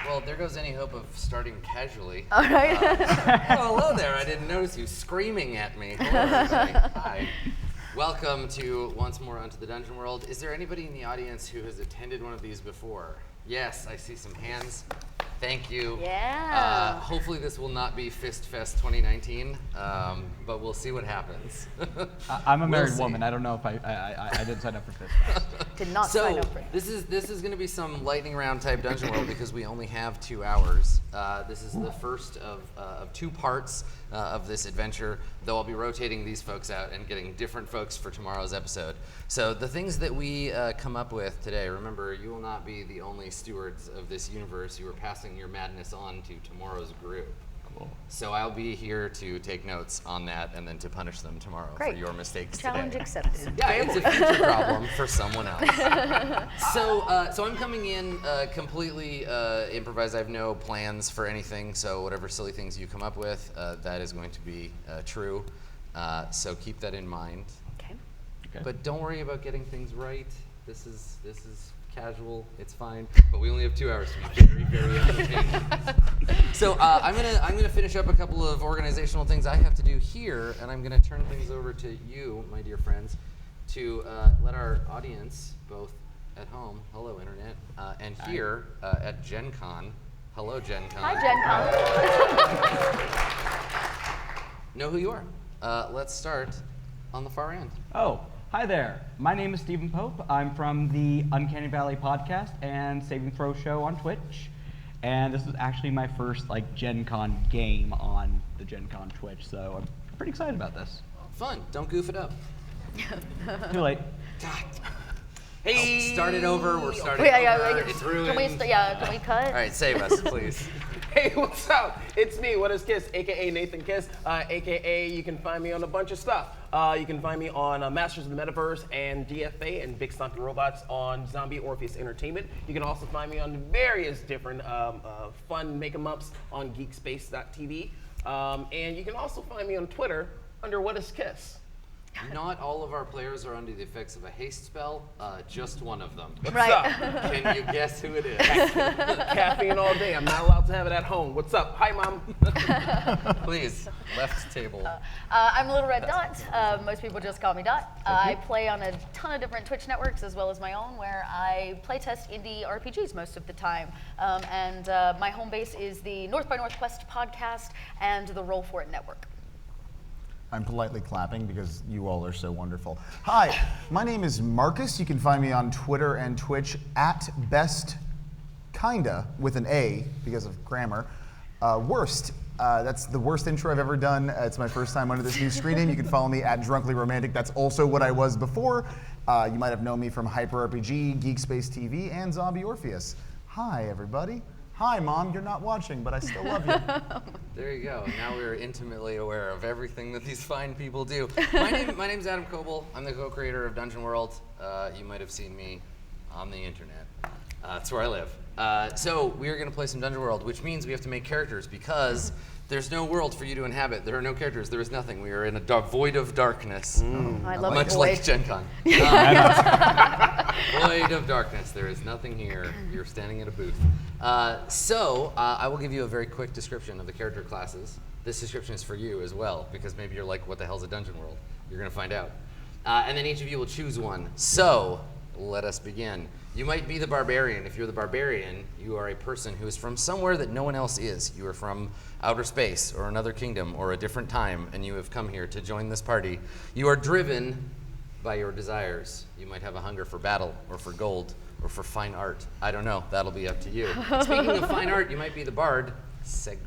Well, there goes any hope of starting casually. All right. Oh, hello there. I didn't notice you screaming at me. Hello, everybody. Hi. Welcome to once more Onto the Dungeon World. Is there anybody in the audience who has attended one of these before? Yes, I see some hands. Thank you. Yeah. Hopefully this will not be Fist Fest 2019, but we'll see what happens. I'm a married woman. I don't know if I didn't sign up for Fist Fest. Did not sign up for it. This is going to be some lightning round type Dungeon World because we only have 2 hours. This is the first of 2 parts of this adventure, though I'll be rotating these folks out and getting different folks for tomorrow's episode. So the things that we come up with today, remember, you will not be the only stewards of this universe. You are passing your madness on to tomorrow's group. Cool. So I'll be here to take notes on that and then to punish them tomorrow for your mistakes Challenge today. accepted. Yeah, it's a future problem for someone else. So I'm coming in completely improvised. I have no plans for anything, so whatever silly things you come up with, that is going to be true. So keep that in mind. Okay. But don't worry about getting things right. This is casual. It's fine. But we only have 2 hours to be very, very entertaining. So I'm gonna finish up a couple of organizational things I have to do here, and I'm gonna turn things over to you, my dear friends, to let our audience, both at home, hello internet, and here at GenCon, hello GenCon. Hi, GenCon. Know who you are. Let's start on the far end. Oh, hi there. My name is Stephen Pope. I'm from the Uncanny Valley podcast and Saving Throw show on Twitch. And this is actually my first GenCon game on the GenCon Twitch, so I'm pretty excited about this. Fun. Don't goof it up. Too late. God. Hey. Start it over. We're starting Yeah. over. It's ruined. Can we cut? All right, save us, please. Hey, what's up? It's me, What is Kiss, aka Nathan Kiss, aka you can find me on a bunch of stuff. You can find me on Masters of the Metaverse and DFA and Big Stompy Robots on Zombie Orpheus Entertainment. You can also find me on various different fun make-em-ups on geekspace.tv. And you can also find me on Twitter under What is Kiss. Not all of our players are under the effects of a haste spell, just one of them. What's Right. up? Can you guess who it is? Caffeine all day. I'm not allowed to have it at home. What's up? Hi, Mom. Please, left table. I'm Little Red Dot. Most people just call me Dot. I play on a ton of different Twitch networks as well as my own, where I playtest indie RPGs most of the time. And my home base is the North by Northwest podcast and the Roll For It network. I'm politely clapping because you all are so wonderful. Hi, my name is Marcus. You can find me on Twitter and Twitch at best kinda with an A because of grammar. Worst. That's the worst intro I've ever done. It's my first time under this new screen name. You can follow me at Drunkly Romantic. That's also what I was before. You might have known me from Hyper RPG, Geek Space TV, and Zombie Orpheus. Hi, everybody. Hi, Mom. You're not watching, but I still love you. There you go. Now we're intimately aware of everything that these fine people do. My name's Adam Coble. I'm the co-creator of Dungeon World. You might have seen me on the internet. That's where I live. So we are going to play some Dungeon World, which means we have to make characters because there's no world for you to inhabit. There are no characters. There is nothing. We are in a void of darkness. I love Much void. like Gen Con. Void of darkness. There is nothing here. You're standing at a booth. So I will give you a very quick description of the character classes. This description is for you as well, because maybe you're like, what the hell's a Dungeon World? You're going to find out. And then each of you will choose one. So let us begin. You might be the barbarian. If you're the barbarian, you are a person who is from somewhere that no one else is. You are from outer space or another kingdom or a different time, and you have come here to join this party. You are driven by your desires. You might have a hunger for battle or for gold or for fine art. I don't know. That'll be up to you. Speaking of fine art, you might be the bard. Segue.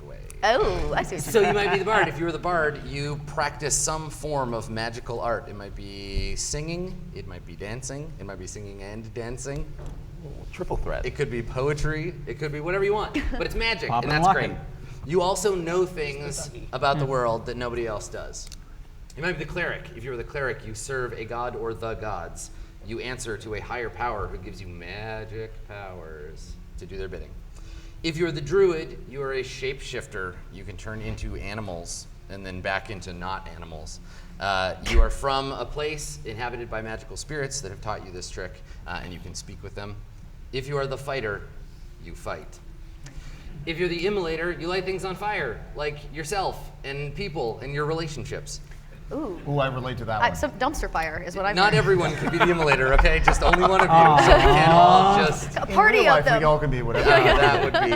Oh, I see. So you might be the bard. If you're the bard, you practice some form of magical art. It might be singing, it might be dancing, it might be singing and dancing. Triple threat. It could be poetry, it could be whatever you want, but it's magic, Poppin' and that's lockin'. great. You also know things about the world that nobody else does. You might be the cleric. If you're the cleric, you serve a god or the gods. You answer to a higher power who gives you magic powers to do their bidding. If you're the druid, you are a shapeshifter. You can turn into animals and then back into not animals. You are from a place inhabited by magical spirits that have taught you this trick, and you can speak with them. If you are the fighter, you fight. If you're the immolator, you light things on fire, like yourself and people and your relationships. Ooh. Ooh, I relate to that one. Some dumpster fire is what I'm Not everyone can be the immolator, okay? Just only one of you. So we can all just. A In party real of life, them. we all can be whatever. That would be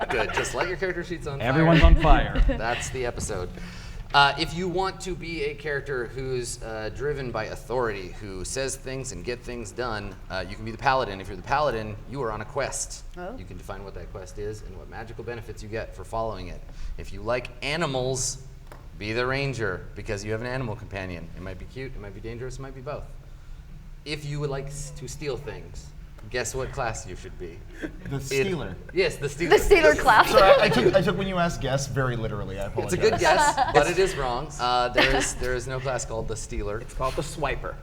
great. Good. Just light your character sheets on fire. Everyone's on fire. That's the episode. If you want to be a character who's driven by authority, who says things and get things done, you can be the paladin. If you're the paladin, you are on a quest. Oh. You can define what that quest is and what magical benefits you get for following it. If you like animals, be the ranger because you have an animal companion. It might be cute, it might be dangerous, it might be both. If you would like to steal things, guess what class you should be? The Stealer. Yes, the stealer. The Steeler class. Sorry, I took when you asked guess very literally. I apologize. It's a good guess, but it is wrong. There is no class called the Stealer. It's called the Swiper.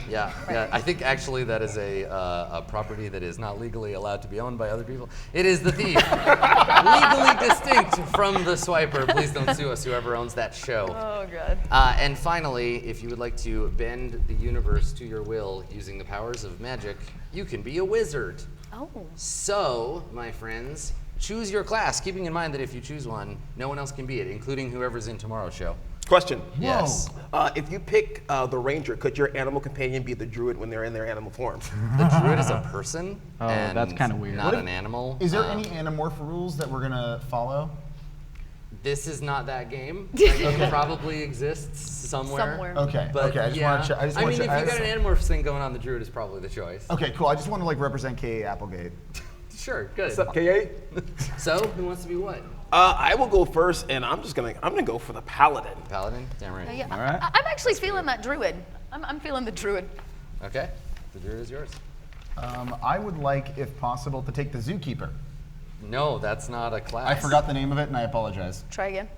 Yeah. I think actually that is a property that is not legally allowed to be owned by other people. It is the thief, legally distinct from the swiper. Please don't sue us, whoever owns that show. Oh, God. And finally, if you would like to bend the universe to your will using the powers of magic, you can be a wizard. Oh. So, my friends, choose your class, keeping in mind that if you choose one, no one else can be it, including whoever's in tomorrow's show. Question. Yes. If you pick the ranger, could your animal companion be the druid when they're in their animal form? The druid is a person. Oh, and that's kinda weird. Not What if- an animal. Is there any Animorph rules that we're gonna follow? This is not that game. That game probably exists somewhere. Somewhere. Okay. But okay. I just yeah. want to check. I mean, if you got an Animorphs thing going on, the druid is probably the choice. Okay, cool. I just want to like represent K.A. Applegate. Sure, good. What's up, KA? So, who wants to be what? I will go first, and I'm gonna go for the paladin. Paladin? Damn right. Yeah, All right. I'm actually feeling that druid. I'm feeling the druid. Okay, the druid is yours. I would like, if possible, to take the Zookeeper. No, that's not a class. I forgot the name of it, and I apologize. Try again.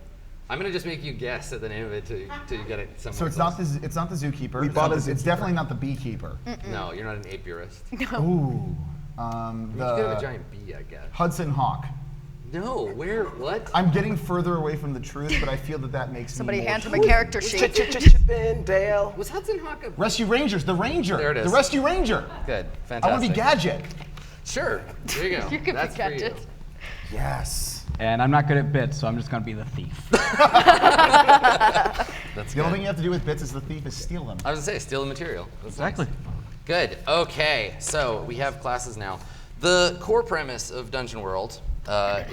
I'm gonna just make you guess at the name of it till you get it somewhere. So it's not the Zookeeper. We bought a It's definitely not the Beekeeper. No, you're not an apiarist. Ooh. You could have a The giant bee, I guess. Hudson Hawk. No, where? What? I'm getting further away from the truth, but I feel that makes Somebody me more hand him a character sheet. Chippendale. Was Hudson Hawk a? Rescue Rangers, the Ranger. There it is. The Rescue Ranger. Good, I fantastic. want to be Gadget. Sure. There you go. You could That's be for you. Gadget. Yes. And I'm not good at bits, so I'm just gonna be the thief. That's The good. only thing you have to do with bits as the thief is steal them. I was gonna say, steal the material. That's Exactly. nice. Good. Okay. So we have classes now. The core premise of Dungeon World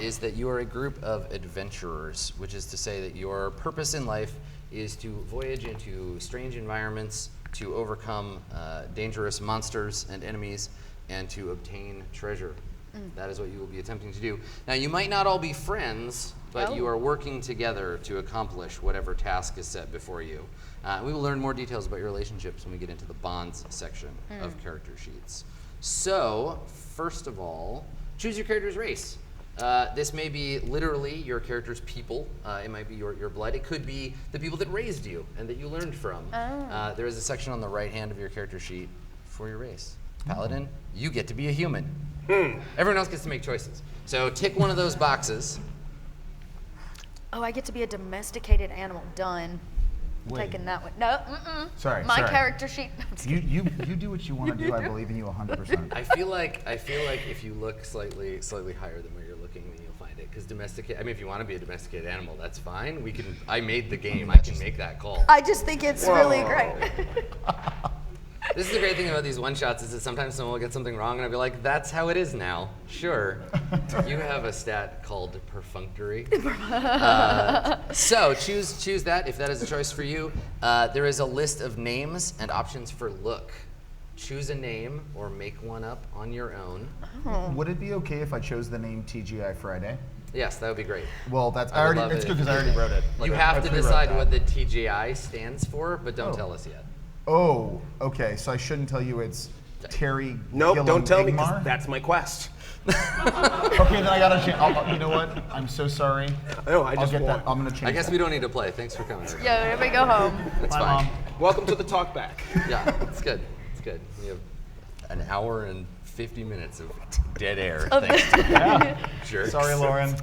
is that you are a group of adventurers, which is to say that your purpose in life is to voyage into strange environments, to overcome dangerous monsters and enemies, and to obtain treasure. That is what you will be attempting to do. Now, you might not all be friends, but you are working together to accomplish whatever task is set before you. We will learn more details about your relationships when we get into the bonds section of character sheets. So, first of all, choose your character's race. This may be literally your character's people. It might be your blood. It could be the people that raised you and that you learned from. There is a section on the right hand of your character sheet for your race. Paladin, you get to be a human. Everyone else gets to make choices. So tick one of those boxes. Oh, I get to be a domesticated animal. Done. Wait. Taking that one. No, Sorry, My sorry. character sheet. I'm just kidding. You do what you want to do. I believe in you 100%. I feel like if you look slightly higher than where you're looking, then you'll find it. Because domesticate. I mean, if you want to be a domesticated animal, that's fine. We can. I made the game. I can make that call. I just think it's really great. This is the great thing about these one-shots is that sometimes someone will get something wrong and I'll be like, that's how it is now. Sure. You have a stat called perfunctory. So choose that if that is a choice for you. There is a list of names and options for look. Choose a name or make one up on your own. Would it be okay if I chose the name TGI Friday? Yes, that would be great. Well, that's I would love it's it good if because I you already wrote it. You have to decide what the TGI stands for, but don't tell us yet. Oh, okay. So I shouldn't tell you it's Terry. Nope, Gilliam don't tell me, Igmar? because that's my quest. Okay, then I gotta change. You know what? I'm so sorry. No, I I'll just get want. that. I'm gonna change. I guess that. we don't need to play. Thanks for coming. Yeah, let me go home. It's Bye, fine. Mom. Welcome to the talk back. Yeah, it's good. It's good. We have an hour and 50 minutes of dead air. Thanks to jerks. Sorry, Lauren.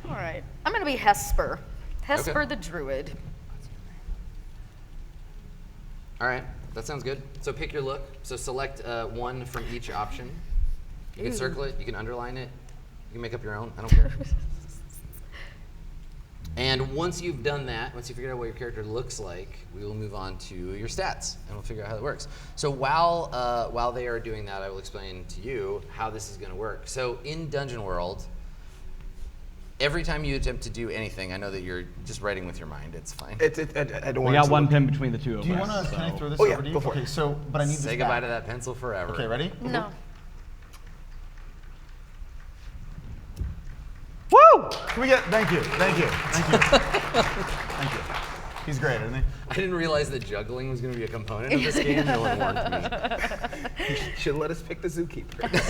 All right. I'm going to be Hesper. Hesper Okay. the Druid. All right, that sounds good. So pick your look. So select one from each option. You can circle it, you can underline it, you can make up your own, I don't care. And once you've done that, once you figure out what your character looks like, we will move on to your stats, and we'll figure out how that works. So while they are doing that, I will explain to you how this is going to work. So in Dungeon World, every time you attempt to do anything, I know that you're just writing with your mind. It's fine. I don't We want got to one look. pin between the two of Do you us. want to? Can I so- throw this Oh, yeah, over to you? go for it. Okay, so but I need Say this goodbye back. to that pencil forever. Okay, ready? No. Woo! Can we get? Thank you. Thank you. Thank you. Thank you. He's great, isn't he? I didn't realize that juggling was going to be a component of this game. No one warned me. You should let us pick the zookeeper. It's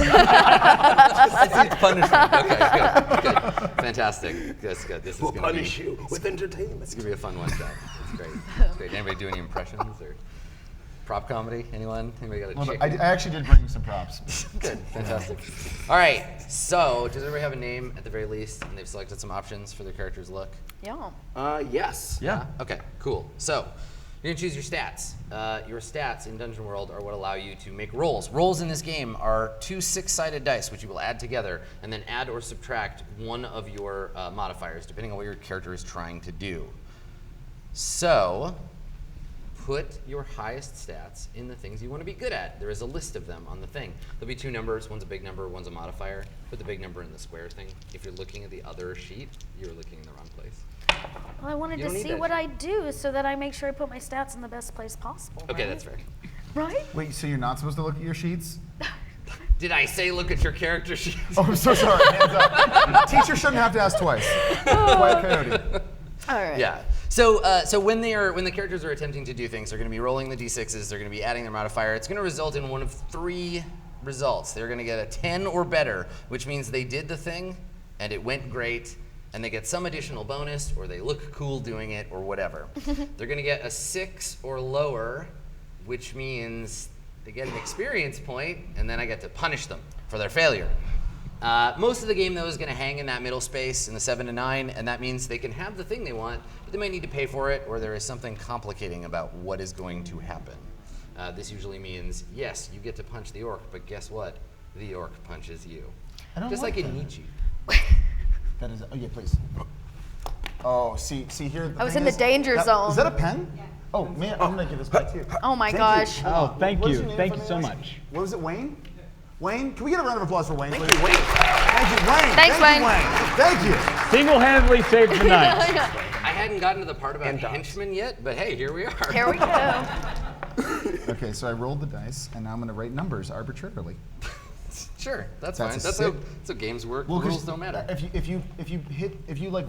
punishment. Okay, good. Fantastic. That's good. This is We'll going to punish be, you with entertainment. It's going to be a fun one shot. It's great. It's great. Anybody do any impressions or prop comedy? Anyone? Anybody got a Well, chick? I actually did bring you some props. Good. Fantastic. All right. So, does everybody have a name at the very least? And they've selected some options for their character's look? Yeah. Yes. Yeah. Okay, cool. So, you're gonna choose your stats. Your stats in Dungeon World are what allow you to make rolls. Rolls in this game are 2 6-sided dice, which you will add together, and then add or subtract one of your modifiers, depending on what your character is trying to do. So, put your highest stats in the things you want to be good at. There is a list of them on the thing. There'll be 2 numbers, one's a big number, one's a modifier. Put the big number in the square thing. If you're looking at the other sheet, you're looking in the wrong place. Well, I wanted You to don't need see that what shit. I do so that I make sure I put my stats in the best place possible. Okay, right? that's fair. Right? Wait, so you're not supposed to look at your sheets? Did I say look at your character sheet? Oh, I'm so sorry. Hands up. Teacher shouldn't have to ask twice. Quiet coyote. All right. Yeah. So when the characters are attempting to do things, they're going to be rolling the d6s. They're going to be adding their modifier. It's going to result in one of 3 results. They're going to get a 10 or better, which means they did the thing and it went great, and they get some additional bonus, or they look cool doing it, or whatever. They're going to get a 6 or lower, which means they get an experience point, and then I get to punish them for their failure. Most of the game, though, is going to hang in that middle space in the 7 to 9, and that means they can have the thing they want, but they might need to pay for it, or there is something complicating about what is going to happen. This usually means, yes, you get to punch the orc, but guess what? The orc punches you. I don't Just like like in that. Nietzsche. That is. Oh yeah, please. Oh, see here. I was thing in the is, danger zone. Is that a pen? Yeah. Oh man, I'm gonna give this back to you. Oh my Thank gosh. You. Oh, thank What is you. your name, Thank if you I so may ask? much. What was it, Wayne? Wayne, can we get a round of applause for Wayne, please? Thank you, Wayne. Thank you, Wayne. Thanks, Thank Wayne. you, Thank you. Single-handedly saved the night. I hadn't gotten to the part about And dots. henchmen yet, but hey, here we are. Here we go. Okay, so I rolled the dice, and now I'm gonna write numbers arbitrarily. Sure, that's That's fine. a That's sick- how games work. Well, 'cause Rules don't matter. If you like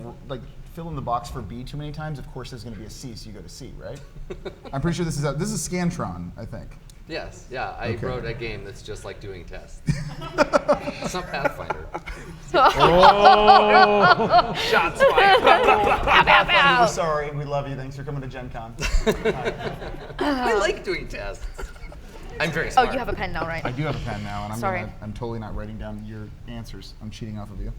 fill in the box for B too many times, of course there's gonna be a C, so you go to C, right? I'm pretty sure this is Scantron, I think. Yes, yeah. I Okay. wrote a game that's just like doing tests. It's not Pathfinder. Oh, Shots fired. We're sorry. We love you. Thanks for coming to Gen Con. I like doing tests. I'm very Oh, smart. you have a pen now, right? I do have a pen now, and Sorry. I'm totally not writing down your answers. I'm cheating off of you.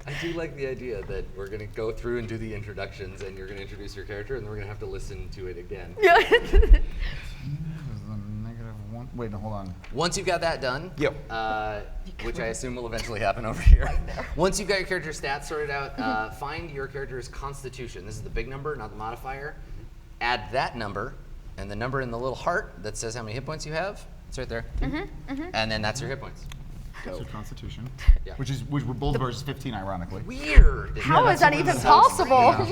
I do like the idea that we're going to go through and do the introductions, and you're going to introduce your character, and then we're going to have to listen to it again. -1. Wait, no, hold on. Once you've got that done, Yep. which I assume will eventually happen over here. Once you've got your character stats sorted out, find your character's constitution. This is the big number, not the modifier. Add that number, and the number in the little heart that says how many hit points you have. It's right there. And then that's your hit points. So Constitution, Yeah. which were both of ours is 15, ironically. Weird. How is that even that's possible? How could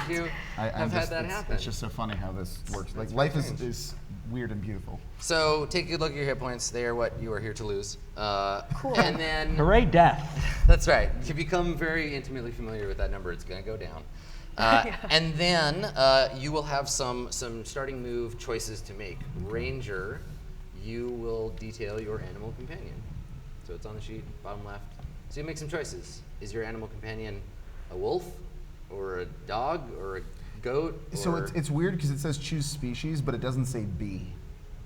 you I'm have had just- that it's, happen? It's just so funny how this works. Like life is weird and beautiful. So take a good look at your hit points. They are what you are here to lose. Cool. And then hooray, death. that's right. To become very intimately familiar with that number, it's going to go down. And then you will have some starting move choices to make. Ranger, you will detail your animal companion. So it's on the sheet, bottom left. So you make some choices. Is your animal companion a wolf, or a dog, or a goat? So or it's weird because it says choose species, but it doesn't say bee.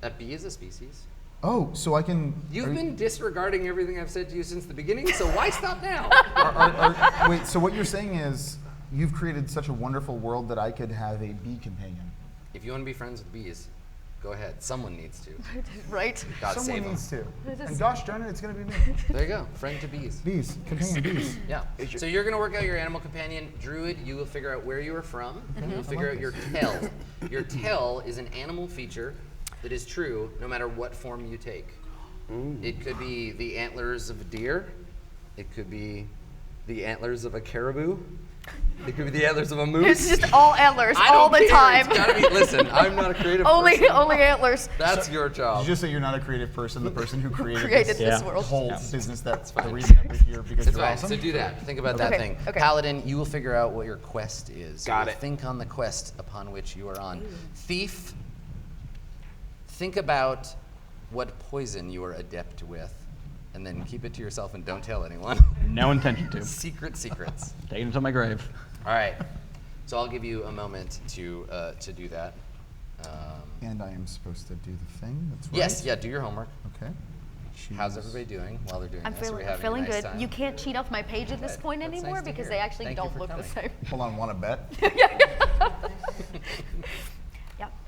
a bee is a species. Oh, so I can. You've been disregarding everything I've said to you since the beginning, so why stop now? Wait, so what you're saying is you've created such a wonderful world that I could have a bee companion. If you want to be friends with bees, Go ahead. Someone needs to. Right? God Someone save them. needs to. It is- And gosh darn it, it's going to be me. There you go. Friend to bees. Bees, companion bees. Yeah. So you're gonna work out your animal companion. Druid, you will figure out where you are from. You will figure out your tell. Your tell is an animal feature that is true no matter what form you take. It could be the antlers of a deer. It could be the antlers of a caribou. It could be the antlers of a moose. It's just all antlers I all don't the care. time. It's gotta be, listen, I'm not a creative only person. antlers. That's your Did job. you just say you're not a creative person, the person who created, Created this this world. whole Yeah. business that's the fine. reason that we're here because That's you're fine. awesome? So do that. Think about that Okay, thing. okay. Paladin, you will figure out what your quest is. Got You will it. Think on the quest upon which you are on. Thief, think about what poison you are adept with, and then keep it to yourself and don't tell anyone. No intention to. Secrets. Taking it to my grave. All right. So I'll give you a moment to do that. And I am supposed to do the thing, that's right? Yes. Yeah. Do your homework. Okay. How's Choose- everybody doing while they're doing I'm this? Are we feeling, having a feeling nice good. time? You can't cheat off my page at this Good. point That's anymore nice to because hear. they actually Thank you don't for look the coming. same. Hold on, want to bet?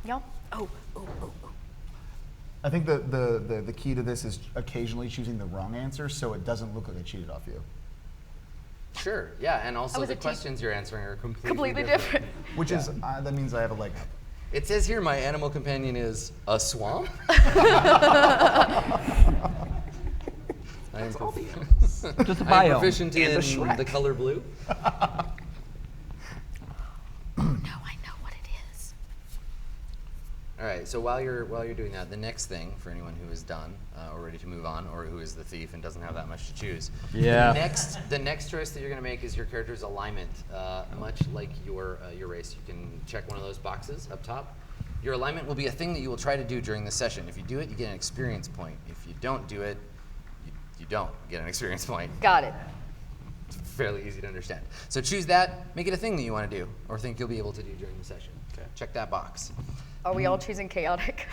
Yeah. Oh. I think the key to this is occasionally choosing the wrong answer so it doesn't look like I cheated off you. Sure. Yeah. And also was the a cheat. questions you're answering are Completely different. Which is, that means I have a leg up. It says here my animal companion is a swamp. I am Just a I am biome. proficient And a in Shrek. the color blue. No, I know what it is. All right. So while you're doing that, the next thing for anyone who is done or ready to move on, or who is the thief and doesn't have that much to choose, Yeah. The next choice that you're going to make is your character's alignment. Much like your race, you can check one of those boxes up top. Your alignment will be a thing that you will try to do during the session. If you do it, you get an experience point. If you don't do it, you don't get an experience point. Got it. It's fairly easy to understand. So choose that, make it a thing that you want to do, or think you'll be able to do during the session. Okay. Check that box. Are we all choosing chaotic?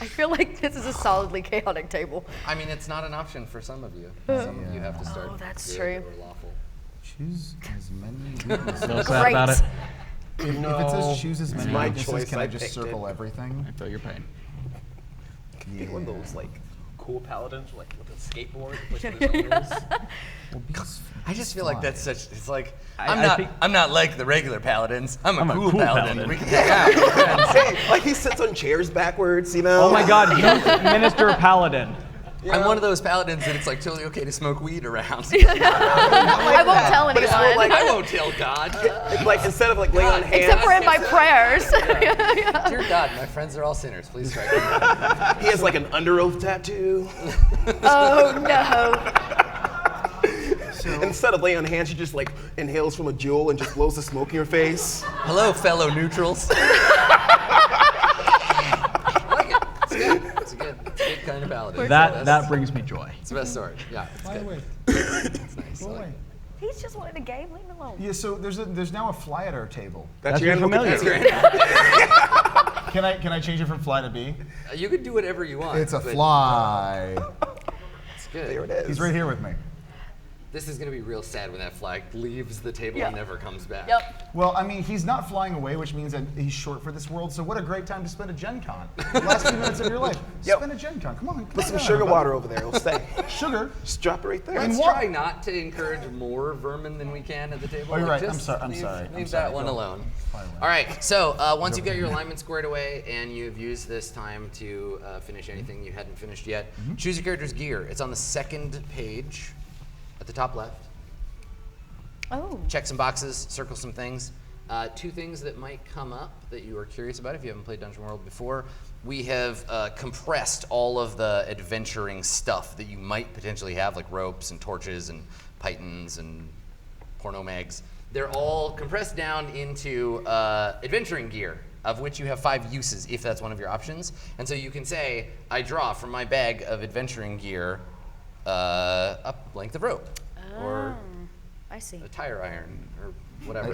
I feel like this is a solidly chaotic table. I mean, it's not an option for some of you. Some of you have to start Oh, that's good true. or lawful. Choose as many weaknesses. So sad about Great. it. If it says choose as many my weaknesses, choice, can I I just picked circle it. everything? I feel your pain. Get one of those like cool paladins like with a skateboard. Push with his shoulders. Well, bees I just feel like fly. that's such. It's like I think- I'm not like the regular paladins. I'm a cool paladin. paladin. We can hang out. Hey, like he sits on chairs backwards, you know? Oh my god, he's Minister Paladin. I'm one of those paladins that it's like totally okay to smoke weed around. I won't tell But it's more anyone. like- I won't tell God. It's like instead of like laying on hands, Except for in my prayers. Dear God, my friends are all sinners. Please strike me. he has like an under oath tattoo. Oh no. Instead of laying on hands, he just like inhales from a jewel and just blows the smoke in your face. Hello, fellow neutrals. I like it. It's good. It's good. It's a good kind of paladin. That brings me joy. It's the best sword. Yeah. It's By the good. way, It's nice. I go like away. it. He's just wanting a game. Leave him alone. Yeah, so there's now a fly at our table. That's your your animal familiar. companion. Can I change it from fly to bee? You can do whatever you want. It's a but fly. It's good. There it is. He's right here with me. This is gonna be real sad when that flag leaves the table Yeah. and never comes back. Yep. Well, I mean, he's not flying away, which means that he's short for this world. So what a great time to spend a GenCon. Last few minutes of your life. Yep. Spend a GenCon. Come on. Put some sugar water over there. It'll stay. Sugar. Just drop it right there. Let's what? try not to encourage more vermin than we can at the table. Oh, you're Like, right. I'm just sorry. I'm leave- sorry. I'm Leave sorry. that one Go. alone. Fly away. All right. So once you've got your alignment squared away and you've used this time to finish anything you hadn't finished yet, choose your character's gear. It's on the second page at the top left. Oh. Check some boxes, circle some things. Two things that might come up that you are curious about if you haven't played Dungeon World before. We have compressed all of the adventuring stuff that you might potentially have, like ropes and torches and pythons and porno mags. They're all compressed down into adventuring gear, of which you have 5 uses if that's one of your options. And so you can say, I draw from my bag of adventuring gear a length of rope, or I see. a tire iron, or whatever.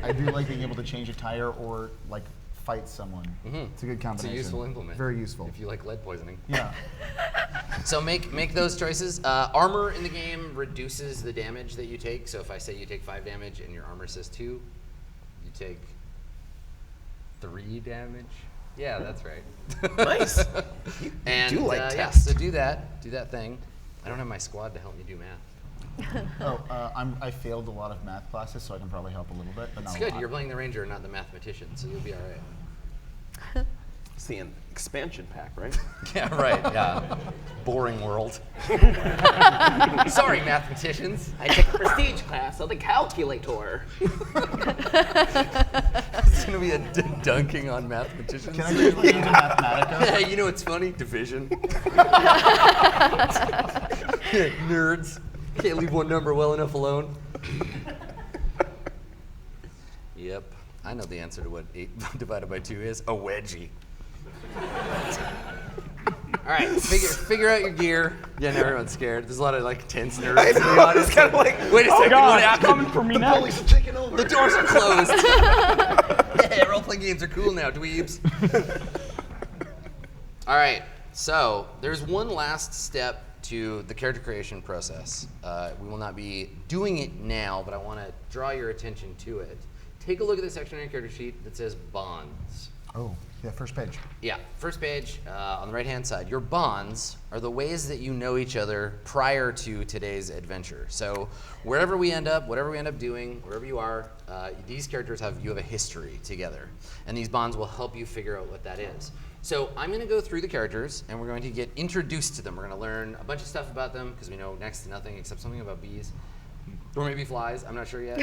I do like being able to change a tire or like fight someone. It's a good It's a combination. useful implement. Very useful. If you like lead poisoning. Yeah. So make those choices. Armor in the game reduces the damage that you take. So if I say you take 5 damage and your armor says 2, you take 3 damage. Yeah, that's right. Nice. You And do like yeah, tests. so do that thing. I don't have my squad to help me do math. I failed a lot of math classes, so I can probably help a little bit, but It's not a good. lot. You're playing the ranger, not the mathematician, so you'll be all right. See an expansion pack, right? Yeah, right. Yeah. Boring world. Sorry, mathematicians. I take a prestige class of the calculator. It's gonna be a dunking on mathematicians. Can I get into Mathematica? Yeah, you know what's funny? Division. Nerds. Can't leave one number well enough alone. Yep. I know the answer to what 8 divided by 2 is. A wedgie. All right, figure out your gear. Yeah, now everyone's scared. There's a lot of like tense nerds I in the know, audience. it's kind of like, Wait a second, God, what it's happened? coming for me now. police are taking over. The doors are closed. Yeah, role-playing games are cool now, dweebs. All right, so there's one last step to the character creation process. We will not be doing it now, but I want to draw your attention to it. Take a look at the section on your character sheet that says bonds. Oh, yeah, first page. Yeah, first page on the right-hand side. Your bonds are the ways that you know each other prior to today's adventure. So wherever we end up, whatever we end up doing, wherever you are, these characters you have a history together. And these bonds will help you figure out what that is. So I'm going to go through the characters, and we're going to get introduced to them. We're going to learn a bunch of stuff about them, because we know next to nothing except something about bees. Or maybe flies, I'm not sure yet.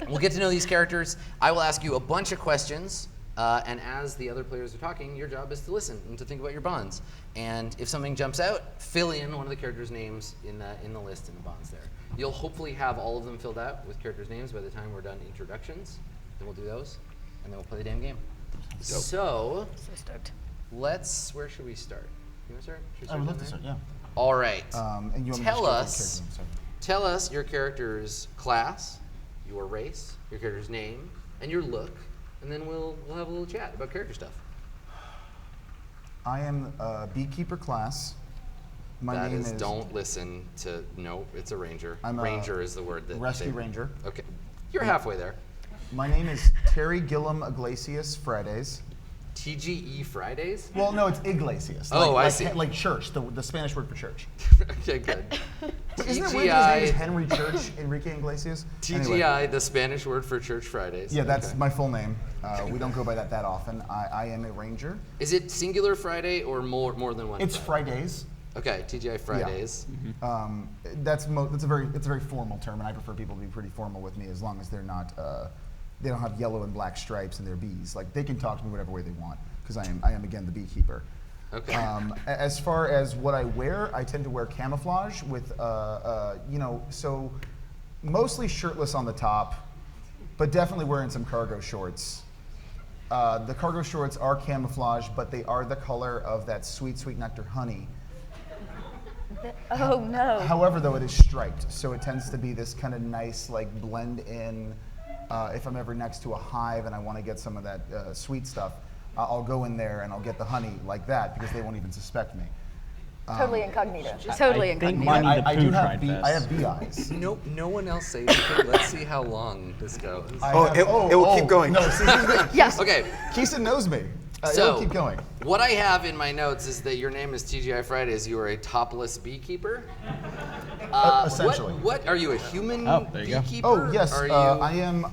We'll get to know these characters. I will ask you a bunch of questions. And as the other players are talking, your job is to listen and to think about your bonds. And if something jumps out, fill in one of the characters' names in the list in the bonds there. You'll hopefully have all of them filled out with characters' names by the time we're done introductions. Then we'll do those, and then we'll play the damn game. So So stoked. where should we start? You want to start? Should we I would down love to there? start, yeah. All right. And you want me to Tell just go us. through character names, Tell us your character's class, your race, your character's name, and your look, and then we'll have a little chat about character stuff. I am a beekeeper class. My That name is, is don't listen to, no, it's a ranger. I'm a Ranger is the word that Rescue Ranger. Okay, you're halfway there. My name is Terry Gillum Iglesias Fridays. TGE Fridays? Well, no, it's Iglesias. Oh, I like, see. Like church, the Spanish word for church. Okay, good. Isn't it weird that his name is TGI, Henry Church, Enrique Iglesias? Anyway, TGI, the Spanish word for church Fridays. yeah, that's Okay. my full name. We don't go by that often. I am a ranger. Is it singular Friday or more than one? It's Friday? Fridays. Okay, TGI Fridays. That's a very formal term, and I prefer people to be pretty formal with me as long as they're not they don't have yellow and black stripes in their bees. Like they can talk to me whatever way they want because I am again the beekeeper. Okay. As far as what I wear, I tend to wear camouflage with so mostly shirtless on the top, but definitely wearing some cargo shorts. The cargo shorts are camouflage, but they are the color of that sweet, sweet nectar honey. Oh no. However, though, it is striped, so it tends to be this kind of nice, like blend in. If I'm ever next to a hive and I want to get some of that sweet stuff, I'll go in there and I'll get the honey like that because they won't even suspect me. Totally incognito. Totally I think incognito. mine- I the do poo have tried bee. best. I have bee eyes. Nope, no one else say anything. Let's see how long this goes. It will keep going. No, see, Yes. Okay, Keeson knows me. so It'll keep going. what I have in my notes is that your name is TGI Fridays. You are a topless beekeeper. Essentially. What are you, a human Oh, there you go. beekeeper? Oh yes, Are you? I am.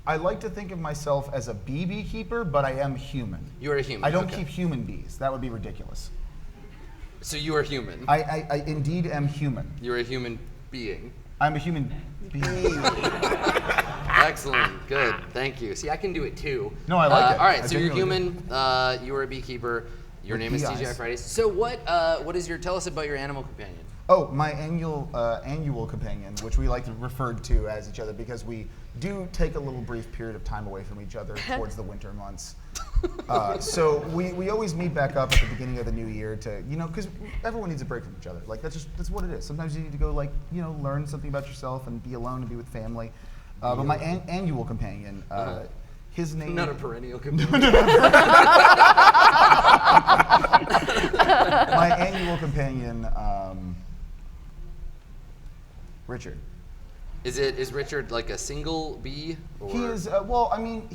I like to think of myself as a beekeeper, but I am human. You are a human. I don't okay. keep human bees. That would be ridiculous. So you are human. I indeed am human. You're a human being. I'm a human being. Excellent. Good. Thank you. See, I can do it too. No, I like it. All right. I So you're genuinely human. You are a beekeeper. Your With name is bee TGI eyes. Fridays. So what is your? Tell us about your animal companion. Oh, my annual companion, which we like to refer to as each other because we do take a little brief period of time away from each other towards the winter months. So we always meet back up at the beginning of the new year to, because everyone needs a break from each other. Like that's what it is. Sometimes you need to go learn something about yourself and be alone and be with family. But my annual companion, his name. Not a perennial companion. My annual companion, Richard. Is Richard like a single bee? Or? He is. Well, I mean,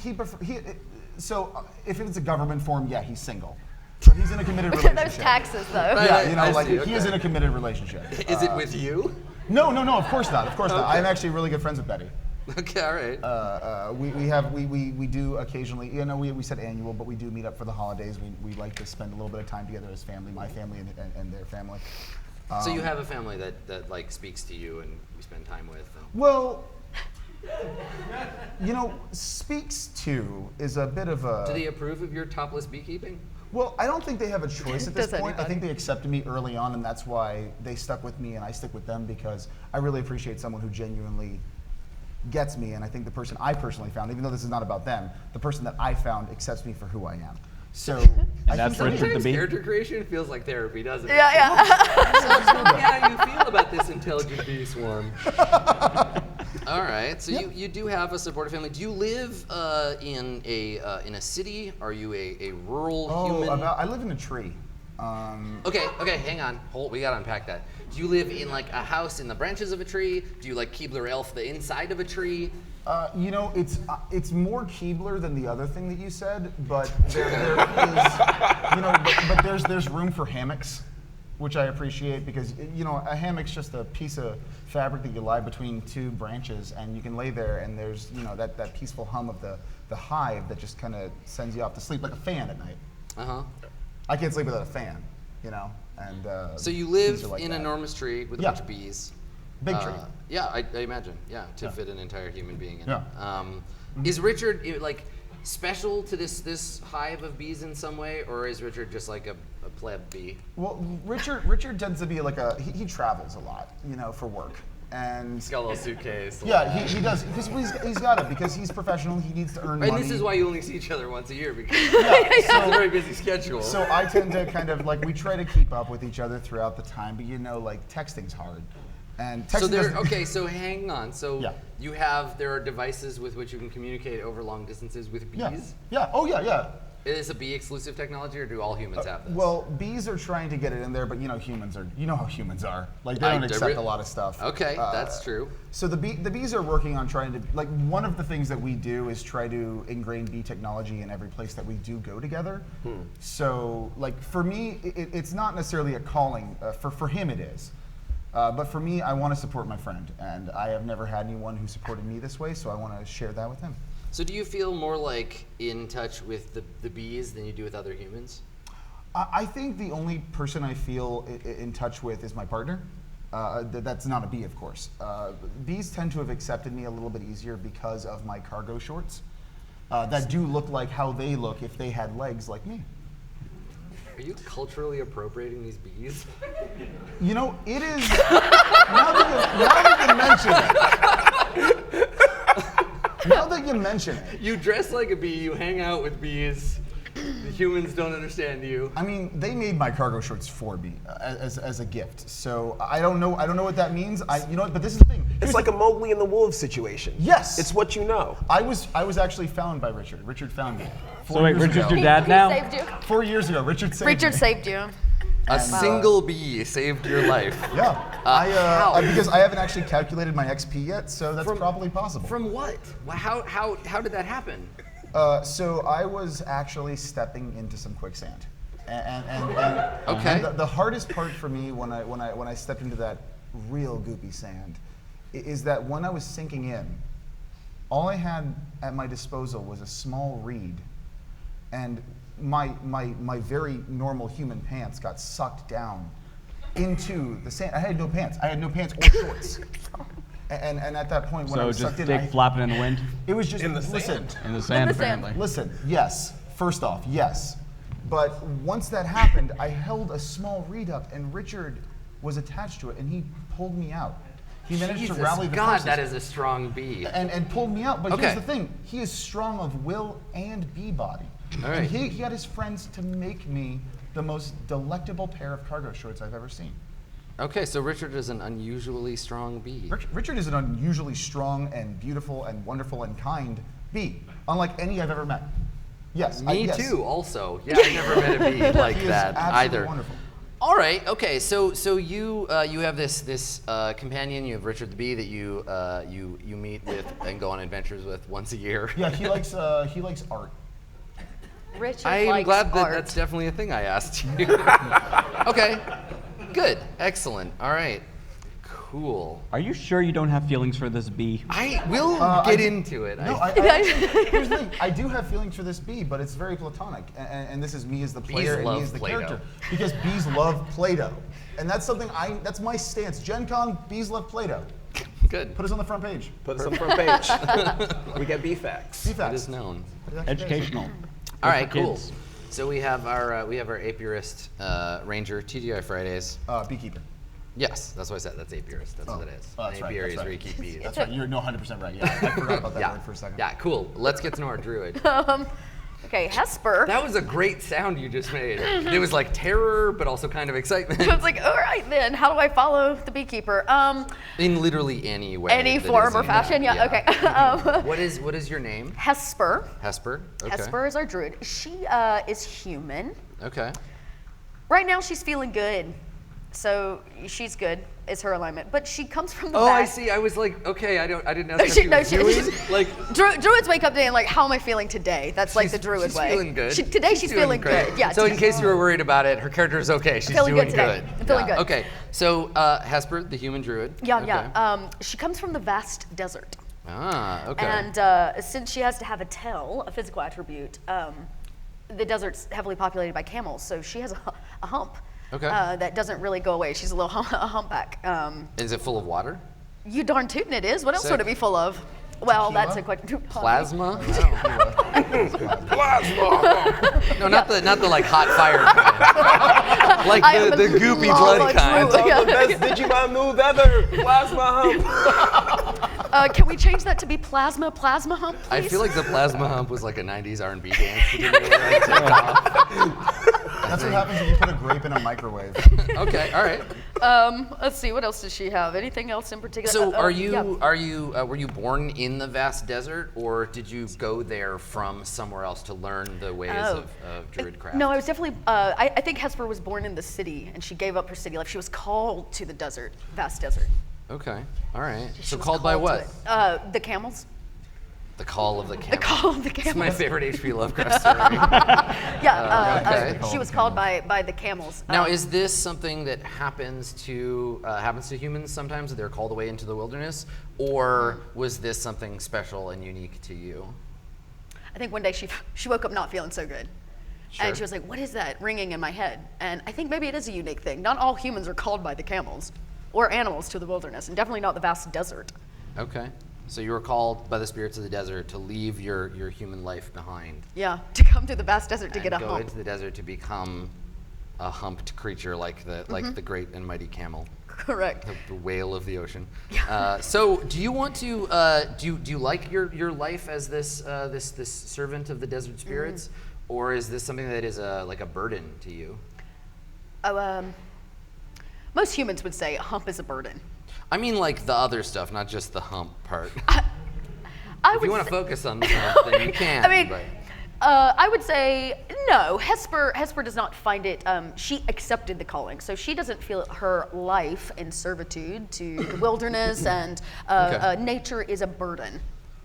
if it's a government form, yeah, he's single. But he's in a committed relationship. Those taxes, though. Yeah, you know, I like see, he is in a committed relationship. Is it with you? No, of course not. Of course not. I'm actually really good friends with Betty. Okay, all right. We do occasionally, you know, we said annual, but we do meet up for the holidays. We like to spend a little bit of time together as family, my family and their family. So you have a family that like speaks to you and you spend time with. Well, you know, speaks to is a bit of a. Do they approve of your topless beekeeping? Well, I don't think they have a choice at this Does point. I anybody? think they accepted me early on, and that's why they stuck with me, and I stick with them because I really appreciate someone who genuinely gets me. And I think the person I personally found, even though this is not about them, the person that I found accepts me for who I am. So I that's think Richard Sometimes the Bee. character creation feels like therapy, doesn't it? Yeah. Tell me how you feel about this intelligent bee swarm. All right, so you do have a supportive family. Do you live in a city? Are you a rural human? I live in a tree. Okay, hang on. We gotta unpack that. Do you live in like a house in the branches of a tree? Do you like Keebler Elf the inside of a tree? You know, it's more Keebler than the other thing that you said, but there is, you know, but there's room for hammocks, which I appreciate because you know a hammock's just a piece of fabric that you lie between two branches, and you can lay there, and there's you know that peaceful hum of the hive that just kind of sends you off to sleep like a fan at night. I can't sleep without a fan, you know, and So you bees live are like in that. an enormous tree with a Yeah. bunch of bees. Big tree. Yeah, I imagine. Yeah, to fit an entire human being in. Yeah. Is Richard like special to this hive of bees in some way, or is Richard just like a pleb bee? Well, Richard tends to be like he travels a lot, you know, for work. And He's got a little suitcase. yeah, he does because he's got it because he's professional. He needs to earn Right, money. and this is why you only see each other once a year because Yeah, it's a so, very busy schedule. so I tend to kind of like we try to keep up with each other throughout the time, but you know, like texting's hard, and texting. So doesn't- okay, so hang on. So Yeah. there are devices with which you can communicate over long distances with bees. Yeah. Oh yeah. Is this a bee exclusive technology, or do all humans have this? Well, bees are trying to get it in there, but you know, you know how humans are. Like they don't accept a lot of stuff. Okay, that's true. So the bees are working on trying to, like, one of the things that we do is try to ingrain bee technology in every place that we do go together. So, like, for me, it's not necessarily a calling. For him, it is. But for me, I want to support my friend, and I have never had anyone who supported me this way, so I want to share that with him. So do you feel more like in touch with the bees than you do with other humans? I think the only person I feel in touch with is my partner. That's not a bee, of course. Bees tend to have accepted me a little bit easier because of my cargo shorts that do look like how they look if they had legs like me. Are you culturally appropriating these bees? You know, it is. Now that you mention it. Now that you mention it. You dress like a bee, you hang out with bees, the humans don't understand you. I mean, they made my cargo shorts for me as a gift. So I don't know what that means. You know what? But this is the thing. It's like a Mowgli and the Wolves situation. Yes. It's what you know. I was actually found by Richard. Richard found me. So wait, Richard's ago. your dad He now? saved you. 4 years ago, Richard saved Richard me. saved you. A single bee saved your life. Yeah. How? Because I haven't actually calculated my XP yet, so that's probably possible. From what? How did that happen? So I was actually stepping into some quicksand, and Okay. the hardest part for me when I stepped into that real goopy sand is that when I was sinking in, all I had at my disposal was a small reed, and my very normal human pants got sucked down into the sand. I had no pants. I had no pants or shorts. And at that point, when I So was just sucked in, dick flapping in the wind? it was just In the listen. sand. In the sand, the sand. apparently. Listen, yes. First off, yes. But once that happened, I held a small reed up, and Richard was attached to it, and he pulled me out. He managed Jesus, to rally the God, forces that is a strong bee. and pulled me out. But Okay. here's the thing: he is strong of will and bee body. All right. And he got his friends to make me the most delectable pair of cargo shorts I've ever seen. Okay, so Richard is an unusually strong bee. Richard is an unusually strong and beautiful and wonderful and kind bee, unlike any I've ever met. Yes, Me yes. too, also. Yeah, I never met a bee like He is that absolutely either. wonderful. All right. Okay. So you have this companion. You have Richard the bee that you meet with and go on adventures with once a year. Yeah, he likes art. Richard I'm likes glad that art. that's definitely a thing I asked you. Okay, good, excellent. All right, cool. Are you sure you don't have feelings for this bee? I will I get do- into it. No, I- here's the thing. I do have feelings for this bee, but it's very platonic. And this is me as the player and me love as the Play-Doh. character. Because bees love Play-Doh. And that's something that's my stance. Gen Con, bees love Play-Doh. good. Put us on the front page. Put us on the front page. We get B-Facts. Bee It facts. is known. Educational. All Good right, for cool. kids. So we have our apiarist ranger TGI Fridays. Beekeeper. Yes, that's what I said. That's apiarist. That's what it is. Oh, that's An right, apiary that's is right. where you keep bees. That's right. You're 100% right. Yeah, I forgot about that Yeah. word for a second. Yeah, cool. Let's get to know our druid. Okay, Hesper. That was a great sound you just made. It was like terror, but also kind of excitement. I was like, all right then, how do I follow the beekeeper? In literally any way. Any that form is or in fashion, that, yeah, okay. What is your name? Hesper. Hesper. Okay. Hesper is our druid. She is human. Okay. Right now she's feeling good. So she's good, is her alignment. But she comes from the Oh, back. I see. I was like, okay, I didn't ask She- her no, what she was she- doing. Like, Druids wake up today and like, how am I feeling today? That's like the druid she's way. feeling good. Today she's doing feeling great. good. Yeah. So in case you were worried about it, her character is okay. She's Feeling doing good today. good. I'm feeling Yeah. good. Okay. So Hesper, the human druid. Yeah, Okay. yeah. She comes from the vast desert. Ah, okay. And since she has to have a tail, a physical attribute, the desert's heavily populated by camels, so she has a hump. Okay. That doesn't really go away. She's a little a humpback. Is it full of water? You darn tootin' it is. What else Sick. would it be full of? Well, Tequila? that's a question. Plasma? Plasma. No, not the like hot fire kind. Like I am the a goopy lava blood kind. druid. All the best Digimon move ever. Plasma hump. Can we change that to be plasma hump, please? I feel like the plasma hump was like a 90s R&B dance. That didn't really, like, take off. That's what happens when you put a grape in a microwave. Okay, all right. Let's see. What else does she have? Anything else in particular? So were yeah. you born in the vast desert, or did you go there from somewhere else to learn the ways of druid craft? No, I was definitely. I think Hesper was born in the city, and she gave up her city life. She was called to the desert, vast desert. Okay, all right. She So was called by to what? it. The camels. The call of the camel. The call of the It's camels. my favorite H.P. Lovecraft story. Yeah, okay. she was called by the camels. Now, is this something that happens to humans sometimes? That they're called away into the wilderness, or was this something special and unique to you? I think one day she woke up not feeling so good. Sure. And she was like, what is that ringing in my head? And I think maybe it is a unique thing. Not all humans are called by the camels or animals to the wilderness, and definitely not the vast desert. Okay. So you were called by the spirits of the desert to leave your human life behind. Yeah, to come to the vast desert to and get a go hump. into the desert to become a humped creature like the great and mighty camel, Correct. the whale of the ocean. So do you want to do you like your life as this servant of the desert spirits, or is this something that is like a burden to you? Oh, most humans would say a hump is a burden. I mean, like the other stuff, not just the hump part. I If would you want say- to focus on the hump, then you can. I mean, but- I would say no. Hesper does not find it. She accepted the calling, so she doesn't feel her life in servitude to the wilderness and Okay. nature is a burden.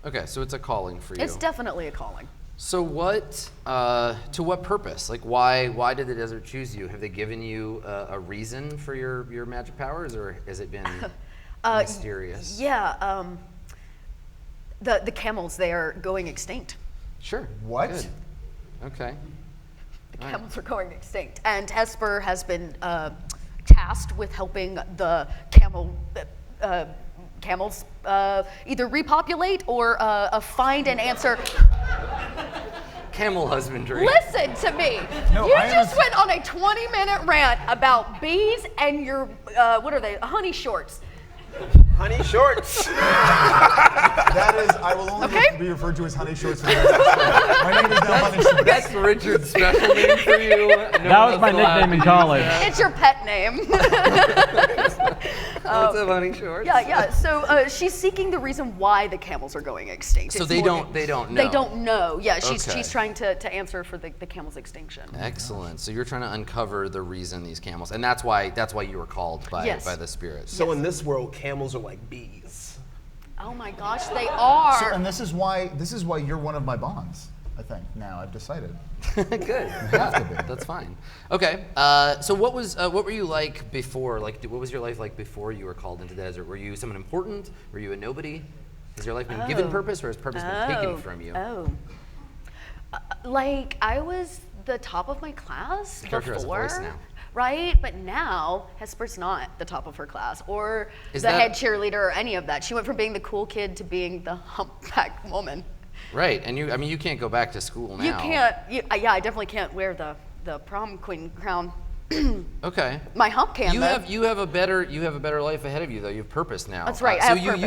okay, so it's a calling for you. It's definitely a calling. So what, to what purpose? Like why did the desert choose you? Have they given you a reason for your magic powers, or has it been mysterious? Yeah. The camels, they are going extinct. Sure. What? Good. Okay. The All right. camels are going extinct, and Hesper has been tasked with helping the camels either repopulate or find and answer. Camel husbandry. Listen to me. No, You I just understand. went on a 20-minute rant about bees and your what are they? Honey shorts. Honey shorts. That is, I will only Okay. be referred to as Honey Shorts for the rest of the story. My name is now Honey Shorts. That's Richard's special name for you. That was my nickname in college. It's your pet name. What's up, honey shorts? Yeah. So she's seeking the reason why the camels are going extinct. So It's they more- don't know. They don't know. Yeah, she's Okay. trying to answer for the camels' extinction. Excellent. So you're trying to uncover the reason these camels, and that's why you were called by Yes. the spirits. So in this world, camels are like bees. Oh my gosh, they are. So, and this is why you're one of my bonds. I think now I've decided. Good. have to be. That's fine. Okay. So what were you like before? Like, what was your life like before you were called into the desert? Were you someone important? Were you a nobody? Has your life been given purpose, or has purpose been taken from you? Like I was the top of my class Character has a before, voice now. right? But now Hesper's not the top of her class or Is the that- head cheerleader or any of that. She went from being the cool kid to being the humpback woman. Right. And you can't go back to school now. You can't. Yeah, I definitely can't wear the prom queen crown. Okay. My hump can. You though. have a better life ahead of you though. You have purpose now. That's right, I So have you purpose.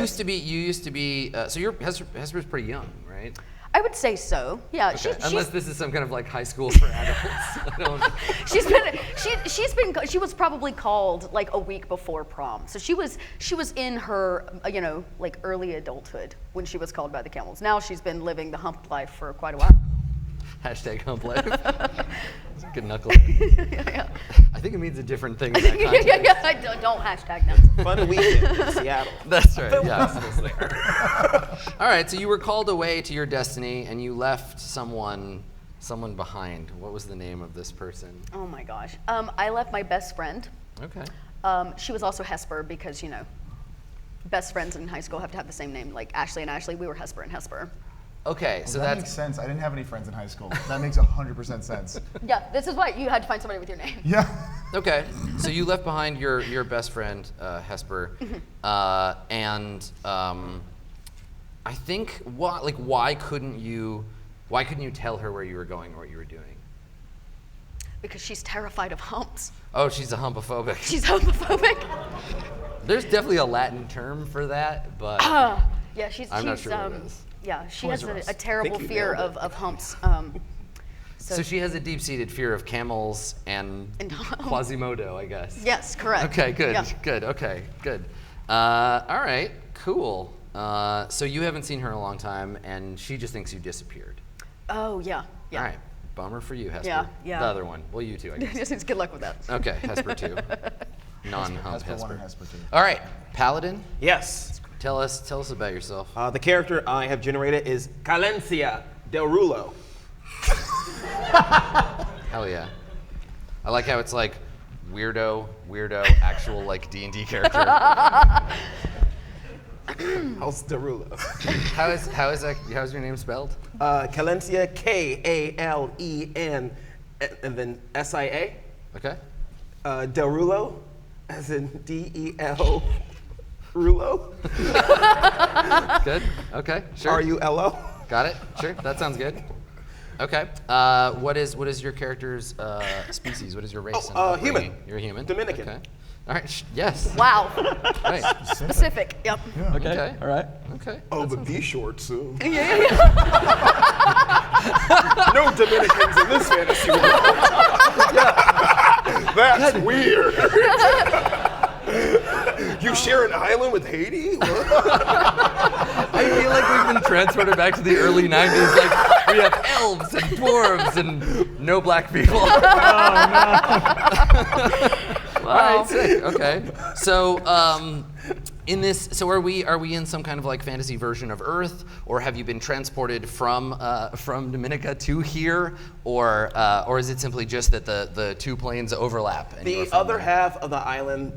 used to be. So you're Hesper's pretty young, right? I would say so. Yeah. Okay. She's Unless this is some kind of like high school for adults. I don't- she was probably called like a week before prom. So she was in her like early adulthood when she was called by the Camels. Now she's been living the hump life for quite a while. Hashtag hump life. Good knuckle. I think it means a different thing in that context. I don't hashtag that. Fun weekend in Seattle. That's right. Yeah. All right. So you were called away to your destiny, and you left someone behind. What was the name of this person? Oh my gosh. I left my best friend. Okay. She was also Hesper because best friends in high school have to have the same name. Like Ashley and Ashley, we were Hesper and Hesper. Okay. So that that's makes sense. I didn't have any friends in high school. That makes 100% sense. Yeah, this is why you had to find somebody with your name. Yeah. okay. So you left behind your best friend Hesper, and I think why couldn't you tell her where you were going or what you were doing? Because she's terrified of humps. Oh, she's a humpophobic. She's homophobic. There's definitely a Latin term for that, but Yeah, she's. I'm not sure what it is. Yeah, she Toys has R Us. a terrible Think you fear nailed it. of humps. So she has a deep-seated fear of camels and Quasimodo, I guess. Yes, correct. Okay, good, Yeah. good, okay, good. All right, cool. So you haven't seen her in a long time, and she just thinks you disappeared. Oh yeah, yeah. All right, bummer for you, Hesper. Yeah, yeah. The other one. Well, you too, I guess. Just good luck with that. Okay, Hesper 2. Non-hump Hesper 1 Hesper. and Hesper 2. All right, Paladin, Yes. tell us about yourself. The character I have generated is Calencia Del Rulo. Hell yeah. I like how it's like weirdo, actual like D&D character. How's Del Rulo? How's your name spelled? Calencia, Kalen, and then SIA. Okay. Del Rulo, as in DEL Rulo. Good. Okay. Sure. RULO. Got it. Sure. That sounds good. Okay. What is your character's species? What is your race? and upbringing? Human. You're a human. Dominican. Okay. All right. Yes. Wow. Right. Specific. Yep. Yeah. Okay. All right. Okay. Oh, but be short soon. Yeah. No Dominicans in this fantasy world. That's weird. You share an island with Haiti? I feel like we've been transported back to the early '90s. Like we have elves and dwarves and no black people. All right, sick. Okay. So, are we in some kind of like fantasy version of Earth, or have you been transported from Dominica to here, or is it simply just that the two planes overlap? And you're The from other there? half of the island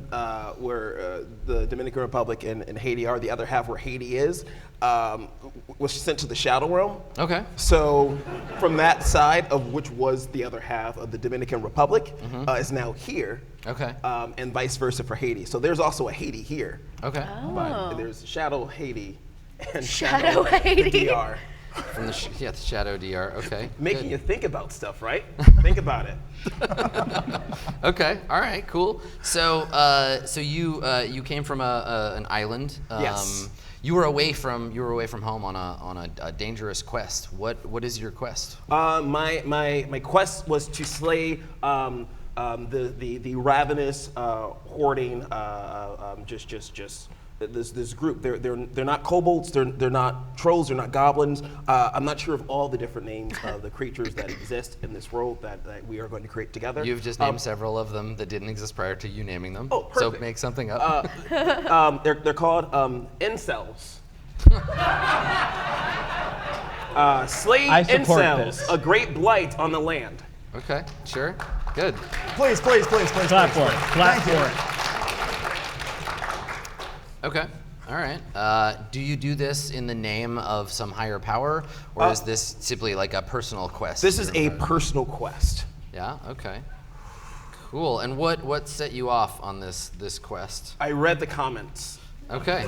where the Dominican Republic and Haiti are, the other half where Haiti is, was sent to the Shadow Realm. Okay. So from that side of which was the other half of the Dominican Republic is now here. Okay. And vice versa for Haiti. So there's also a Haiti here. Okay. But there's Shadow Haiti and Shadow the Haiti. DR. From the the Shadow DR. Okay. Making good. you think about stuff, right? Think about it. Okay. All right. Cool. So, you came from an island. Yes. You were away from home on a dangerous quest. What is your quest? My quest was to slay the ravenous hoarding this group. They're not kobolds. They're not trolls. They're not goblins. I'm not sure of all the different names of the creatures that exist in this world that we are going to create together. You've just named several of them that didn't exist prior to you naming them. Oh, So perfect. make something up. They're called incels. Slave I support incels, this. a great blight on the land. Okay, sure, good. Please. Clap for it. Clap for it. Okay, all right. Do you do this in the name of some higher power, or is this simply like a personal quest? This is a personal quest. Yeah. Okay. Cool. And what set you off on this quest? I read the comments. Okay.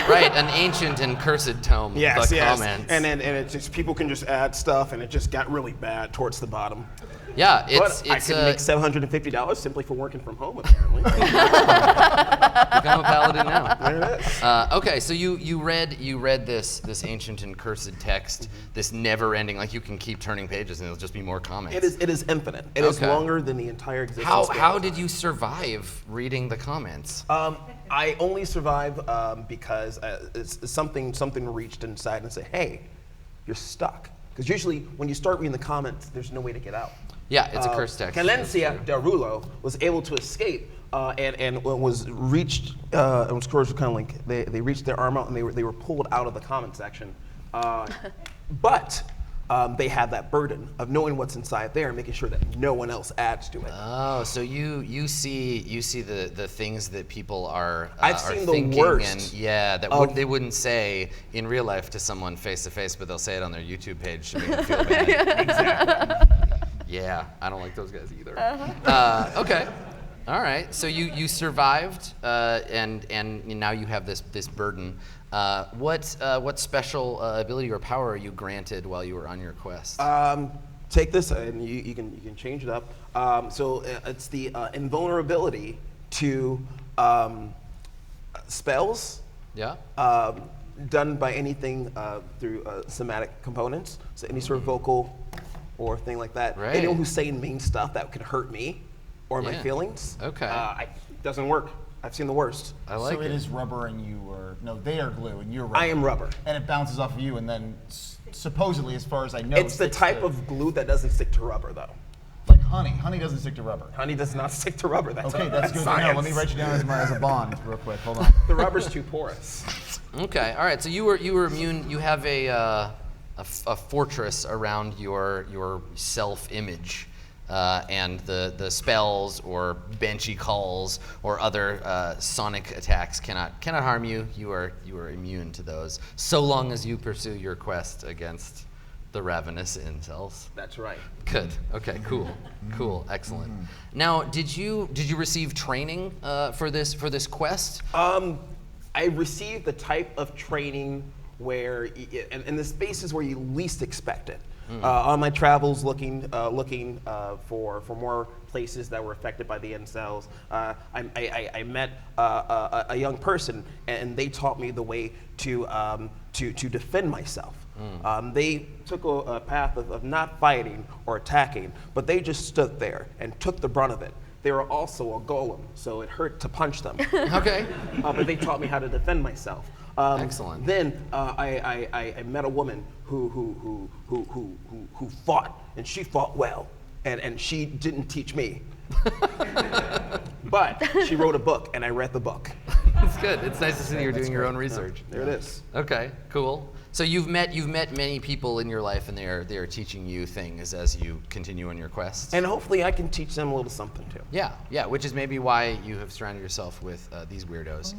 Right, an ancient and cursed tome. The comments. And it's just people can just add stuff, and it just got really bad towards the bottom. Yeah, But I it's could make $750 simply for working from home, apparently. become a paladin now. There it is. Okay, so you read this ancient and cursed text, this never-ending, like you can keep turning pages and it'll just be more comments. It is infinite. It is Okay. longer than the entire existence. How did you survive reading the comments? I only survive because it's something reached inside and said, "Hey, you're stuck." Because usually when you start reading the comments, there's no way to get out. Yeah, it's a cursed text. Calencia de Rulo was able to escape and was reached. It was kind of like they reached their arm out and they were pulled out of the comment section. But they have that burden of knowing what's inside there and making sure that no one else adds to it. Oh, so you see the things that people are I've are seen the thinking worst and that they wouldn't say in real life to someone face to face, but they'll say it on their YouTube page to make them feel bad. Exactly. Yeah, I don't like those guys either. Okay, all right. So you survived, and now you have this burden. What special ability or power are you granted while you were on your quest? Take this and you can change it up. So it's the invulnerability to spells. Yeah. Done by anything through somatic components. So any sort of vocal or thing like that. Right. Anyone who's saying mean stuff that could hurt me or my Yeah. feelings. Okay. Doesn't work. I've seen the worst. I like So it. it is rubber and they are glue and you're rubber. I am rubber. And it bounces off of you and then supposedly, as far as I know, It's the sticks type to- of glue that doesn't stick to rubber, though. like honey. Honey doesn't stick to rubber. Honey does not stick to rubber. That's Okay, that's good to know. science. Let me write you down as a bond real quick. Hold on. The rubber's too porous. Okay, all right. So you were immune. You have a fortress around your self-image, and the spells or banshee calls or other sonic attacks cannot harm you. You are immune to those, so long as you pursue your quest against the ravenous incels. That's right. Good. Okay. Cool. Excellent. Now, did you receive training for this quest? I received the type of training where, in the spaces where you least expect it. On my travels, looking for more places that were affected by the incels, I met a young person, and they taught me the way to defend myself. They took a path of not fighting or attacking, but they just stood there and took the brunt of it. They were also a golem, so it hurt to punch them. Okay. But they taught me how to defend myself. Excellent. Then I met a woman who fought, and she fought well, and she didn't teach me. But she wrote a book, and I read the book. That's good. It's nice to see that you're doing your own research. There it is. Okay, cool. So you've met many people in your life, and they are teaching you things as you continue on your quest. And hopefully I can teach them a little something too. Yeah, which is maybe why you have surrounded yourself with these weirdos,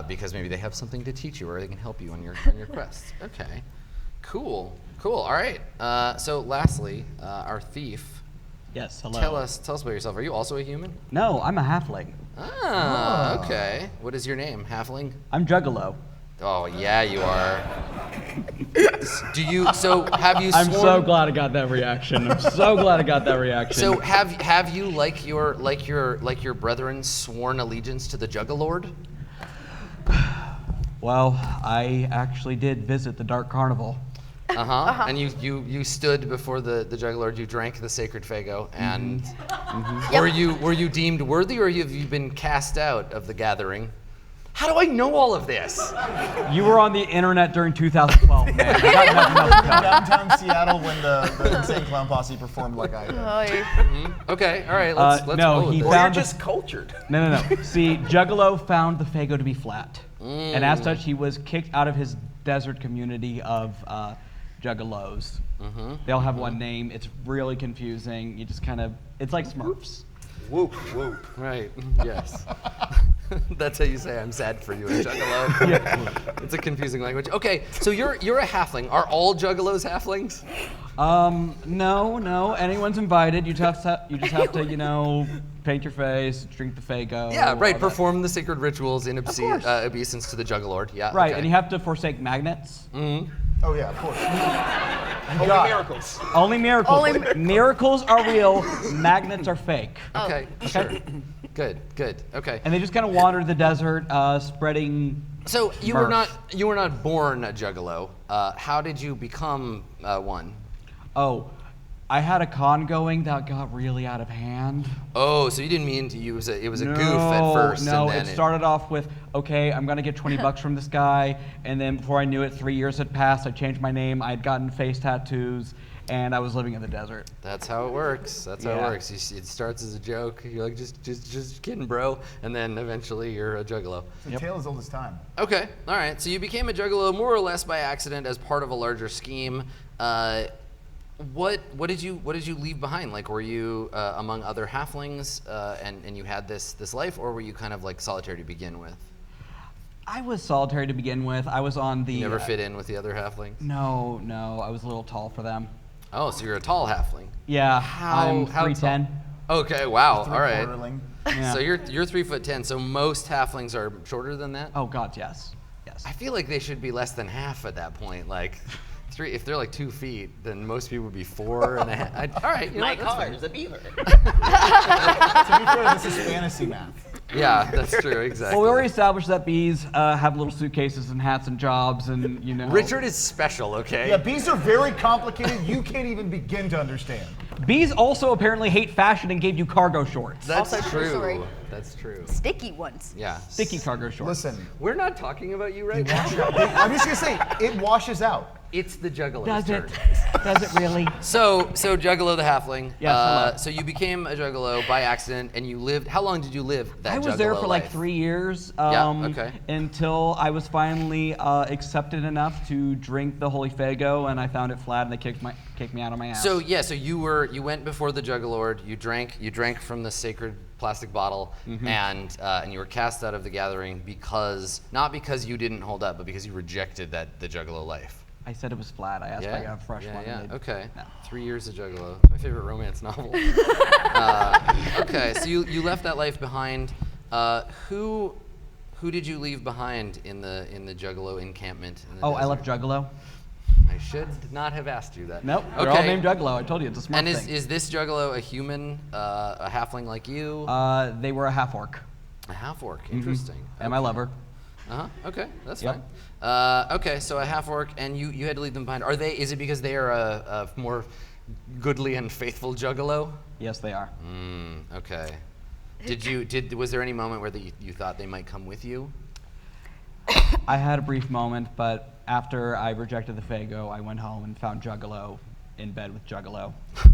because maybe they have something to teach you, or they can help you on your quest. Okay, cool. All right. So lastly, our thief. Yes, hello. Tell us about yourself. Are you also a human? No, I'm a halfling. Ah, okay. What is your name? Halfling? I'm Juggalo. Oh yeah, you are. Have you? I'm so sworn- glad I got that reaction. So have you, like your brethren, sworn allegiance to the Juggalord? Well, I actually did visit the Dark Carnival. And you stood before the Juggalord. You drank the sacred Fago, and were you deemed worthy, or have you been cast out of the gathering? How do I know all of this? You were on the internet during 2012, man. I got nothing else to tell you. Downtown Seattle when the Insane Clown Posse performed like I did. Okay, all right. Let's no, roll with he this. Or you're found the- just cultured. No. See, Juggalo found the Fago to be flat. And as such, he was kicked out of his desert community of juggalos. They all have one name. It's really confusing. You just kind of, it's like Smurfs. Whoop, whoop. Right. Yes. That's how you say I'm sad for you, a juggalo. It's a confusing language. Okay, so you're a halfling. Are all juggalos halflings? No. Anyone's invited. You just have to, you know, paint your face, drink the Fago. Yeah, right. all that. Perform the sacred rituals in course. obeisance to the Juggalord. Yeah. Right, okay. and you have to forsake magnets. Oh yeah, of course. Only miracles. Only miracles. Only Miracles are real. Magnets are fake. Okay. Sure. Good. Okay. And they just kind of wander the desert, spreading. So you were mirth. not born a juggalo. How did you become one? Oh, I had a con going that got really out of hand. Oh, so you didn't mean to use it. It was a goof at first. No, and then it started off with, okay, I'm gonna get 20 bucks from this guy, and then before I knew it, 3 years had passed. I changed my name. I had gotten face tattoos, and I was living in the desert. That's how it works. That's how it Yeah. works. It starts as a joke. You're like, just kidding, bro. And then eventually you're a juggalo. It's a tale as old as time. Okay, all right. So you became a juggalo more or less by accident as part of a larger scheme. What did you leave behind? Like, were you among other halflings, and you had this life, or were you kind of like solitary to begin with? I was solitary to begin with. I was on the. You never fit in with the other halflings? No, I was a little tall for them. Oh, so you're a tall halfling. Yeah, How I'm tall? 3'10". Okay, wow. All right. Three-quarterling. Yeah. So you're 3'10". So most halflings are shorter than that. Oh God, yes. I feel like they should be less than half at that point. Like, if they're like 2 feet, then most people would be 4.5. All right, you know My what, that's car fine. is a beaver. To be fair, this is fantasy math. Yeah, that's true. Exactly. Well, we already established that bees have little suitcases and hats and jobs, and you know. Richard is special, okay? Yeah, bees are very complicated. You can't even begin to understand. Bees also apparently hate fashion and gave you cargo shorts. That's Also true story. true. That's true. Sticky ones. Yeah. Sticky cargo shorts. Listen, We're not talking about you right now. I'm just gonna say it washes out. It's the juggalo's Does turn. it? Does it really? So Juggalo the halfling. Yes, hello. So you became a juggalo by accident, and you lived. How long did you live that I was there juggalo for like life? 3 years. Okay. Until I was finally accepted enough to drink the Holy Fago, and I found it flat, and they kicked me out of my ass. So yeah, so you went before the Juggalord. You drank from the sacred plastic bottle, and you were cast out of the gathering not because you didn't hold up, but because you rejected the Juggalo life. I said it was flat. I asked if I got a fresh one. Yeah. and they- Okay. No. 3 years of Juggalo. My favorite romance novel. Okay, so you left that life behind. Who did you leave behind in the Juggalo encampment? In the Oh, I desert? left Juggalo. I should not have asked you that. Nope, they're all named Juggalo. I told you, it's a smart And thing. is this Juggalo a human, a halfling like you? They were a half orc, A half orc. Interesting. and my lover. Okay, that's Yep. fine. Okay, so a half orc, and you had to leave them behind. Is it because they are a more goodly and faithful Juggalo? Yes, they are. Okay. Was there any moment where you thought they might come with you? I had a brief moment, but after I rejected the Fago, I went home and found Juggalo in bed with Juggalo.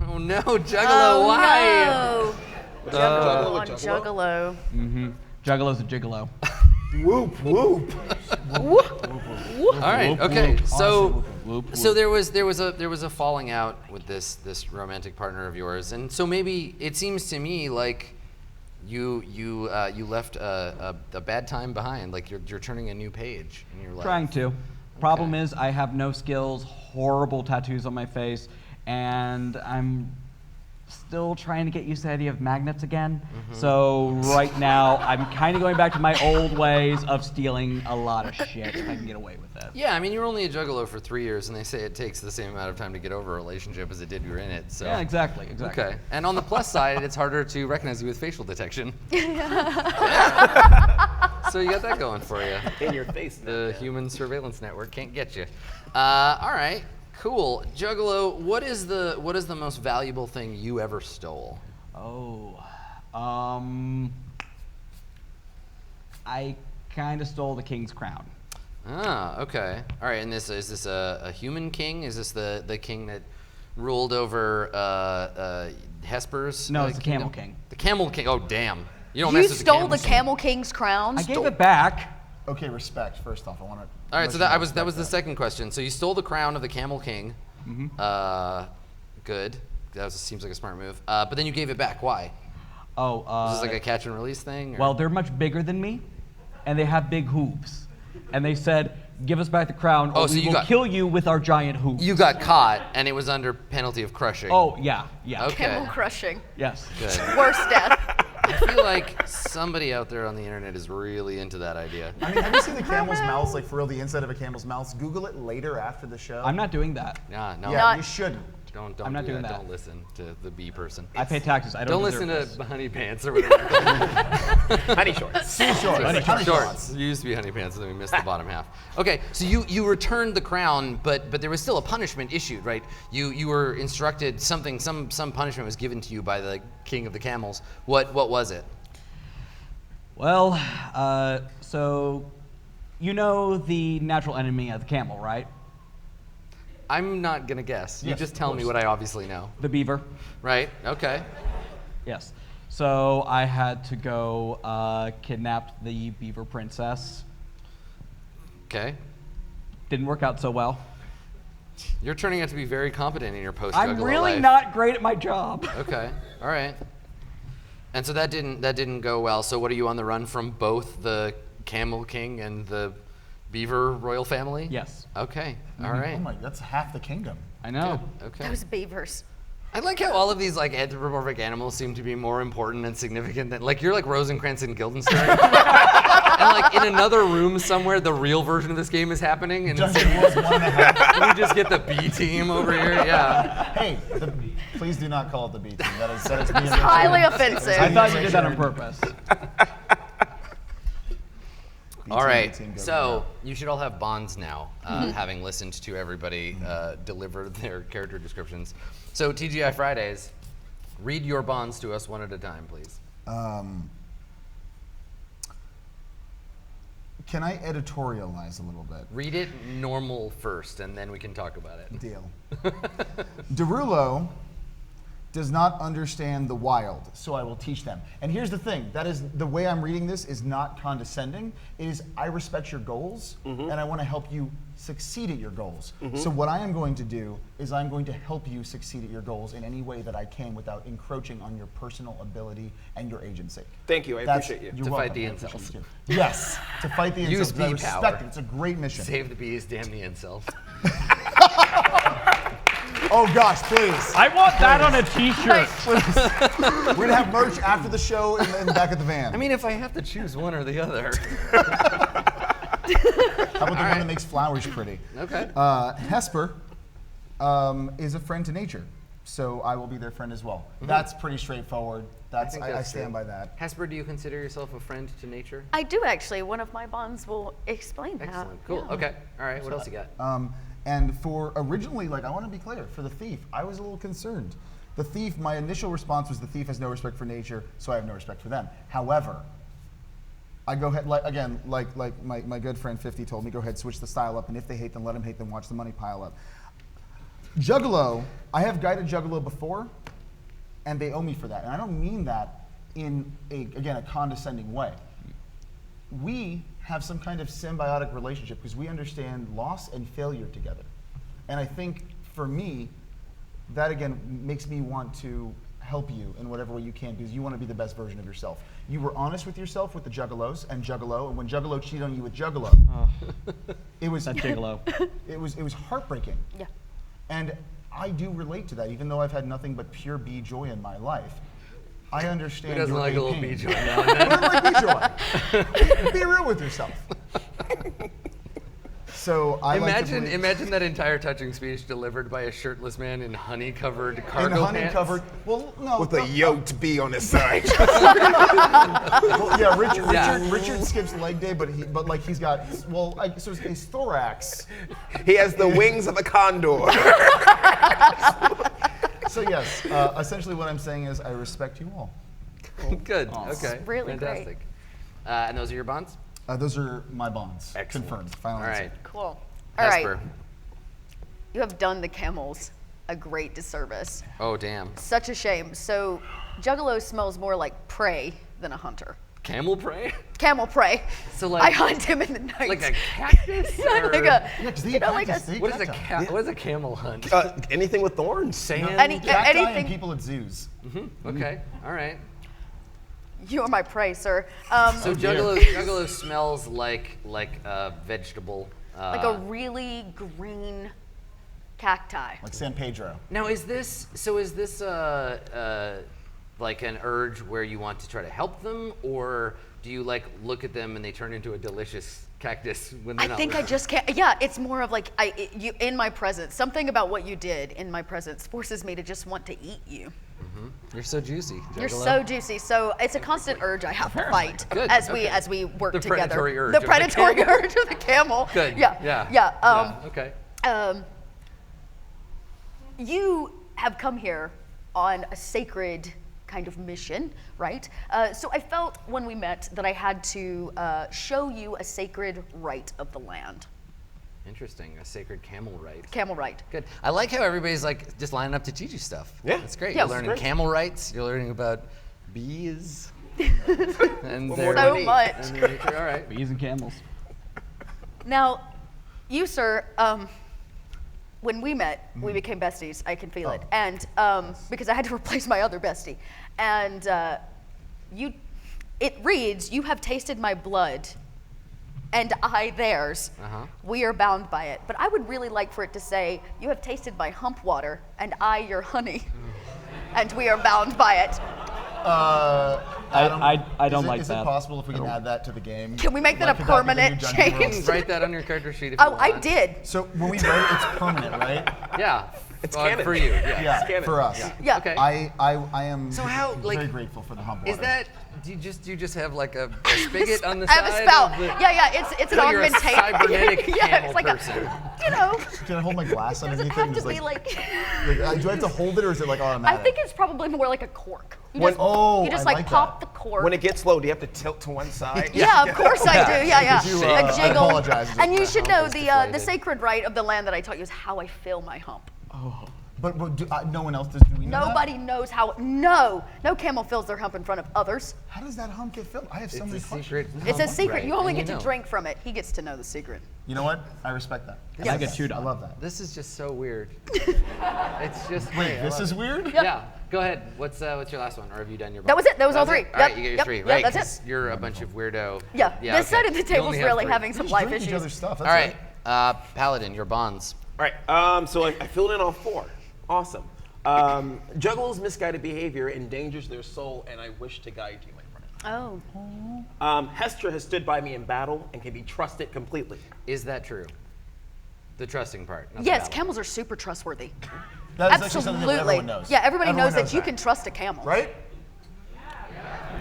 Oh no, Juggalo! Why? No. Juggalo On with Juggalo. Juggalo's a gigolo. Whoop whoop. All right. Okay. So. Whoop, whoop. So there was a falling out with this romantic partner of yours, and so maybe it seems to me like you left a bad time behind. Like you're turning a new page in your life. Trying to. Problem is, I have no skills, horrible tattoos on my face, and I'm still trying to get used to the idea of magnets again. So right now, I'm kind of going back to my old ways of stealing a lot of shit if I can get away with it. Yeah, I mean you're only a juggalo for 3 years, and they say it takes the same amount of time to get over a relationship as it did you're in it. So. Yeah, exactly. Okay. And on the plus side, it's harder to recognize you with facial detection. So you got that going for you. In your face. The human surveillance network can't get you. All right, cool. Juggalo, what is the most valuable thing you ever stole? Oh, I kind of stole the king's crown. Ah, okay. All right, and is this a human king? Is this the king that ruled over Hesper's? No, it's the Camel kingdom? King. The Camel King. Oh, damn. You don't You mess with the stole Camel the King. Camel King's crown? I gave it back. Okay, respect. First off, I want to. All right, so that was the second question. So you stole the crown of the Camel King. Good. Seems like a smart move. But then you gave it back. Why? Oh, Was this like a catch and release thing? Or? well, they're much bigger than me, and they have big hooves. And they said, give us back the crown, or so we you will got- kill you with our giant hooves. You got caught, and it was under penalty of crushing. Oh, yeah. Okay. Camel crushing. Yes. Good. Worst death. I feel like somebody out there on the internet is really into that idea. I mean, have you seen the camel's mouth? Like for real, the inside of a camel's mouth. Google it later after the show. I'm not doing that. Yeah, no. Yeah, Not- you shouldn't. Don't I'm not do doing that. Don't listen to the bee person. I pay taxes. I Don't don't listen deserve to Honey Pants or whatever. Honey shorts. Honey Shorts. You used to be Honey Pants, and then we missed the bottom half. Okay, so you returned the crown, but there was still a punishment issued, right? You were instructed some punishment was given to you by the king of the camels. What was it? Well, so you know the natural enemy of the camel, right? I'm not gonna guess. You Yes, just of tell me course. what I obviously know. The beaver. Right? Okay. Yes. So I had to go kidnap the beaver princess. Okay. Didn't work out so well. You're turning out to be very competent in your post-juggalo I'm really life. not great at my job. Okay. All right. And so that didn't go well. So what are you on the run from both the Camel King and the Beaver royal family? Yes. Okay. All right. Oh my, that's half the kingdom. I know. Good. Okay. Those beavers. I like how all of these like anthropomorphic animals seem to be more important and significant than like you're like Rosencrantz and Guildenstern. And like in another room somewhere, the real version of this game is happening, and Dungeon World's 1.5. we just get the B team over here. Yeah. Hey, please do not call it the B team. That is me. It's highly offensive. I thought you did that on purpose. All right. B team, go, So you should all have bonds now, having listened to everybody deliver their character descriptions. So TGI Fridays, read your bonds to us one at a time, please. Can I editorialize a little bit? Read it normal first, and then we can talk about it. Deal. Derulo does not understand the wild, so I will teach them. And here's the thing, that is, the way I'm reading this is not condescending. It is, I respect your goals, and I want to help you succeed at your goals. So what I am going to do is I'm going to help you succeed at your goals in any way that I can without encroaching on your personal ability and your agency. Thank you. I appreciate you. You're To welcome. fight the I appreciate incels. you too. Yes, to fight the incels. Use I bee respect power. it. It's a great mission. Save the bees, damn the incels. Oh gosh, please. I want that on a t-shirt. We're gonna have merch after the show in the back of the van. I mean, if I have to choose one or the other. How about the one that makes flowers pretty? Okay. Hesper is a friend to nature, so I will be their friend as well. That's pretty straightforward. I stand by that. Hesper, do you consider yourself a friend to nature? I do actually. One of my bonds will explain that. Excellent. Cool. Yeah. Okay. All right. What else you got? And for originally, like I want to be clear, for the thief, I was a little concerned. The thief, my initial response was the thief has no respect for nature, so I have no respect for them. However, I go ahead, like my good friend 50 told me, go ahead, switch the style up, and if they hate them, let them hate them, watch the money pile up. Juggalo, I have guided Juggalo before, and they owe me for that. And I don't mean that in, a condescending way. We have some kind of symbiotic relationship because we understand loss and failure together. And I think for me, that again makes me want to help you in whatever way you can because you want to be the best version of yourself. You were honest with yourself with the Juggalos and Juggalo, and when Juggalo cheated on you with Juggalo, it was That gigolo. it was heartbreaking. Yeah. And I do relate to that, even though I've had nothing but pure bee joy in my life. I understand. Who doesn't your like a little pain. bee joy now and then? I like bee joy. Be real with yourself. So I Imagine that entire touching speech delivered by a shirtless man in honey-covered cargo in honey pants. covered. Well, no. With a yoked bee on his side. Well, yeah, Richard skips leg day, but he's got so his thorax. He has the wings of a condor. So yes, essentially what I'm saying is I respect you all. Good. It's Okay. really Fantastic. And those are your bonds? Those are my bonds. Excellent. Confirmed. Final All answer. right. Cool. All right. Hesper. You have done the camels a great disservice. Oh, damn. Such a shame. So, Juggalo smells more like prey than a hunter. Camel prey? Camel prey. So I like, hunt him in the night. like a cactus? Yeah, or- like a, Yeah, 'cause they you eat know, like a, cactus, they eat what is a cacti. what is a camel hunt? Anything with thorns. Sand? Cacti anything. and people at zoos. Okay, all right. You are my prey, sir. So Juggalo smells like a vegetable. Like a really green cacti. Like San Pedro. Now is this like an urge where you want to try to help them, or do you like look at them and they turn into a delicious cactus when they're I not think I looking? just can't. Yeah, it's more of like you in my presence. Something about what you did in my presence forces me to just want to eat you. You're so juicy. You're Juggalo. so juicy. So it's a constant urge I have to fight Good, as okay. we work The together. predatory urge The of the predatory camel. urge of the camel. Good. Yeah. Yeah. Yeah. Okay. You have come here on a sacred kind of mission, right? So I felt when we met that I had to show you a sacred rite of the land. Interesting. A sacred camel rite. Camel rite. Good. I like how everybody's like just lining up to teach you stuff. Yeah. That's great. Yeah, You're it's learning great. camel rights. You're learning about bees. and What their- more do So we need? much. and their nature. All right. Bees and camels. Now, you, sir, when we met, we became besties. I can feel it. And because I had to replace my other bestie. And it reads, you have tasted my blood and I theirs. We are bound by it. But I would really like for it to say, you have tasted my hump water and I your honey. And we are bound by it. Adam, I don't like Is that. it possible if we can add that to the game? Can we make that Like, a could that be the new permanent Dungeon change? World? You can write that on your character sheet if you Oh, want. I did. So when we write it, it's permanent, right? Yeah. It's Well, canon. for you. Yeah. Yeah, canon. for us. Yeah. Okay. I am So how, like, very grateful for the hump water. Is that? Do you just have like a spigot on the I side? have a spout. Of the, Yeah, it's an So you're a augmentation. cybernetic yeah, camel it's like person. you know, Can I hold my glass does it underneath have and to just be like? do I have to hold it or is it like I automatic? think it's probably more like a cork. You When- just, Oh, you just I like like pop that. the cork. When it gets low, do you have to tilt to one side? yeah, of course I do. Yeah. Could you, Like I jiggle. apologize. And you should know is the deflated. sacred rite of the land that I taught you is how I fill my hump. But no one else does. Do we know that? Nobody knows how. No camel fills their hump in front of others. How does that hump get filled? I have so It's many a questions. secret. It's a secret. Right, You only and get you to know. drink from it. He gets to know the secret. You know what? I respect that. And I get chewed I on. love that. This is just so weird. It's just Wait, great. I this love is it. weird? Yeah. Go ahead. What's your last one? Or have you done your? That was it. That was all three. All right, Yep, you get your yep, three. yep, Right. that's 'cause You're a bunch of weirdo. Yeah. This side of the You table's only have really three. having some Just life drink each issues. other's stuff. All That's right. Paladin, your bonds. All right. So I filled in all four. Awesome. Juggles misguided behavior endangers their soul, and I wish to guide you, my friend. Oh. Hestra has stood by me in battle and can be trusted completely. Is that true? The trusting part. not the Yes, battle. camels are super trustworthy. That is actually something that Absolutely. everyone knows. Yeah, everybody Everyone knows that you can trust a camel. Right?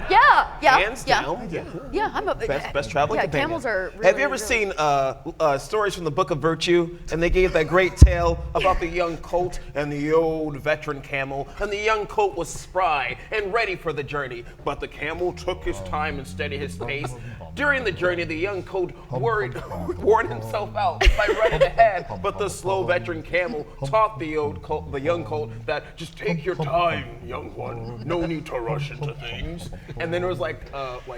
Yeah. Hands yeah. down. Yeah, I'm a Best traveling Yeah, companion. camels are. Really, Have you ever really- seen stories from the Book of Virtue? And they gave that great tale about the young colt and the old veteran camel. And the young colt was spry and ready for the journey, but the camel took his time and steadied his pace. During the journey, the young colt worn himself out by running ahead, but the slow veteran camel taught the young colt that just take your time, young one. No need to rush into things. And then there was like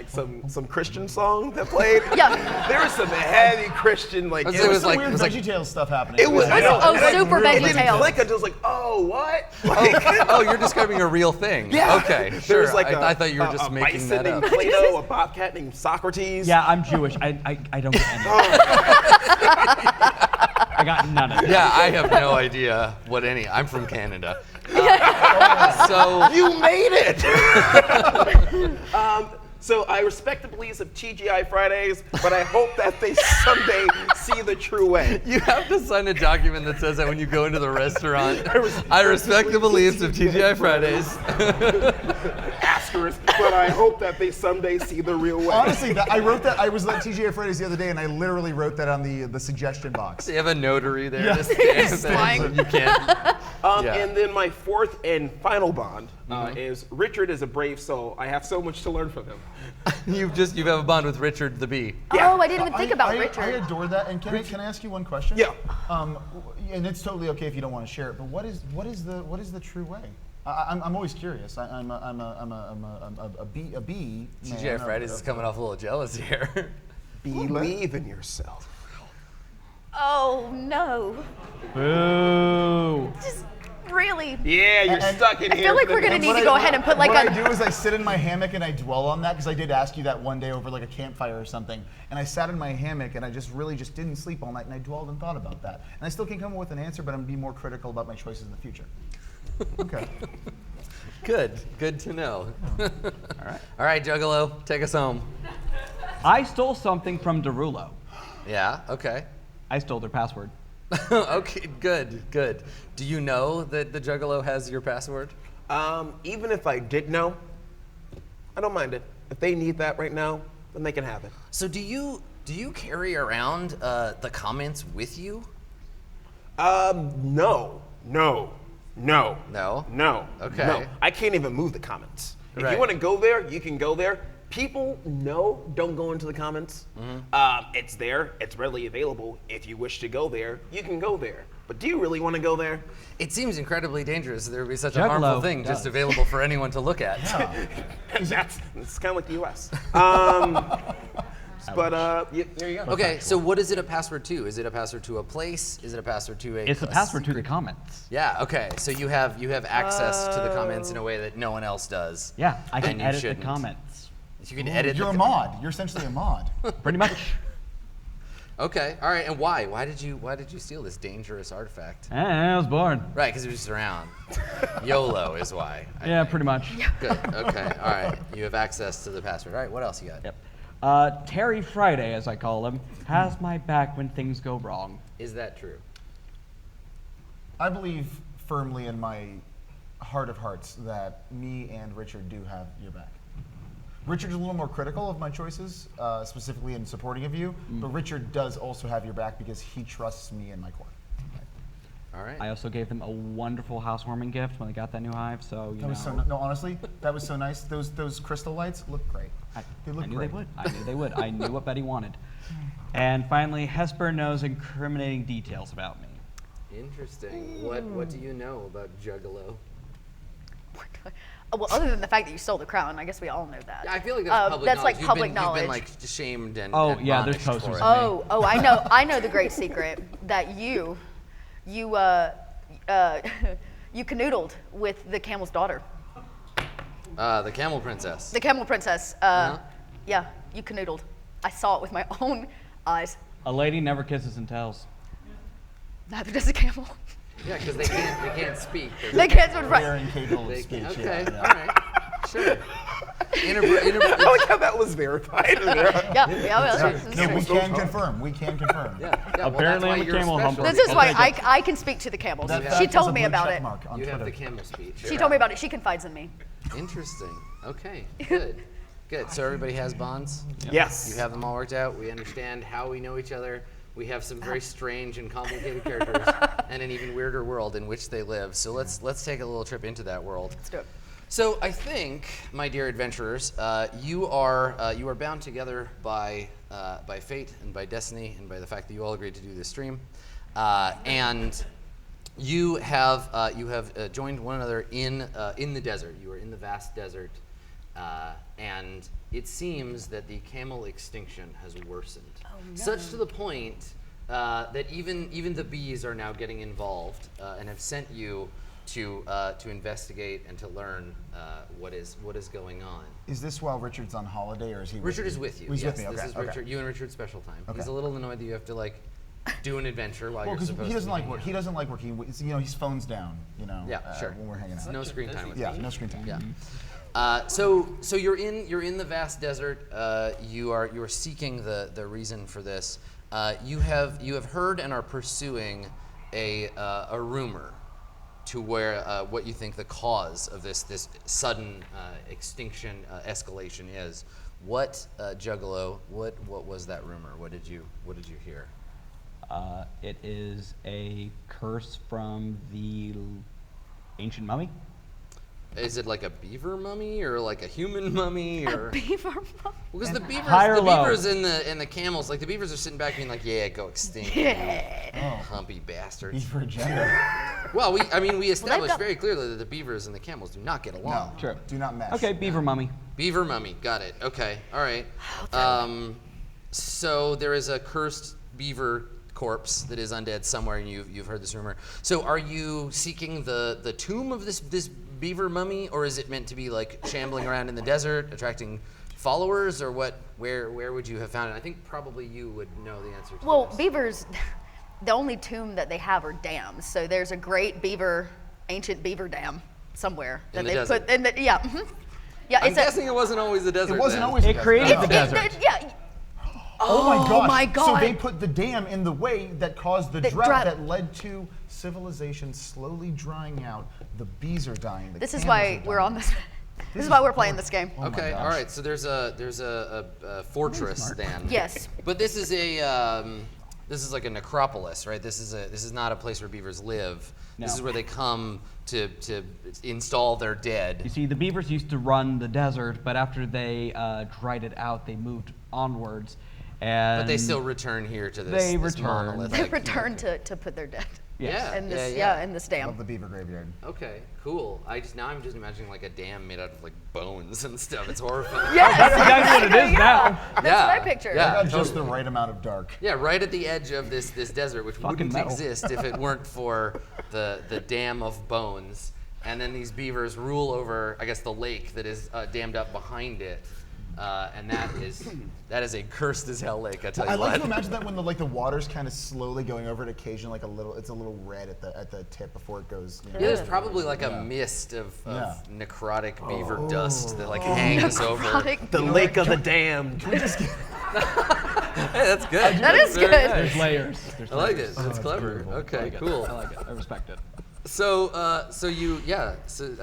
some Christian song that played. Yeah. There was some heavy Christian like. It There was was some like- weird it was like- VeggieTales stuff happening. It was. I know, Oh, it was like super really- VeggieTales. It didn't click until it was like, oh, what? Like, Oh, you're describing a real thing. yeah. Okay. There Sure. was like I thought you were just a making bison that named up. Plato, a bobcat named Socrates. Yeah, I'm Jewish. I don't get any. I got none of it. Yeah, I have no idea what any. I'm from Canada. So You made it! So I respect the beliefs of TGI Fridays, but I hope that they someday see the true way. you have to sign a document that says that when you go into the restaurant. I respect the beliefs of TGI Fridays. Asterisk, but I hope that they someday see the real way. Honestly, I wrote that. I was at TGI Fridays the other day, and I literally wrote that on the suggestion box. They have a notary there Yeah. to stamp it, Flying. so you can't. Yeah. And then my fourth and final bond is Richard is a brave soul. I have so much to learn from him. You have a bond with Richard the Bee. Oh, I didn't even think about I Richard. adore that. And can I ask you one question? Yeah. And it's totally okay if you don't want to share it. But what is the true way? I'm always curious. I'm a bee. TGI Fridays is coming off a little jealous here. Believe in yourself. Oh no. Boo. Just really. Yeah, you're stuck in I here. feel like for we're the- gonna need to go ahead and put like what a. I do is I sit in my hammock and I dwell on that because I did ask you that one day over like a campfire or something, and I sat in my hammock and I just didn't sleep all night and I dwelled and thought about that, and I still can't come up with an answer, but I'm gonna be more critical about my choices in the future. Okay. Good to know. All right, Juggalo, take us home. I stole something from Derulo. Yeah, okay. I stole their password. Okay, good. Do you know that the Juggalo has your password? Even if I did know, I don't mind it. If they need that right now, then they can have it. So do you carry around the comments with you? No. No? Okay. No. I can't even move the comments. If Right. you want to go there, you can go there. People don't go into the comments. It's there. It's readily available. If you wish to go there, you can go there. But do you really want to go there? It seems incredibly dangerous that there would be such a Juggalo harmful thing does. just available for anyone to look at. It's kind of like the U.S. But yeah, there you go. Okay, so what is it a password to? Is it a password to a place? Is it a password to a It's a password to the comments. Yeah, okay. So you have access to the comments in a way that no one else does. Yeah, I can And you edit the shouldn't. comments. You can edit You're a the mod. You're essentially a mod. Pretty much. Okay, all right. And why? Why did you steal this dangerous artifact? I was bored. Right, because it was just around. YOLO is why. I Yeah, think. pretty much. Good. Okay. All right. You have access to the password. All right. What else you got? Yep. Terry Friday, as I call him, has my back when things go wrong. Is that true? I believe firmly in my heart of hearts that me and Richard do have your back. Richard's a little more critical of my choices, specifically in supporting of you, but Richard does also have your back because he trusts me and my core. All right. I also gave them a wonderful housewarming gift when they got that new hive, so you That was so no, honestly, that was so nice. Those crystal lights look great. They look I knew great. they would. I knew they would. I knew what Betty wanted. And finally, Hesper knows incriminating details about me. Interesting. What do you know about Juggalo? Well, other than the fact that you stole the crown, I guess we all know that. Yeah, I feel like that's public that's knowledge. like You've public been, knowledge. You've been like shamed and Oh, yeah, there's admonished for posters it. of Oh, I know the great secret that you canoodled with the camel's daughter. The Camel Princess. The camel princess. Yeah, you canoodled. I saw it with my own eyes. A lady never kisses and tells. Neither does a camel. Yeah, because they can't speak. They can't speak. They're incapable of speech. Okay. Yeah. All right. Sure. I like how that was verified. Yeah. This No, we is can confirm. We can confirm. Yeah. Well, Apparently that's why I'm a you're camel special. humper. This is why I'll take I can speak to the camels. That She is told a me blue about check it. mark on You have Twitter. the camel speech. She told me about it. She confides in me. Interesting. Okay. Good. Good. So everybody has bonds? Yes. You have them all worked out. We understand how we know each other. We have some very strange and complicated characters and an even weirder world in which they live. So let's take a little trip into that world. Let's do it. So I think, my dear adventurers, you are bound together by fate and by destiny and by the fact that you all agreed to do this stream, and you have joined one another in the desert. You are in the vast desert, and it seems that the camel extinction has worsened, such to the point that even the bees are now getting involved and have sent you to investigate and to learn what is going on. Is this while Richard's on holiday, or is he? Richard with is with you. He's Yes, with me. Okay. this is okay. Richard. You and Richard's special time. Okay. He's a little annoyed that you have to like do an adventure while Well, you're because supposed he doesn't to. like work. He doesn't like working. His phone's down. Yeah, sure. When we're hanging out. No screen time with Yeah, me. no screen time. Yeah. So you're in the vast desert. You are seeking the reason for this. You have heard and are pursuing a rumor to where what you think the cause of this sudden extinction escalation is. What Juggalo? What was that rumor? What did you hear? It is a curse from the ancient mummy. Is it like a beaver mummy or like a human mummy or? Beaver. Because the High or low? beavers and the camels, like the beavers are sitting back being like, yeah, go extinct. Yeah. Humpy bastards. Beaver agenda. Well, we established got- very clearly that the beavers and the camels do not get along. No. True. Do not mesh. Okay, beaver mummy. Beaver mummy, got it. Okay, all right. So there is a cursed beaver corpse that is undead somewhere, and you've heard this rumor. So are you seeking the tomb of this beaver mummy, or is it meant to be like shambling around in the desert, attracting followers, or what? Where would you have found it? I think probably you would know the answer to Well, this. beavers, the only tomb that they have are dams. So there's a great ancient beaver dam somewhere In that the they desert. put in the yeah. Yeah, I'm guessing it wasn't always the desert. It wasn't then. always. It created the it's- desert. yeah. Oh my gosh. my God. So they put the dam in the way that caused the That drought drought- that led to civilization slowly drying out. The bees are dying. The This is camels why are we're dying. on this. This is why we're playing this game. Oh my Okay, gosh. all right. So there's a fortress then. Yes. But this is this is like a necropolis, right? This is not a place where beavers live. This No. is where they come to install their You dead. see, the beavers used to run the desert, but after they dried it out, they moved onwards. And But they still return here to this, They this return. monolith. They return to put their dead. Yeah, In this yeah. in this Love dam. the beaver graveyard. Okay, cool. I'm just imagining like a dam made out of like bones and stuff. It's horrifying. Yes. That's exactly what it is now. That's Yeah, what I picture. yeah. Got just the right amount of dark. Yeah, right at the edge of this desert, which Fucking wouldn't metal. exist if it weren't for the dam of bones. And then these beavers rule over, I guess, the lake that is dammed up behind it. And that is a cursed as hell lake, I tell you I what. like to imagine that when the water's kind of slowly going over it, occasionally it's a little red at the tip before it goes. You know. Yeah, there's probably like a Yeah. mist of Yeah. necrotic beaver dust that like hangs over. Necrotic. The lake of the damned. Hey, that's good. That is Very good. nice. There's layers. There's I like layers. it. That's clever. beautiful. Okay, I like it. cool. I like it. I respect it. So I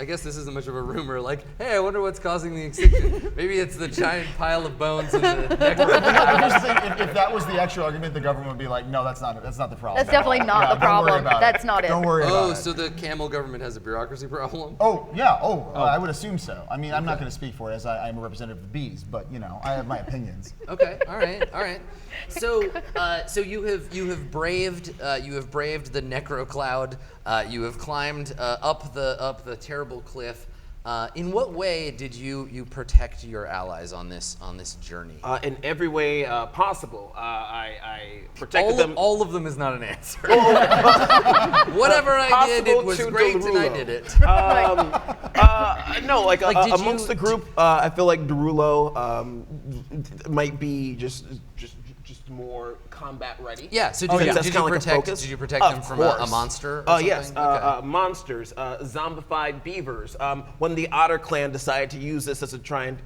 guess this isn't much of a rumor. Like, hey, I wonder what's causing the extinction. Maybe it's the giant pile of bones in the necropolis. I'm just saying, if that was the actual argument, the government would be like, no, that's not the problem. That's definitely not Yeah, the don't worry problem. about That's not it. Don't worry about Oh, it. so the camel government has a bureaucracy problem? Oh, yeah. I would assume so. I mean, I'm not going to speak for it as I'm a representative of the bees, but I have my opinions. Okay, all right. So you have braved the necro cloud. You have climbed up the terrible cliff. In what way did you protect your allies on this journey? In every way possible. I protected them. All of them is not an answer. Whatever I did, it Possible was to great, and I Derulo. did it. No, like, Like, did amongst you- the group, I feel like Derulo might be just more combat ready. Yeah. So Since did that's you kinda like a protect? focus. Did you protect Of them from a course. monster? Or something? Yes, Okay. monsters, zombified beavers. When the Otter Clan decided to use this as to try and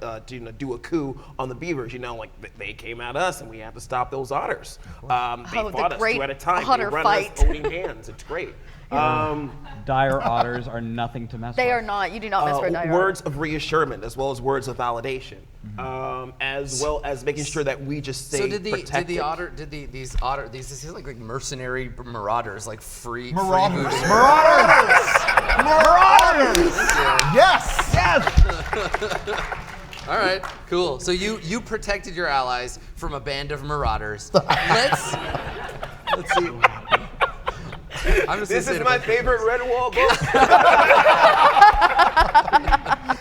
do a coup on the beavers, like they came at us and we had to stop those otters. They the fought us great 2 at a time. otter They run fight. us holding hands. It's great. Dire otters are nothing to mess with. They are not. You do not mess with dire. Words of reassurance as well as words of validation, as well as making sure that we just stay So did protected. these this is like mercenary marauders, like free Marauders. freebooters. Marauders. Yes. All right, cool. So you protected your allies from a band of marauders. Let's see. I'm just This gonna is say my it. favorite Red Wall book.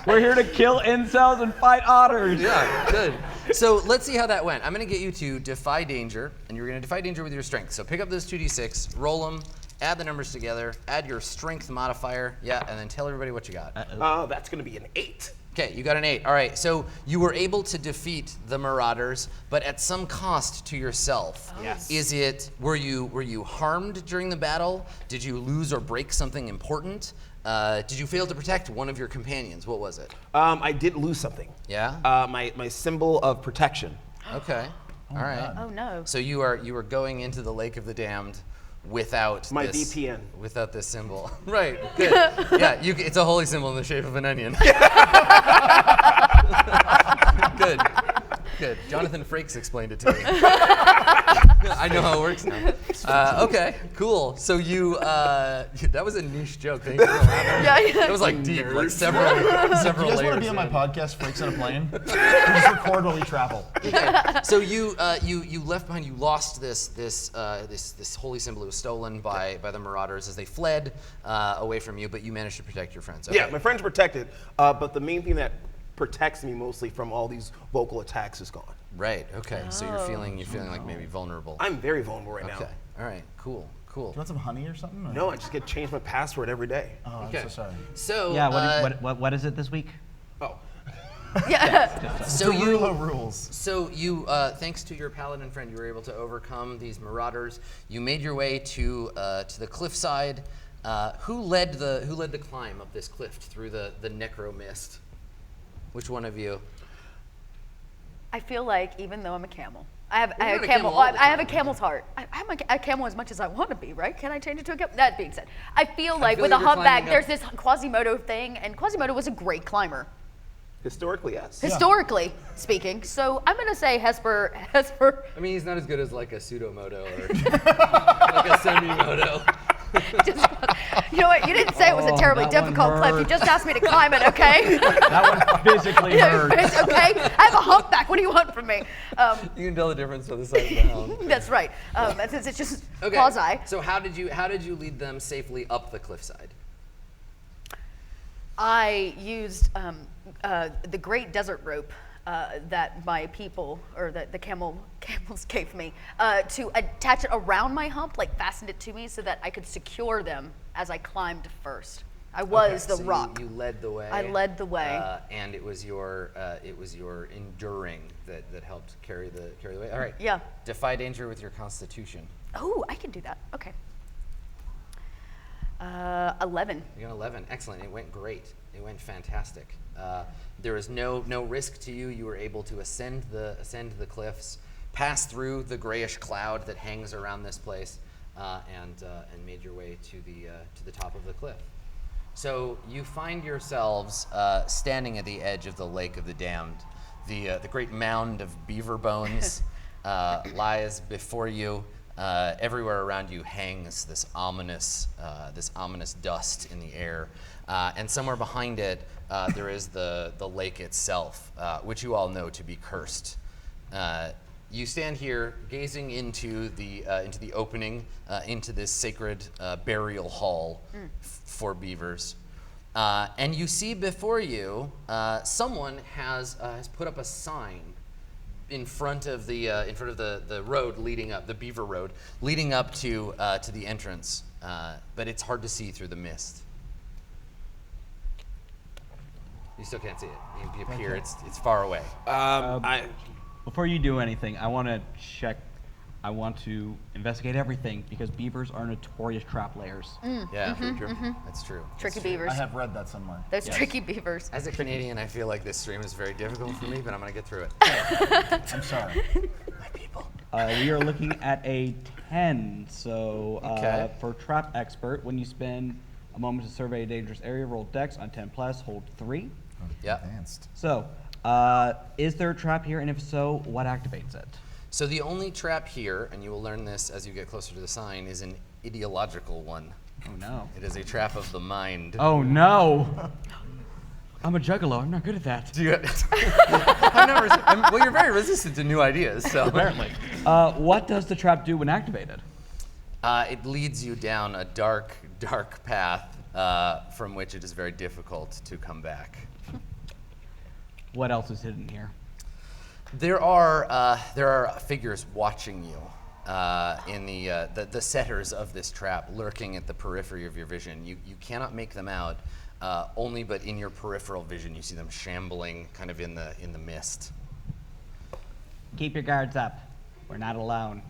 We're here to kill incels and fight otters. Yeah, good. So let's see how that went. I'm going to get you to defy danger, and you're going to defy danger with your strength. So pick up those 2d6, roll them, add the numbers together, add your strength modifier, and then tell everybody what you got. That's going to be an 8. Okay, you got an 8. All right, so you were able to defeat the marauders, but at some cost to yourself. Yes. Were you harmed during the battle? Did you lose or break something important? Did you fail to protect one of your companions? What was it? I did lose something. Yeah? My symbol of protection. Okay. All right. Oh no. So you are going into the Lake of the Damned without My this, VPN. without this symbol. Right. Good. Yeah. It's a holy symbol in the shape of an onion. Good. Good. Jonathan Frakes explained it to me. I know how it works now. Okay, cool. So you, that was a niche joke. Thank you for laughing. Yeah. That was like deep, like several Do you guys layers. want to be on my in. podcast, Freaks on a Plane? We just record while we travel. Okay. So you left behind. You lost this holy symbol. It was stolen by the Marauders as they fled away from you, but you managed to protect your friends. Okay. Yeah, my friend's protected, but the main thing that protects me mostly from all these vocal attacks is gone. Right. Okay. So you're feeling like maybe vulnerable. I'm very vulnerable right Okay. now. All right. Cool. Do you want some honey or something? Or? No, I just get to change my password every day. Oh, Okay. I'm so sorry. So Yeah, what is it this week? Oh, Yeah. so you Derulo rules. So you, thanks to your paladin friend, you were able to overcome these marauders. You made your way to the cliffside. Who led the climb up this cliff through the necro mist? Which one of you? I feel like even though I'm a camel, I have You're a not a camel. camel all the I have a time. camel's heart. I'm a camel as much as I want to be, right? Can I change it to a camel? That being said, I feel like feel with like a you're humpback, climbing there's up- this Quasimodo thing, and Quasimodo was a great climber, historically, yes. historically speaking. So I'm gonna say Hesper. I mean, he's not as good as like a pseudo-moto or like a semi-moto. Just, you know what? You didn't say it was a terribly that one difficult cliff. You hurt. just asked me to climb it, okay? That one physically Yeah, hurt. it's okay. I have a humpback. What do you want from me? You can tell the difference by the size of the hound. That's right. It's just Okay. quasi. So how did you lead them safely up the cliffside? I used the great desert rope that my people, or the camels gave me, to attach it around my hump, like fastened it to me so that I could secure them as I climbed first. I was Okay, the so rock. You led the way. I led the way. And it was your enduring that helped carry the way. All right. Yeah. Defy danger with your constitution. Oh, I can do that. Okay. 11. You got 11. Excellent. It went great. It went fantastic. There was no risk to you. You were able to ascend the cliffs, pass through the grayish cloud that hangs around this place, and made your way to the top of the cliff. So you find yourselves standing at the edge of the Lake of the Damned. The great mound of beaver bones lies before you. Everywhere around you hangs this ominous dust in the air, and somewhere behind it there is the lake itself, which you all know to be cursed. You stand here gazing into the opening into this sacred burial hall for beavers, and you see before you someone has put up a sign in front of the road leading up, the beaver road leading up to the entrance, but it's hard to see through the mist. You still can't see it. You appear it's far away. Before you do anything, I want to investigate everything because beavers are notorious trap layers. Yeah, that's true. Tricky That's true. beavers. I have read that somewhere. Those tricky beavers. As a Canadian, I feel like this stream is very difficult for me, but I'm gonna get through it. I'm sorry. My people. We are looking at a 10. So Okay. for trap expert, when you spend a moment to survey a dangerous area, roll dex on 10 plus, hold 3. Yep. Advanced. So, is there a trap here, and if so, what activates it? So the only trap here, and you will learn this as you get closer to the sign, is an ideological one. Oh no. It is a trap of the mind. Oh no. I'm a juggalo. I'm not good at that. Do you? Well, you're very resistant to new ideas, so Apparently. What does the trap do when activated? It leads you down a dark path from which it is very difficult to come back. What else is hidden here? There are figures watching you in the setters of this trap, lurking at the periphery of your vision. You cannot make them out, only but in your peripheral vision you see them shambling, kind of in the mist. Keep your guards up. We're not alone.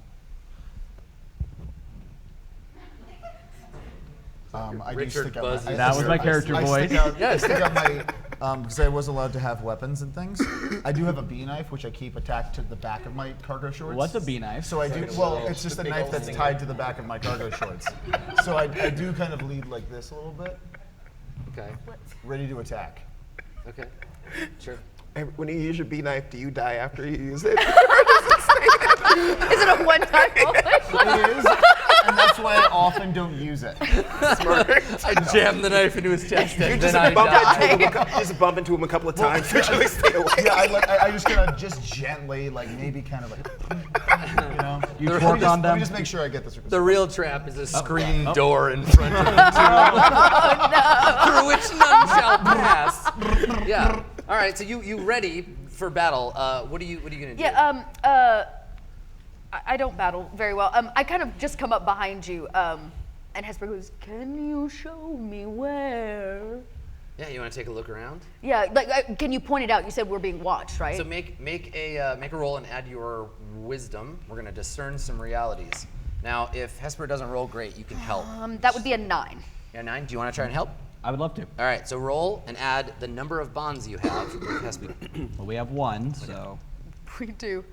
I do Richard stick out buzzes. my, That was my character voice. I stick out my, because I was allowed to have weapons and things. I do have a bee knife, which I keep attached to the back of my cargo shorts. What's a bee knife? So I do, well, it's just a knife that's tied to the back of my cargo shorts. So I do kind of lead like this a little bit, Okay. ready to attack. Okay. Sure. When you use your B knife, do you die after you use it? Is it a one-time only? It is, and that's why I often don't use it. I jammed the knife into his chest You and just then I died. just bump into him a couple of times. Usually stay away. Yeah, I just gonna just gently, like maybe kind of like, you know. You Let me twerk just- on Let me them. just make sure I get this. The real trap is a screen door in front of the tomb, through which none shall pass. Yeah. All right. So you ready for battle? What are you gonna do? Yeah, I don't battle very well. I kind of just come up behind you, and Hesper goes, "Can you show me where?" Yeah. You want to take a look around? Yeah, like, can you point it out? You said we're being watched, right? So make a roll and add your wisdom. We're gonna discern some realities. Now, if Hesper doesn't roll great, you can help. That would be a 9. Yeah, 9. Do you want to try and help? I would love to. All right. So roll and add the number of bonds you have with Hesper. Well, we have 1, so We do.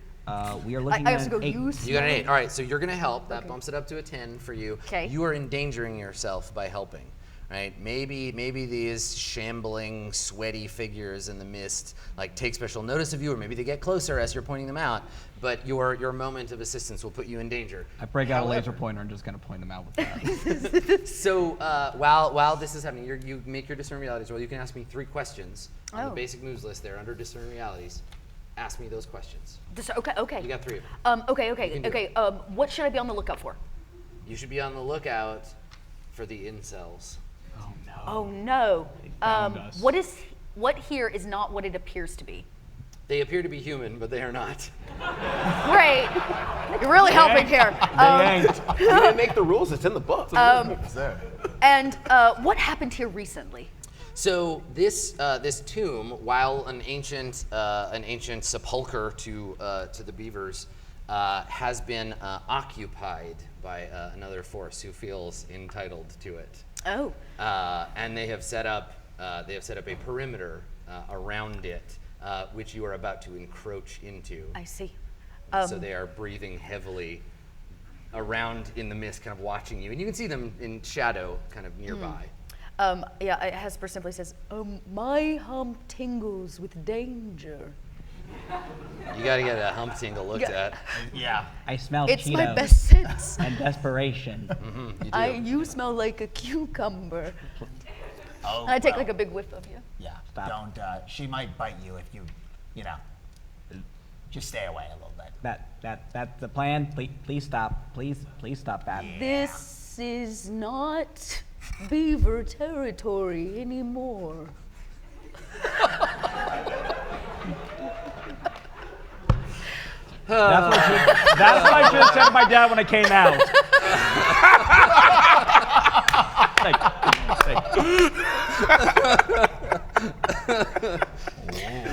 we are looking I at also go an 8. use. You got an 8. All right, so you're gonna help. That bumps it up to a 10 for you. 'Kay. You are endangering yourself by helping, right? Maybe these shambling, sweaty figures in the mist like take special notice of you, or maybe they get closer as you're pointing them out. But your moment of assistance will put you in danger. I break out a laser pointer and just gonna point them out with that. So while this is happening, you make your discern realities roll. You can ask me 3 questions on the Oh. basic moves list there under discern realities. Ask me those questions. Okay. You got 3 of them. Okay. can do Okay. What should I be on the lookout for? You should be on the lookout for the incels. Oh no. found us. What here is not what it appears to be? They appear to be human, but they are not. Great. You're really helping here. They ain't. You didn't make the rules. It's in the book. It's there. And what happened here recently? So this tomb, while an ancient sepulcher to the beavers, has been occupied by another force who feels entitled to it, Oh. and they have set up a perimeter around it, which you are about to encroach into. I see. So they are breathing heavily around in the mist, kind of watching you, and you can see them in shadow, kind of nearby. Hesper simply says, my hump tingles with danger. You got to get a hump tingle looked Yeah. at. Yeah. I smell It's Cheetos my best sense. and desperation. You do. You smell like a cucumber. Oh, I take well, like a big whiff of you. Yeah. Stop. Don't. She might bite you if you know. Just stay away a little bit. That's the plan. Please stop. Please stop that. This is not beaver territory anymore. That's what I should have said to my dad when I came out.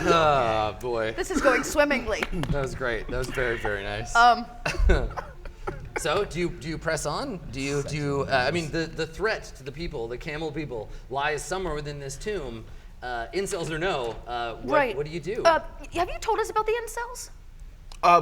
Oh boy, This is going swimmingly. that was great. That was very, very nice. So do you press on? Do you? I mean, the threat to the people, the camel people, lies somewhere within this tomb. Incels or no, Right. what do you do? Have you told us about the incels?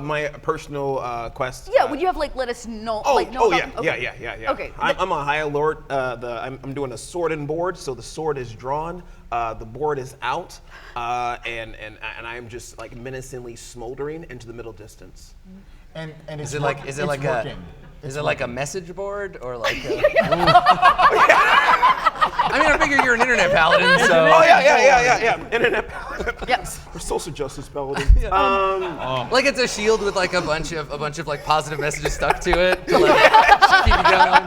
My personal quest. Yeah, would you have let us know? Oh, know about yeah, them? Okay. yeah. Okay. I'm on high alert. I'm doing a sword and board, so the sword is drawn, the board is out, and I'm just like menacingly smoldering into the middle distance. And it's is it like it's like working. is it like a message board or like a, I mean, I figure you're an internet paladin, so Oh yeah. Internet paladin. Yes. We're social justice paladin. like it's a shield with like a bunch of like positive messages stuck to it to like keep you going.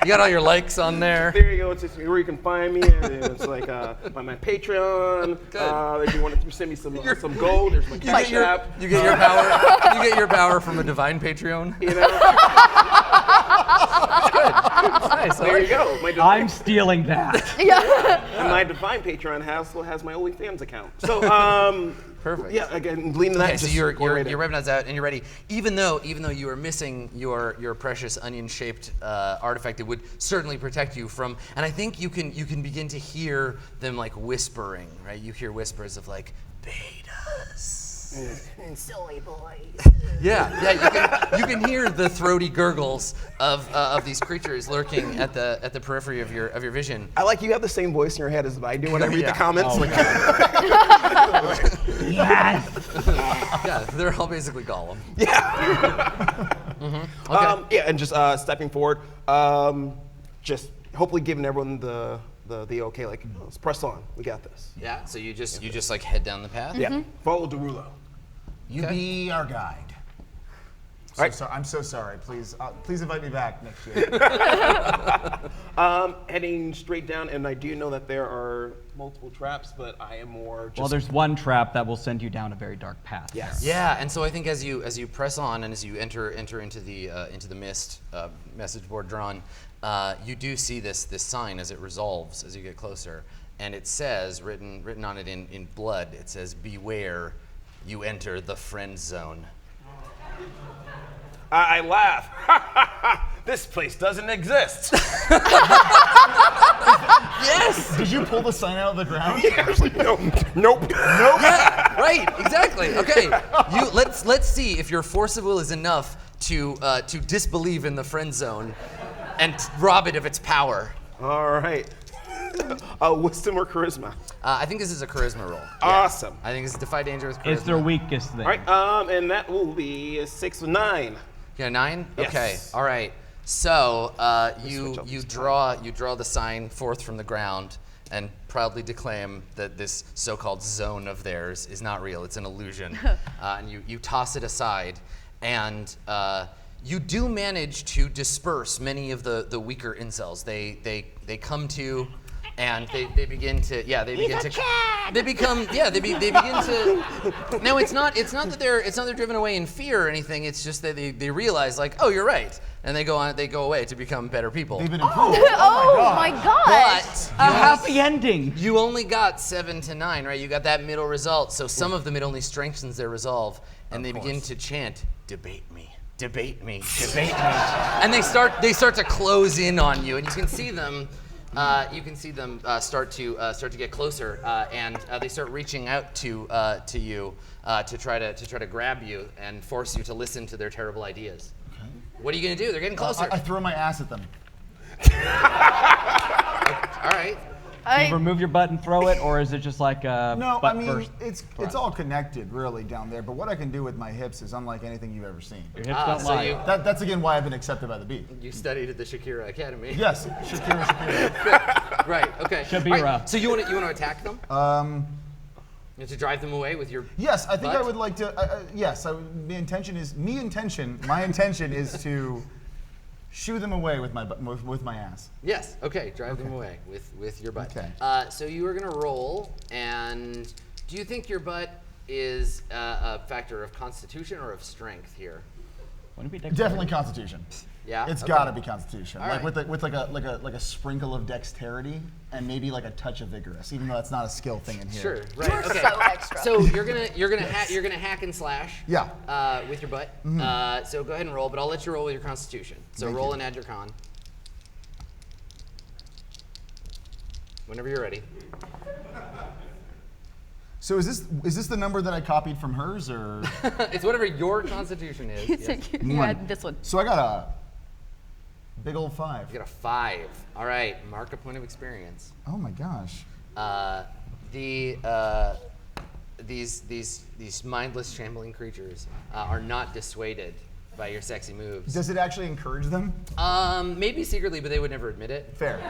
You got all your likes on there. There you go. It's just where you can find me. And it's like my Patreon. If you want to send me some gold, there's my Cash App. You get your power. You get your power from a divine Patreon. You know. Nice. There you go. I'm stealing that. Yeah. And my divine Patreon has my OnlyFans account. So Perfect. yeah, again, gleaning that. Okay, so just you're going right in. Revenant's out and you're ready. Even though you are missing your precious onion-shaped artifact, it would certainly protect you from. And I think you can begin to hear them like whispering, right? You hear whispers of like betas. Silly boys. Yeah. You can hear the throaty gurgles of these creatures lurking at the periphery of your vision. I like you have the same voice in your head as I do when I read the comments. Oh, Like, Yes. Yeah, they're all basically Gollum. yeah, and just stepping forward, just hopefully giving everyone the okay, like, let's press on. We got this. Yeah. So you just like head down the path. Yeah. Follow Derulo. You be our guide. So Alright. I'm so sorry. Please invite me back next year. Heading straight down, and I do know that there are multiple traps, but I am more just. Well, there's one trap that will send you down a very dark path. Yes. Yeah, and so I think as you press on and as you enter into the mist, message board drawn, you do see this sign as it resolves as you get closer, and it says written on it in blood. It says, "Beware, you enter the friend zone." I laugh. This place doesn't exist. Yes. Did you pull the sign out of the ground? Nope. Yeah, right. Exactly. Okay. Let's see if your force of will is enough to disbelieve in the friend zone and rob it of its power. All right. Wisdom or charisma? I think this is a charisma roll. Awesome. I think this is defy danger with charisma. It's their weakest thing. All right. And that will be a 6 with 9. Yeah, 9? Yes. Okay, all right. So switch up you this draw the sign forth from the ground and proudly declaim that this so-called zone of theirs is not real, it's an illusion. And you toss it aside, and you do manage to disperse many of the weaker incels. They come to, and they begin to they begin to no, it's not that they're driven away in fear or anything. It's just that they realize, like, oh, you're right, and they go away to become better people. They've been improved. Oh my gosh. But A happy ending. you only got 7 to 9, right? You got that middle result, so some of them it only strengthens their resolve, and they begin to chant, "Debate me, debate me, debate me," and they start to close in on you, and you can see them. Start to get closer, and they start reaching out to you to try to grab you and force you to listen to their terrible ideas. Okay. What are you gonna do? They're getting closer. I throw my ass at them. All right. Do you remove your butt and throw it, or is it just like a No, butt I mean first? it's all connected really down there. But what I can do with my hips is unlike anything you've ever seen. Your hips don't so lie. you- That's again why I've been accepted by the beat. You studied at the Shakira Academy. Yes, Shakira. Right. Okay. Shakira. All right, so you want to attack them? You have to drive them away with your. Yes, I think I butt? would like to. Yes, my intention is to shoo them away with my ass. Yes. Okay. Drive them away with your butt. Okay. So you are gonna roll, and do you think your butt is a factor of constitution or of strength here? Wouldn't it be dexterity? Definitely Constitution. Yeah. It's Okay. got to be Constitution. All Like right. with like a sprinkle of dexterity and maybe like a touch of vigorous, even though that's not a skill thing in here. Sure. Right. You're Okay. so extra. So you're gonna hack and slash. Yeah. With your butt. So go ahead and roll, but I'll let you roll with your constitution. So Thank roll you. and add your con. Whenever you're ready. So is this the number that I copied from hers or? It's whatever your constitution is. Yes. You had this one. So I got a big old 5. You got a 5. All right. Mark a point of experience. Oh my gosh. These mindless shambling creatures are not dissuaded by your sexy moves. Does it actually encourage them? Maybe secretly, but they would never admit it. Fair.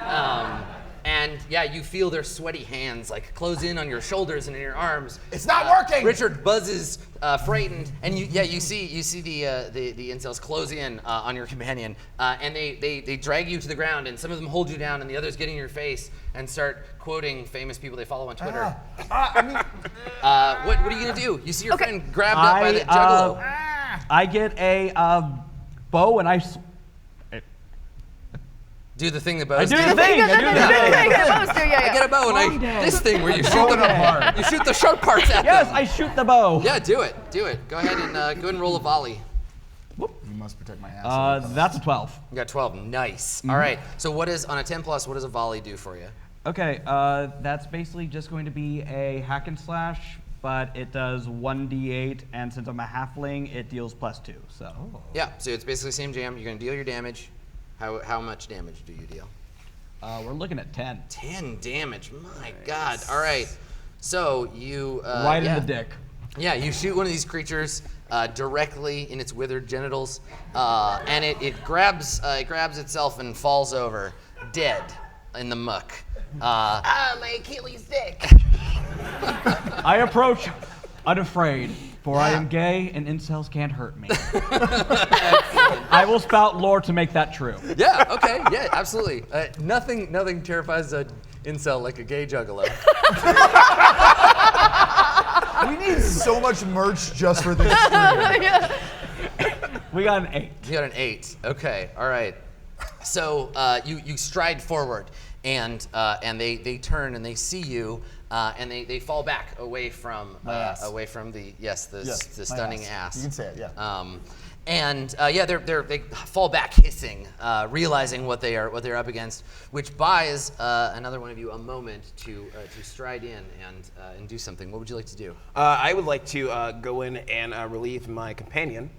And yeah, you feel their sweaty hands like close in on your shoulders and in your arms. It's not working! Richard buzzes, frightened, and you see the incels close in on your companion, and they drag you to the ground, and some of them hold you down, and the others get in your face and start quoting famous people they follow on Twitter. What are you gonna do? You see your friend grabbed up by the juggalo. I get a bow and Do the thing that I bows do do. the thing. I do the thing. I get a bow and Calm down. this thing where you shoot Throwing them up hard. You shoot the sharp parts at Yes, them. I shoot the bow. Yeah, do it. Go ahead and roll a volley. You must protect my ass. That's a 12. You got 12. Nice. All right. So what is on a 10 plus? What does a volley do for you? Okay, that's basically just going to be a hack and slash, but it does 1d8, and since I'm a halfling, it deals +2. So. Yeah, so it's basically the same jam. You're going to deal your damage. How much damage do you deal? We're looking at 10. 10 damage. My God. All right. So you Right in the dick. Yeah, you shoot one of these creatures directly in its withered genitals, and it grabs itself and falls over, dead in the muck. My Achilles dick. I approach unafraid, for I am gay and incels can't hurt me. I will spout lore to make that true. Yeah. Okay. Yeah. Absolutely. Nothing terrifies an incel like a gay juggalo. We need so much merch just for this stream. We got an 8. You got an 8. Okay. All right. So you stride forward, and they turn and they see you, and they fall back away from the stunning ass. ass. You can say it, yeah. They fall back hissing, realizing what they're up against, which buys another one of you a moment to stride in and do something. What would you like to do? I would like to go in and relieve my companion.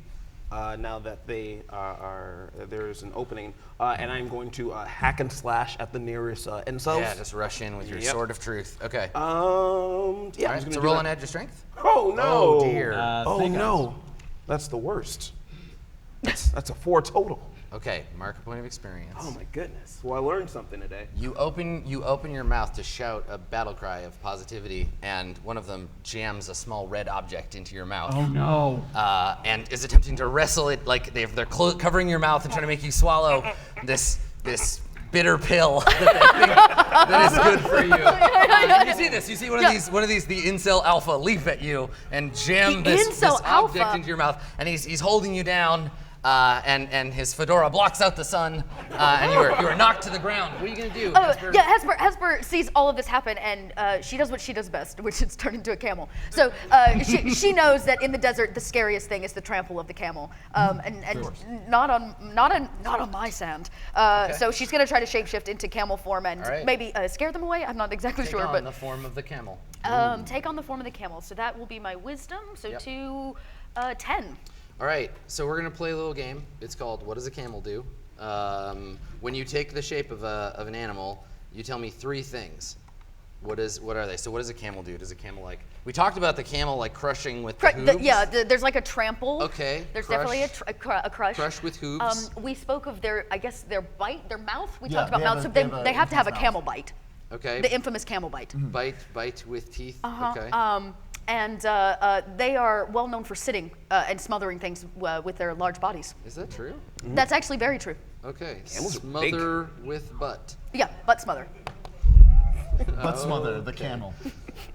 Now that there's an opening, and I'm going to hack and slash at the nearest incels. Yeah, just rush in with your sword of truth. Okay. Yeah. All right, so roll an edge of strength. Oh no! Oh dear. Oh no! That's the worst. That's a 4 total. Okay, mark a point of experience. Oh my goodness! Well, I learned something today. You open your mouth to shout a battle cry of positivity, and one of them jams a small red object into your mouth. Oh no. And is attempting to wrestle it, like they're covering your mouth and trying to make you swallow this bitter pill that is good for you. You see this? You see one of these the incel alpha leap at you and jam this object into your mouth, and he's holding you down. And his fedora blocks out the sun, and you are knocked to the ground. What are you gonna do? Hesper sees all of this happen, and she does what she does best, which is turn into a camel. So she knows that in the desert, the scariest thing is the trample of the camel, and not on my sand. So she's gonna try to shapeshift into camel form and maybe scare them away. I'm not exactly sure, Take on but the form of the camel. take on the form of the camel. So that will be my wisdom. So 10. All right, so we're gonna play a little game. It's called What Does a Camel Do? When you take the shape of an animal, you tell me 3 things. What are they? So what does a camel do? Does a camel like? We talked about the camel like crushing with the hooves. There's like a trample. Okay. There's definitely a crush. Crush with hooves. We spoke of their bite, their mouth. We Yeah, talked about they mouths. have So a- they have to have a mouth. camel bite. Okay. The infamous camel bite. Bite with teeth. Okay. And they are well known for sitting and smothering things with their large bodies. Is that true? That's actually very true. Okay. Camels are Smother with butt. Yeah, butt smother. Butt smother, the camel.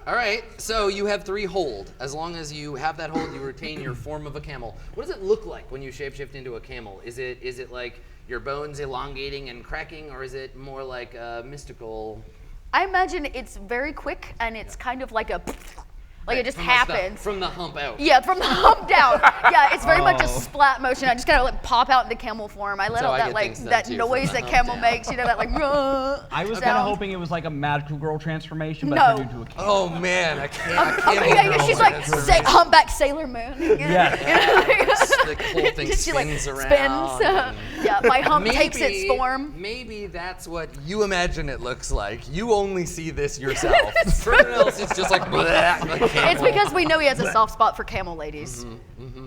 All right, so you have 3 hold. As long as you have that hold, you retain your form of a camel. What does it look like when you shapeshift into a camel? Is it like your bones elongating and cracking, or is it more like a mystical? I imagine it's very quick and it's kind of like a. Like it just from happens. From the hump out. Yeah, from the hump down. Yeah, it's very much a splat motion. I just kind of like pop out into camel form. I let how out I that get like things done, that too, noise from the that hump camel down. makes. You know that like. I was kind sound. of hoping it was like a magical girl transformation, but No. turned into a camel. Oh man, I can't. She's like humpback Sailor Moon. Yes. The whole thing She like spins around. spins. Yeah, my hump takes its Maybe- form. Maybe that's what you imagine it looks like. You only see this yourself. For everyone else, it's just like. Like It's camel. because we know he has a soft spot for camel ladies.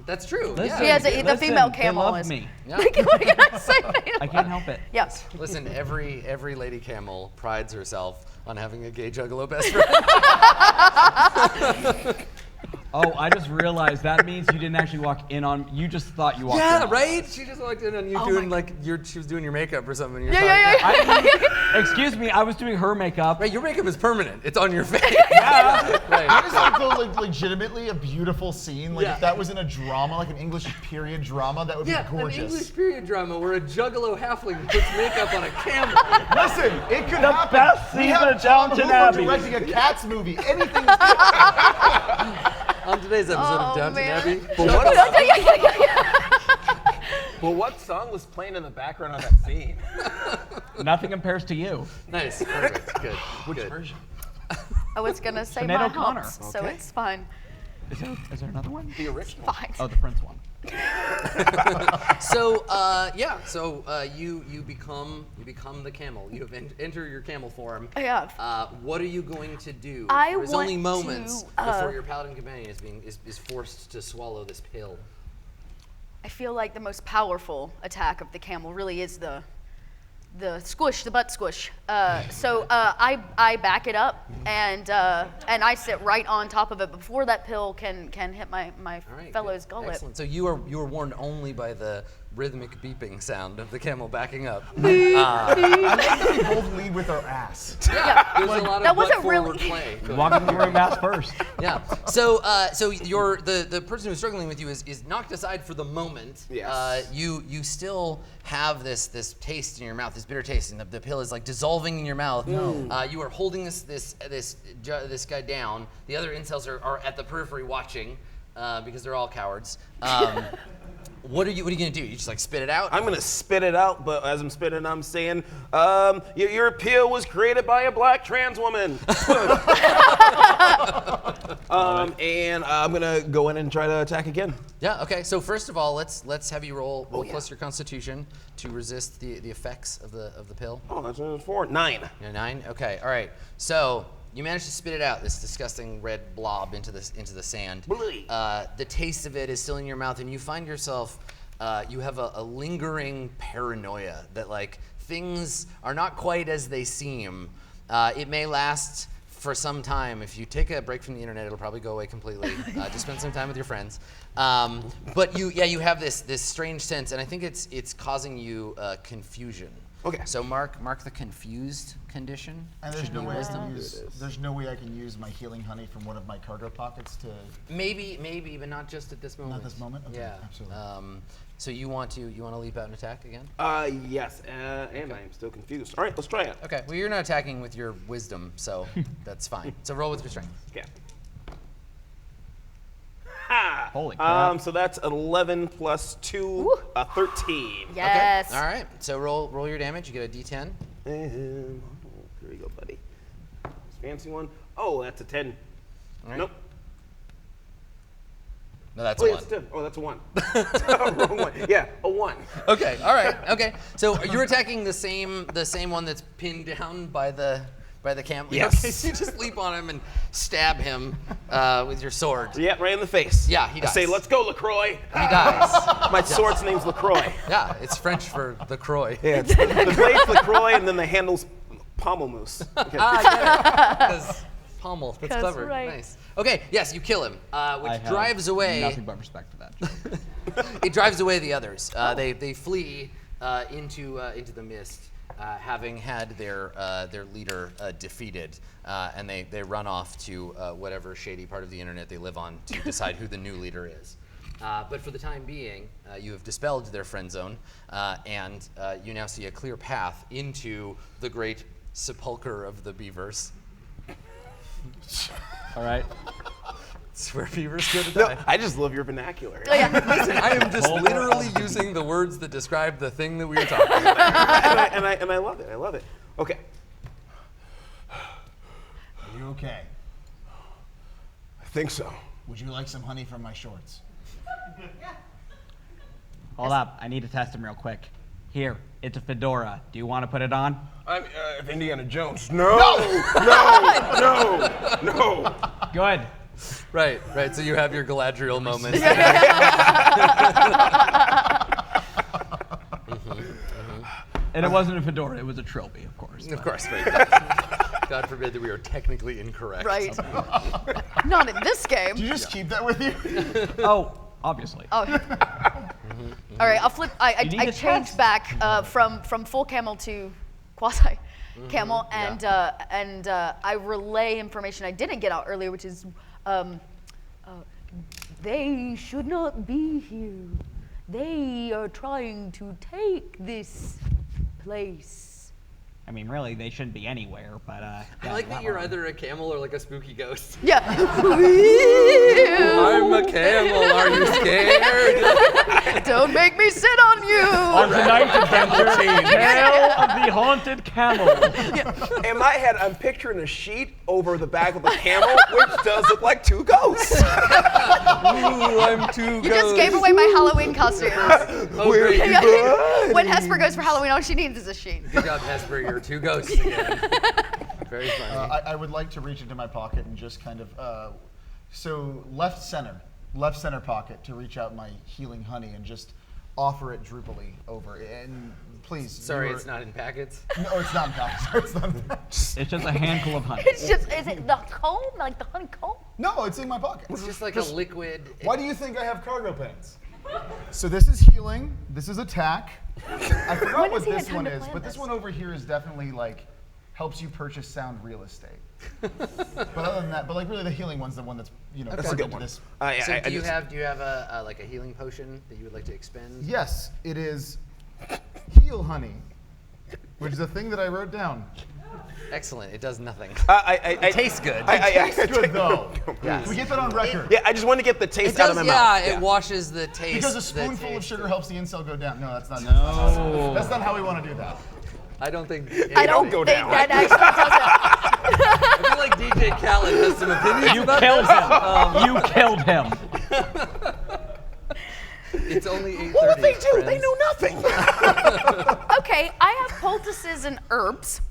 That's true. Listen, He has the listen, female they camel love is. me. Yeah. What can I say? I can't help it. Yes. Listen, every lady camel prides herself on having a gay juggalo best friend. Oh, I just realized that means you didn't actually walk in on. You just thought you walked in. Yeah, on. right? She just walked in on you doing like she was doing your makeup or something. And you're Yeah. Excuse me, I was doing her makeup. Right, your makeup is permanent. It's on your face. Yeah. Right. That is like legitimately a beautiful scene. Like Yeah. if that was in a drama, like an English period drama, that would Yeah, be gorgeous. an English period drama where a juggalo halfling puts makeup on a camel. Listen, it could The happen. best We season have of Tom Downton Hooper Abbey. directing a Cats movie. Anything is On today's episode of Downton man. Abbey. But what song was playing in the background of that scene? Nothing compares to you. Nice. Perfect. Good. Which Good. version? I was gonna say Sinead my O'Connor. humps, so Okay. it's fine. Is there another one? The original. Fine. Oh, the Prince one. So you become the camel. You have enter your camel form. I have. What are you going to do? I There's only want moments to, before your paladin companion is forced to swallow this pill. I feel like the most powerful attack of the camel really is the squish, the butt squish. So I back it up and I sit right on top of it before that pill can hit my All right, fellow's good. gullet. Excellent. So you are warned only by the rhythmic beeping sound of the camel backing up. I like that we both lead with our ass. Yeah, there's a lot that of wasn't forward really- play. Walk into the room ass first. Yeah. So you're the person who's struggling with you is knocked aside for the moment. Yes. You still have this taste in your mouth, this bitter taste, and the pill is like dissolving in your mouth. No. You are holding this guy down. The other incels are at the periphery watching because they're all cowards. What are you gonna do? You just like spit it out? I'm gonna spit it out, but as I'm spitting, I'm saying, your pill was created by a black trans woman. And I'm gonna go in and try to attack again. Yeah. Okay. So first of all, let's have you roll plus your Constitution to resist the effects of the pill. Oh, that's a 4. 9. You're 9. Okay. All right. So you managed to spit it out, this disgusting red blob into the sand. The taste of it is still in your mouth, and you find yourself you have a lingering paranoia that like things are not quite as they seem. It may last for some time. If you take a break from the internet, it'll probably go away completely. Just spend some time with your friends. But you have this strange sense, and I think it's causing you confusion. Okay. So mark the confused condition. And there's no way I wisdom. can use. There's no way I can use my healing honey from one of my cargo pockets to. Maybe, but not just at this moment. Not this moment? Okay, Yeah. absolutely. So you want to leap out and attack again? Yes, and I am still confused. All right, let's try it. Okay. Well, you're not attacking with your wisdom, so that's fine. So roll with your strength. Yeah. Ha! Holy crap. So that's 11 plus 2, 13. Yes. Okay. All right. So roll your damage. You get a D10. And here we go, buddy. This fancy one. Oh, that's a 10. All right. Nope. No, that's Oh, a yeah, one. it's a 10. Oh, that's a 1. Wrong one. Yeah, a 1. Okay. All right. Okay. So you're attacking the same one that's pinned down by the camel. Yes. Okay. So you just leap on him and stab him with your sword. Yeah, right in the face. Yeah, he I say, dies. let's go, LaCroix. He dies. My sword's name's LaCroix. Yeah, it's French for the Croix. Yeah, it's the blade's LaCroix, and then the handle's pommelmoose. Okay. Because pommel. That's 'Cause clever. right. Nice. Okay. Yes, you kill him, I which have drives away. Nothing but respect for that. It drives away the others. They flee into the mist, having had their leader defeated, and they run off to whatever shady part of the internet they live on to decide who the new leader is. But for the time being, you have dispelled their friend zone, and you now see a clear path into the great sepulcher of the beavers. All right. It's where beavers go to No, die. I just love your vernacular. Oh, yeah. Listen, I am just literally using the words that describe the thing that we were talking about. and I love it. I love it. Okay. Are you okay? I think so. Would you like some honey from my shorts? Hold up. I need to test him real quick. Here, it's a fedora. Do you want to put it on? I'm Indiana Jones. No! No! Good. Right. So you have your Galadriel moment. And it wasn't a fedora. It was a trilby, of course. Of course, right. God forbid that we are technically incorrect. Right. Not in this game. Do you just keep that with you? Oh, obviously. Oh. All right, I'll flip. I You need to changed test. back from full camel to quasi camel, and I relay information I didn't get out earlier, which is they should not be here. They are trying to take this place. I mean, really, they shouldn't be anywhere, but I like that you're either a camel or like a spooky ghost. Yeah. I'm a camel. Are you scared? Don't make me sit on you. On tonight's adventure, Tale of the haunted camel. In my head, I'm picturing a sheet over the back of a camel, which does look like two ghosts. Ooh, I'm too You just gave away my Halloween costumes. Oh, great. When Hesper goes for Halloween, all she needs is a sheet. Good job, Hesper. You're two ghosts again. Very funny. I would like to reach into my pocket and just kind of, so left center pocket to reach out my healing honey and just offer it droopily over. And please. Sorry, it's not in packets. No, it's not in packets. It's not in packets. It's just a handful of honey. It's just, is it the comb? Like the honeycomb? No, it's in my pocket. It's just like a liquid. Why do you think I have cargo pants? So this is healing. This is attack. I forgot When what has he had this time one to is, plan but this this? one over here is definitely like helps you purchase sound real estate. But other than that, but like really the healing one's the one that's That's a good one. This. So do you have a like a healing potion that you would like to expend? Yes, it is heal honey, which is a thing that I wrote down. Excellent. It does nothing. It tastes good. It's good though. Yes. We get that on record. Yeah, I just want to get the taste It out does, of my yeah, mouth. it washes the taste. Because a the spoonful of taste sugar helps the incel go down. No, that's not. No. That's not how we want to do that. I don't think. I don't go think down. that actually does it. I feel like DJ Khaled has some opinions You about killed this. him. You killed him. It's only 8:30. What would they do? friends. They know nothing. Okay, I have poultices and herbs.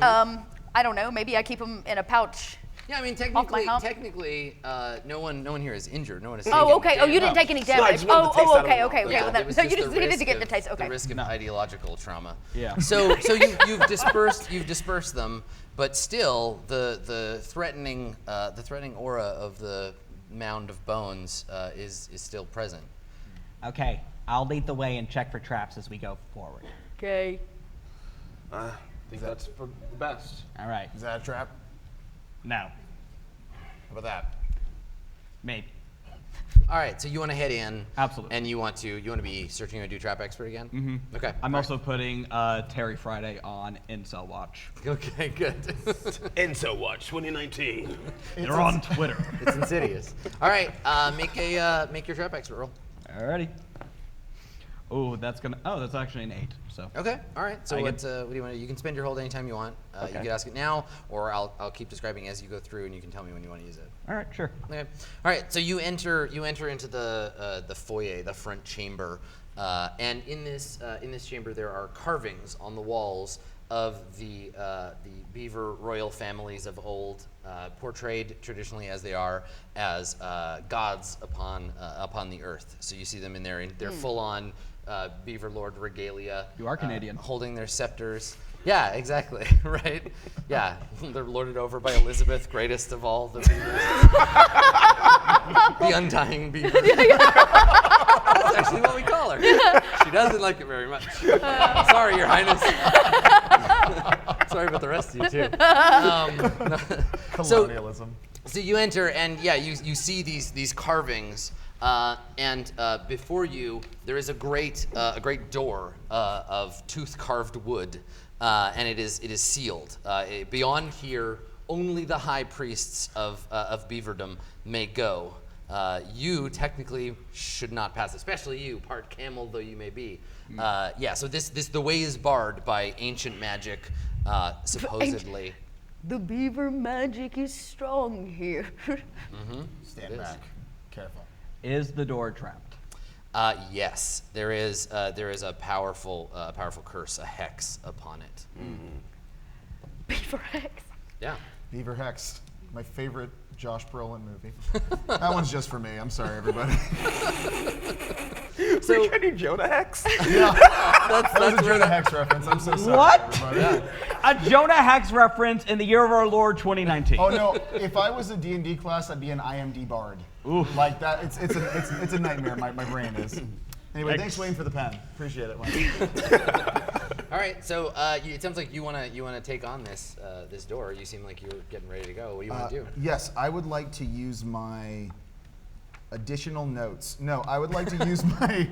I don't know, maybe I keep them in a pouch. Yeah, I mean Off my hump. technically, no one here is injured. No one is. Oh, taken okay. Oh, you didn't damage. take any I damage. just wanted the taste out of Okay, my okay, mouth. okay. Yeah, Well, it then, was so just you just the needed to risk get the of- taste. Okay. The risk of ideological trauma. Yeah. So you've dispersed them, but still the threatening aura of the mound of bones is still present. Okay, I'll lead the way and check for traps as we go forward. Okay. I think that's for the best. All right. Is that a trap? No. How about that? Maybe. All right, so you want to head in. Absolutely. And you want to be searching a do trap expert again? Mm-hmm. Okay. I'm all also putting Terry Friday on Incel Watch. right. Okay, good. Enso Watch 2019. They're on Twitter. It's insidious. All right, make your trap expert roll. Alrighty. Oh, that's actually an 8. So. Okay. All right. So I what get- do you want to? You can spend your hold anytime you want. You Okay. can ask it now, or I'll keep describing as you go through, and you can tell me when you want to use it. All right, sure. Okay. All right. So you enter into the foyer, the front chamber, and in this chamber there are carvings on the walls of the beaver royal families of old, portrayed traditionally as they are as gods upon the earth. So you see them in their full on beaver lord regalia. You are Canadian. Holding their scepters. Yeah, exactly. Right. Yeah, they're lorded over by Elizabeth, greatest of all the beavers. The undying beaver. That's actually what we call her. She doesn't like it very much. Sorry, Your Highness. Sorry about the rest of you too. Colonialism. So you enter, and yeah, you see these carvings, and before you there is a great door of tooth carved wood, and it is sealed. Beyond here, only the high priests of beaverdom may go. You technically should not pass, especially you, part camel though you may be. Yeah, so the way is barred by ancient magic, supposedly. The beaver magic is strong here. Stand It is. back. Careful. Is the door trapped? Yes, there is a powerful curse, a hex upon it. Beaver X. Yeah. Beaver Hex, my favorite Josh Brolin movie. That one's just for me. I'm sorry, everybody. So you do Jonah Hex? Yeah, that was a where Jonah Hex reference. I'm so sorry, What? everybody. A Jonah Hex reference in the year of our Lord 2019. Oh no! If I was a D&D class, I'd be an IMD bard. Ooh. Like that. It's a nightmare. My brain is. Anyway, thanks Wayne for the pen. Appreciate it, Wayne. All right. So it sounds like you wanna take on this door. You seem like you're getting ready to go. What do you want to do? Yes, I would like to use my additional notes. No, I would like to use my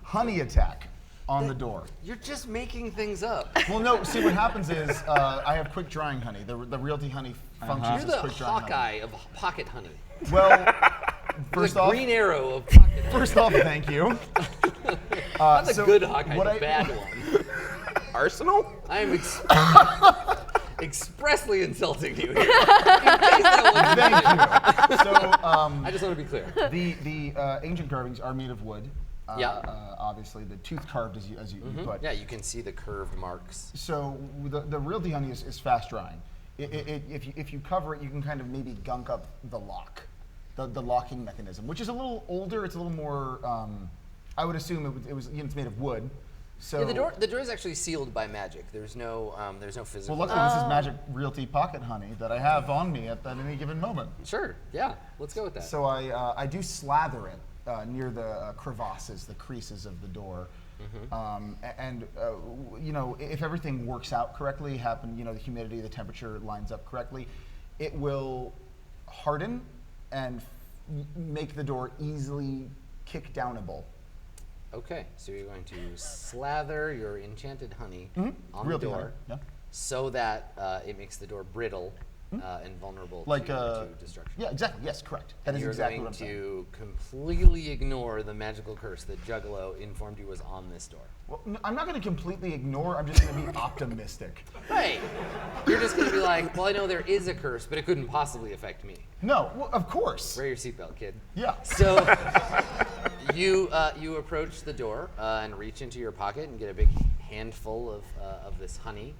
honey attack on the door. You're just making things up. Well, no. See, what happens is I have quick drying honey. The Realty honey functions You're as the quick drying Hawkeye of pocket honey. honey. Well, You're first the off, Green Arrow of pocket honey. first off, thank you. Not the so good Hawkeye, what the I- bad one. arsenal? I am expressly insulting you here. In case that wasn't Thank you. So, I just want to be clear. the ancient carvings are made of wood. Yeah. Obviously, the tooth carved as you put. Yeah, you can see the curved marks. So the realty honey is fast drying. If you cover it, you can kind of maybe gunk up the lock, the locking mechanism, which is a little older. It's a little more. I would assume it's made of wood. So Yeah, the door is actually sealed by magic. There's no physical. Well, luckily this is magic realty pocket honey that I have on me at any given moment. Sure. Yeah. Let's go with that. So I do slather it near the crevasses, the creases of the door. You know, if everything works out correctly, the humidity, the temperature lines up correctly, it will harden and make the door easily kick downable. Okay, so you're going to slather your enchanted honey on Realty the door honey, yeah. so that it makes the door brittle and vulnerable to destruction. Yeah, exactly. Yes, correct. That And is you're exactly going what I'm saying. to completely ignore the magical curse that Juggalo informed you was on this door. Well, I'm not going to completely ignore. I'm just going to be optimistic. Right. You're just going to be like, well, I know there is a curse, but it couldn't possibly affect me. No, well, of course. Wear your seatbelt, kid. Yeah. So you approach the door and reach into your pocket and get a big handful of this honey.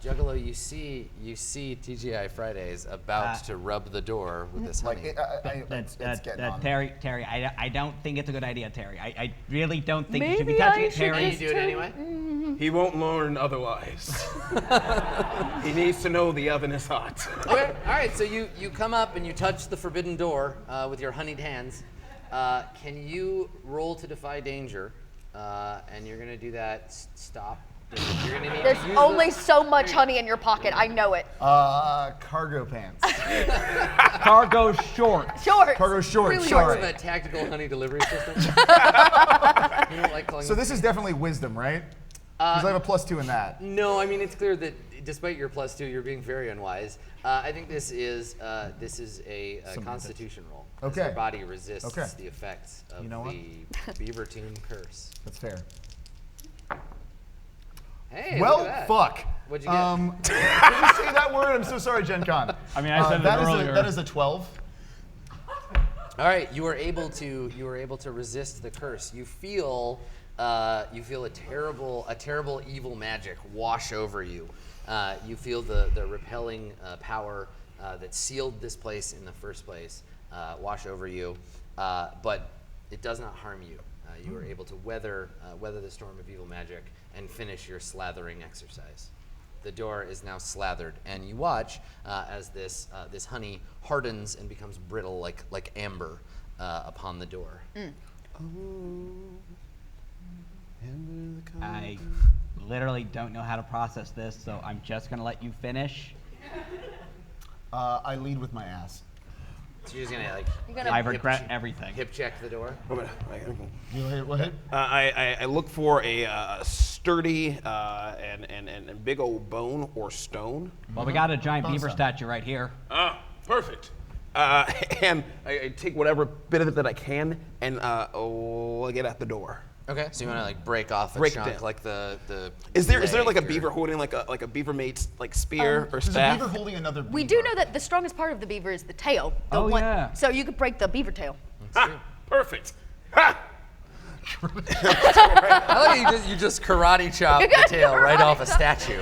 Juggalo, you see TGI Fridays about to rub the door with this honey. It's getting on. Terry, I don't think it's a good idea, Terry. I really don't think you should be Maybe touching I it, should Terry. You do it anyway? He won't learn otherwise. He needs to know the oven is hot. Okay, all right, so you come up and you touch the forbidden door with your honeyed hands. Can you roll to defy danger? And you're going to do that, stop. You're gonna need There's to use only so much honey in your pocket. I know it. Cargo pants. Cargo shorts. Shorts. Cargo shorts. Really Part Sorry. of a tactical honey delivery system. You don't like calling So them- this is definitely wisdom, right? Because I have a +2 in that. No, I mean it's clear that despite your +2, you're being very unwise. I think this is a Constitution roll. As Okay. your body resists Okay. the effects of You know what? the Beaver Tomb curse. That's fair. Hey, Well, look at that. fuck. What'd you get? Did you say that word? I'm so sorry, GenCon. I mean, I said it that is earlier. that is a 12. All right, you were able to resist the curse. You feel a terrible evil magic wash over you. You feel the repelling power that sealed this place in the first place wash over you, but it does not harm you. You were able to weather the storm of evil magic and finish your slathering exercise. The door is now slathered, and you watch as this honey hardens and becomes brittle like amber upon the door. I literally don't know how to process this, so I'm just gonna let you finish. I lead with my ass. So you're just gonna You're gonna- I regret everything. hip check the door. What hit? I look for a sturdy and big old bone or stone. Well, we got a giant Awesome. beaver statue right here. Ah, perfect. And I take whatever bit of it that I can and get at the door. Okay. So you want to break off a Break it chunk, down. like the. Is there like a leg or- beaver holding like a beaver mate's spear or There's a staff? beaver holding another beaver. We do know that the strongest part of the beaver is the tail. The Oh, yeah. So you could break the beaver tail. Ah, perfect. Ha! I like you just karate chop the tail right off a statue.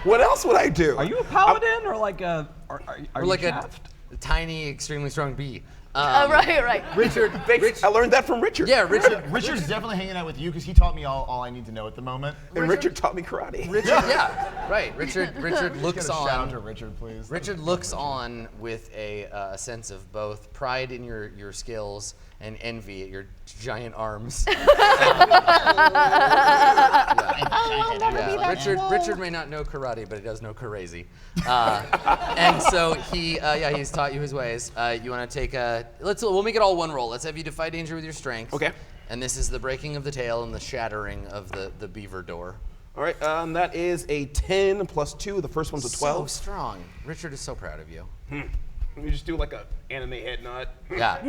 What else would I do? Are you a paladin or like a? Are Or you like shaft? a tiny, extremely strong bee. Right. Richard. Thanks. I learned that from Richard. Yeah, Richard. Richard's definitely hanging out with you because he taught me all I need to know at the moment. And Richard taught me karate. Richard. Yeah. Right. Richard looks Get a shout out on. to Richard, please. Richard looks on with a sense of both pride in your skills and envy at your giant arms. Yeah. Richard may not know karate, but he does know crazy. And so he's taught you his ways. You want to take we'll make it all one roll. Let's have you defy danger with your strength. Okay. And this is the breaking of the tail and the shattering of the beaver door. All right, that is a 10 plus 2. The first one's a 12. So strong. Richard is so proud of you. We just do like a anime head nod. Yeah.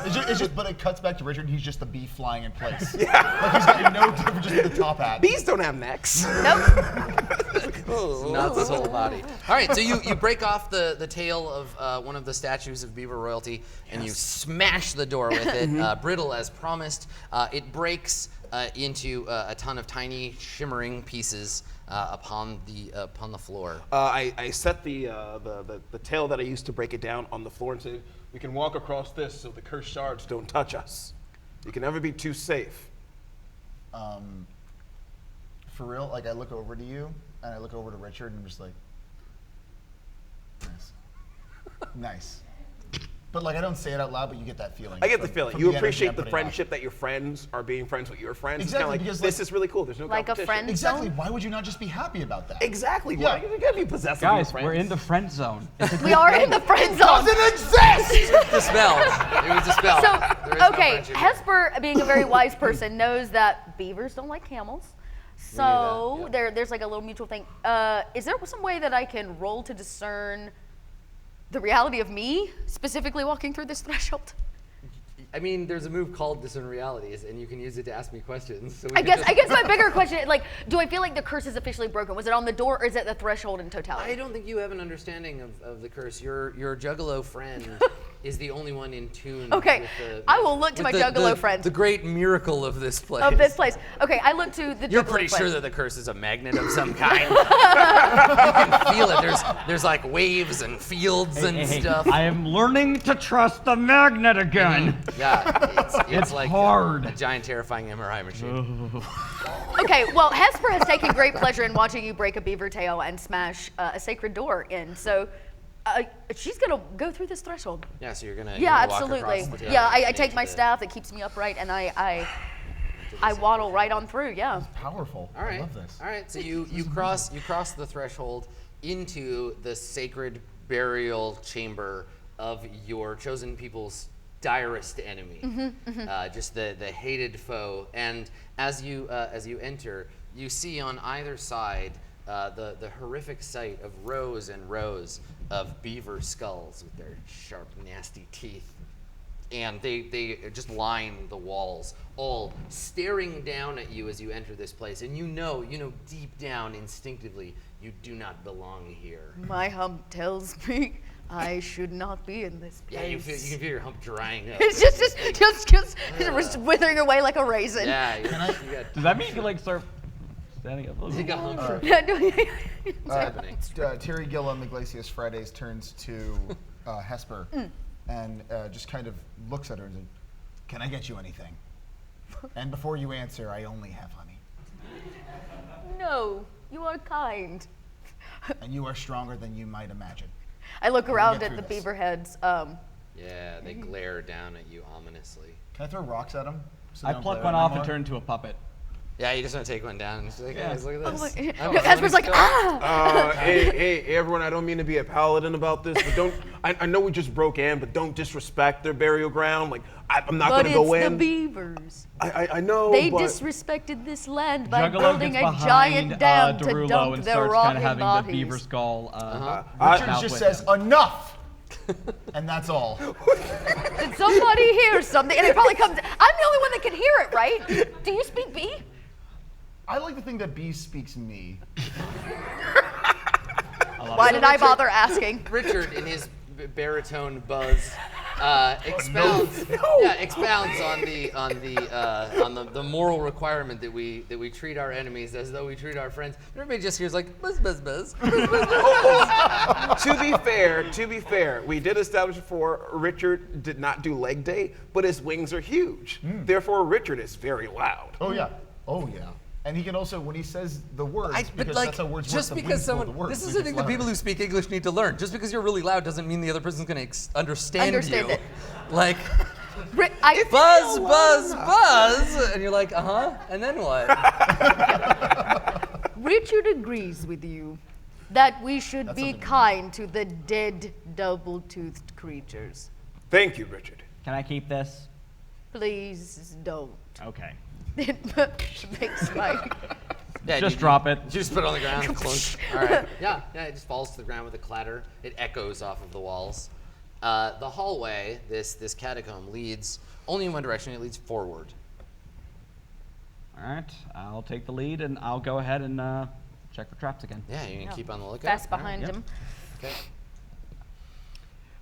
It's just, but it cuts back to Richard. He's just the bee flying in place. Yeah. Like he's got no different, just with the top hat. Bees don't have necks. Nope. Not this whole body. All right, so you break off the tail of one of the statues of Beaver royalty, and you smash the door with it, brittle as promised. It breaks into a ton of tiny shimmering pieces upon the floor. I set the tail that I used to break it down on the floor and say, we can walk across this so the cursed shards don't touch us. You can never be too safe. For real, like I look over to you and I look over to Richard and I'm just like, nice. But like I don't say it out loud, but you get that feeling. I get the from feeling. the You energy appreciate I'm the putting friendship that your friends are being friends with your friends. Exactly, It's kind of because, like, this like- is really cool. There's no Like a competition. friend Exactly. zone? Why would you not just be happy about that? Exactly. Yeah. Why you gotta be possessive Guys, of your we're in friends? the friend zone. We are in the friend zone. Doesn't exist. Dispelled. It was dispelled. So, There is no okay, friendship here. Hesper, being a very wise person, knows that beavers don't like camels. So yeah. there's like a little mutual thing. Is there some way that I can roll to discern the reality of me specifically walking through this threshold? I mean, there's a move called Discern Realities, and you can use it to ask me questions. So we I could guess my bigger question, like, do I feel like the curse is officially broken? Was it on the door, or is it the threshold in totality? I don't think you have an understanding of the curse. Your Juggalo friend is the only one in tune. Okay, with the, I will look to with my Juggalo friend. The great miracle of this place. Of this place. Okay, I look to the You're Juggalo pretty friend. sure that the curse is a magnet of some kind. You can feel it. There's like waves and fields and Hey, stuff. I am learning to trust the magnet again. Yeah, it's It's like hard. a giant, terrifying MRI machine. Okay, well, Hesper has taken great pleasure in watching you break a beaver tail and smash a sacred door in. So she's gonna go through this threshold. Yeah, so you're gonna. Yeah, you're gonna walk absolutely. across the tail Yeah, and I take into my the- staff that keeps me upright, and I into the waddle right on through. Yeah. Powerful. All right. I love this. All right. So you cross the threshold into the sacred burial chamber of your chosen people's direst enemy, just the hated foe. And as you enter, you see on either side the horrific sight of rows and rows of beaver skulls with their sharp, nasty teeth. And they just line the walls, all staring down at you as you enter this place. And you know deep down instinctively, you do not belong here. My hump tells me I should not be in this place. Yeah, you can feel your hump drying up. It's just withering away like a raisin. Yeah, you got Does that mean you can like start standing up a little you bit? got hump stroke. Yeah, no, What's happening? Terry Gilliam Iglesias Fridays turns to Hesper and just kind of looks at her and says, "Can I get you anything?" And before you answer, I only have honey. no, you are kind. And you are stronger than you might imagine. I look around get at the through this. beaver heads. Yeah, they glare down at you ominously. Can I throw rocks at them? So I they don't pluck glare one at off me and more? turn into a puppet. Yeah, you just want to take one down and just like, Yeah. guys, look at Oh this. my- I want Hesper's like, stuff. ah! Hey, everyone, I don't mean to be a paladin about this, but I know we just broke in, but don't disrespect their burial ground. Like, I'm not But going to go it's in. the beavers. I know, They but disrespected this land by Juggalo building gets a behind giant dam to Derulo dump and their starts kind rotting of having bodies. the beaver skull. Richard out just with says, him. "Enough!" And that's all. Did somebody hear something? And it probably comes. I'm the only one that can hear it, right? Do you speak bee? I like to think that B speaks me. Why did I bother asking? Richard, in his baritone buzz, expounds on the moral requirement that we treat our enemies as though we treat our friends. Everybody just hears like buzz buzz buzz. to be fair, we did establish before Richard did not do leg day, but his wings are huge. Therefore, Richard is very loud. Oh yeah. Oh yeah. And he can also, when he says the words, But because like, that's how words just work. the because wings pull someone, the words, this so is it the gets thing that people louder. who speak English need to learn. Just because you're really loud doesn't mean the other person's going to understand Understand you. it. Like, I buzz, buzz, buzz, and you're like, and then what? Richard agrees with you that we should That's be something- kind to the dead double-toothed creatures. Thank you, Richard. Can I keep this? Please don't. Okay. It makes my Yeah, Just drop it. You just put it on the ground, clunk. All right. Yeah, it just falls to the ground with a clatter. It echoes off of the walls. The hallway, this catacomb, leads only in one direction. It leads forward. All right, I'll take the lead, and I'll go ahead and check for traps again. Yeah, you can keep on the lookout. Fast All right, behind yep. him. Okay.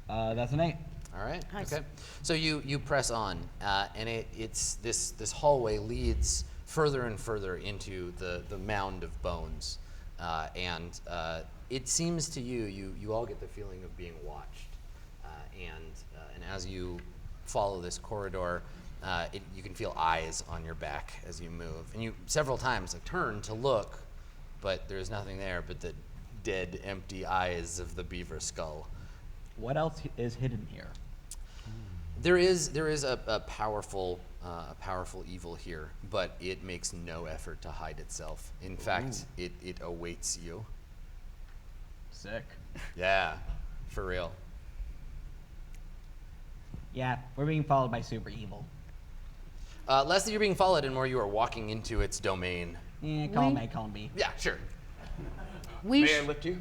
That's an 8. All right. Nice. Okay. So you press on, and it's this hallway leads further and further into the mound of bones, and it seems to you all get the feeling of being watched, and as you follow this corridor, you can feel eyes on your back as you move, and you several times turn to look, but there's nothing there but the dead, empty eyes of the beaver skull. What else is hidden here? There is a powerful evil here, but it makes no effort to hide itself. In fact, it awaits you. Sick. Yeah, for real. Yeah, we're being followed by super evil. Less that you're being followed, and more you are walking into its domain. Call me. Yeah, sure. May I lift you?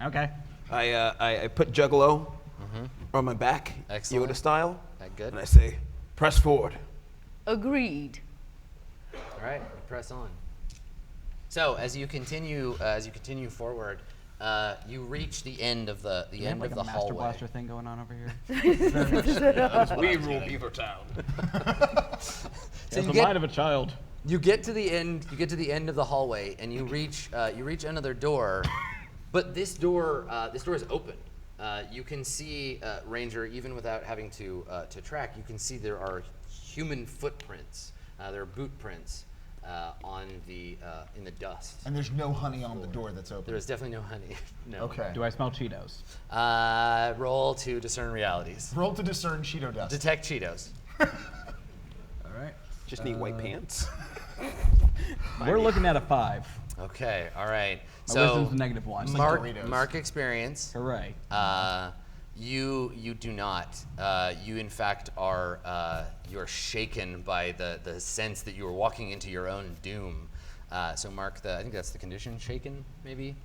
Okay. I put Juggalo on my back, Excellent. Yoda style, That good? and I say, press forward. Agreed. All right, press on. So as you continue forward, you reach the end of the Do we have, end like of a the Master hallway. Blaster thing going on over here? We rule Beaver Town. So the mind of a child. You get to the end. You get to the end of the hallway, and you reach another door, but this door is open. You can see Ranger, even without having to track. You can see there are human footprints. There are boot prints in the dust. And there's no honey on the door that's open. There is definitely no honey. No. Okay. Do I smell Cheetos? Roll to discern realities. Roll to discern Cheeto dust. Detect Cheetos. All right. Just need white pants. We're looking at a 5. Okay. All right. My So wisdom's a -1. Doritos. mark experience. Hooray. You do not. You in fact are you are shaken by the sense that you are walking into your own doom. So mark I think that's the condition. Shaken, maybe.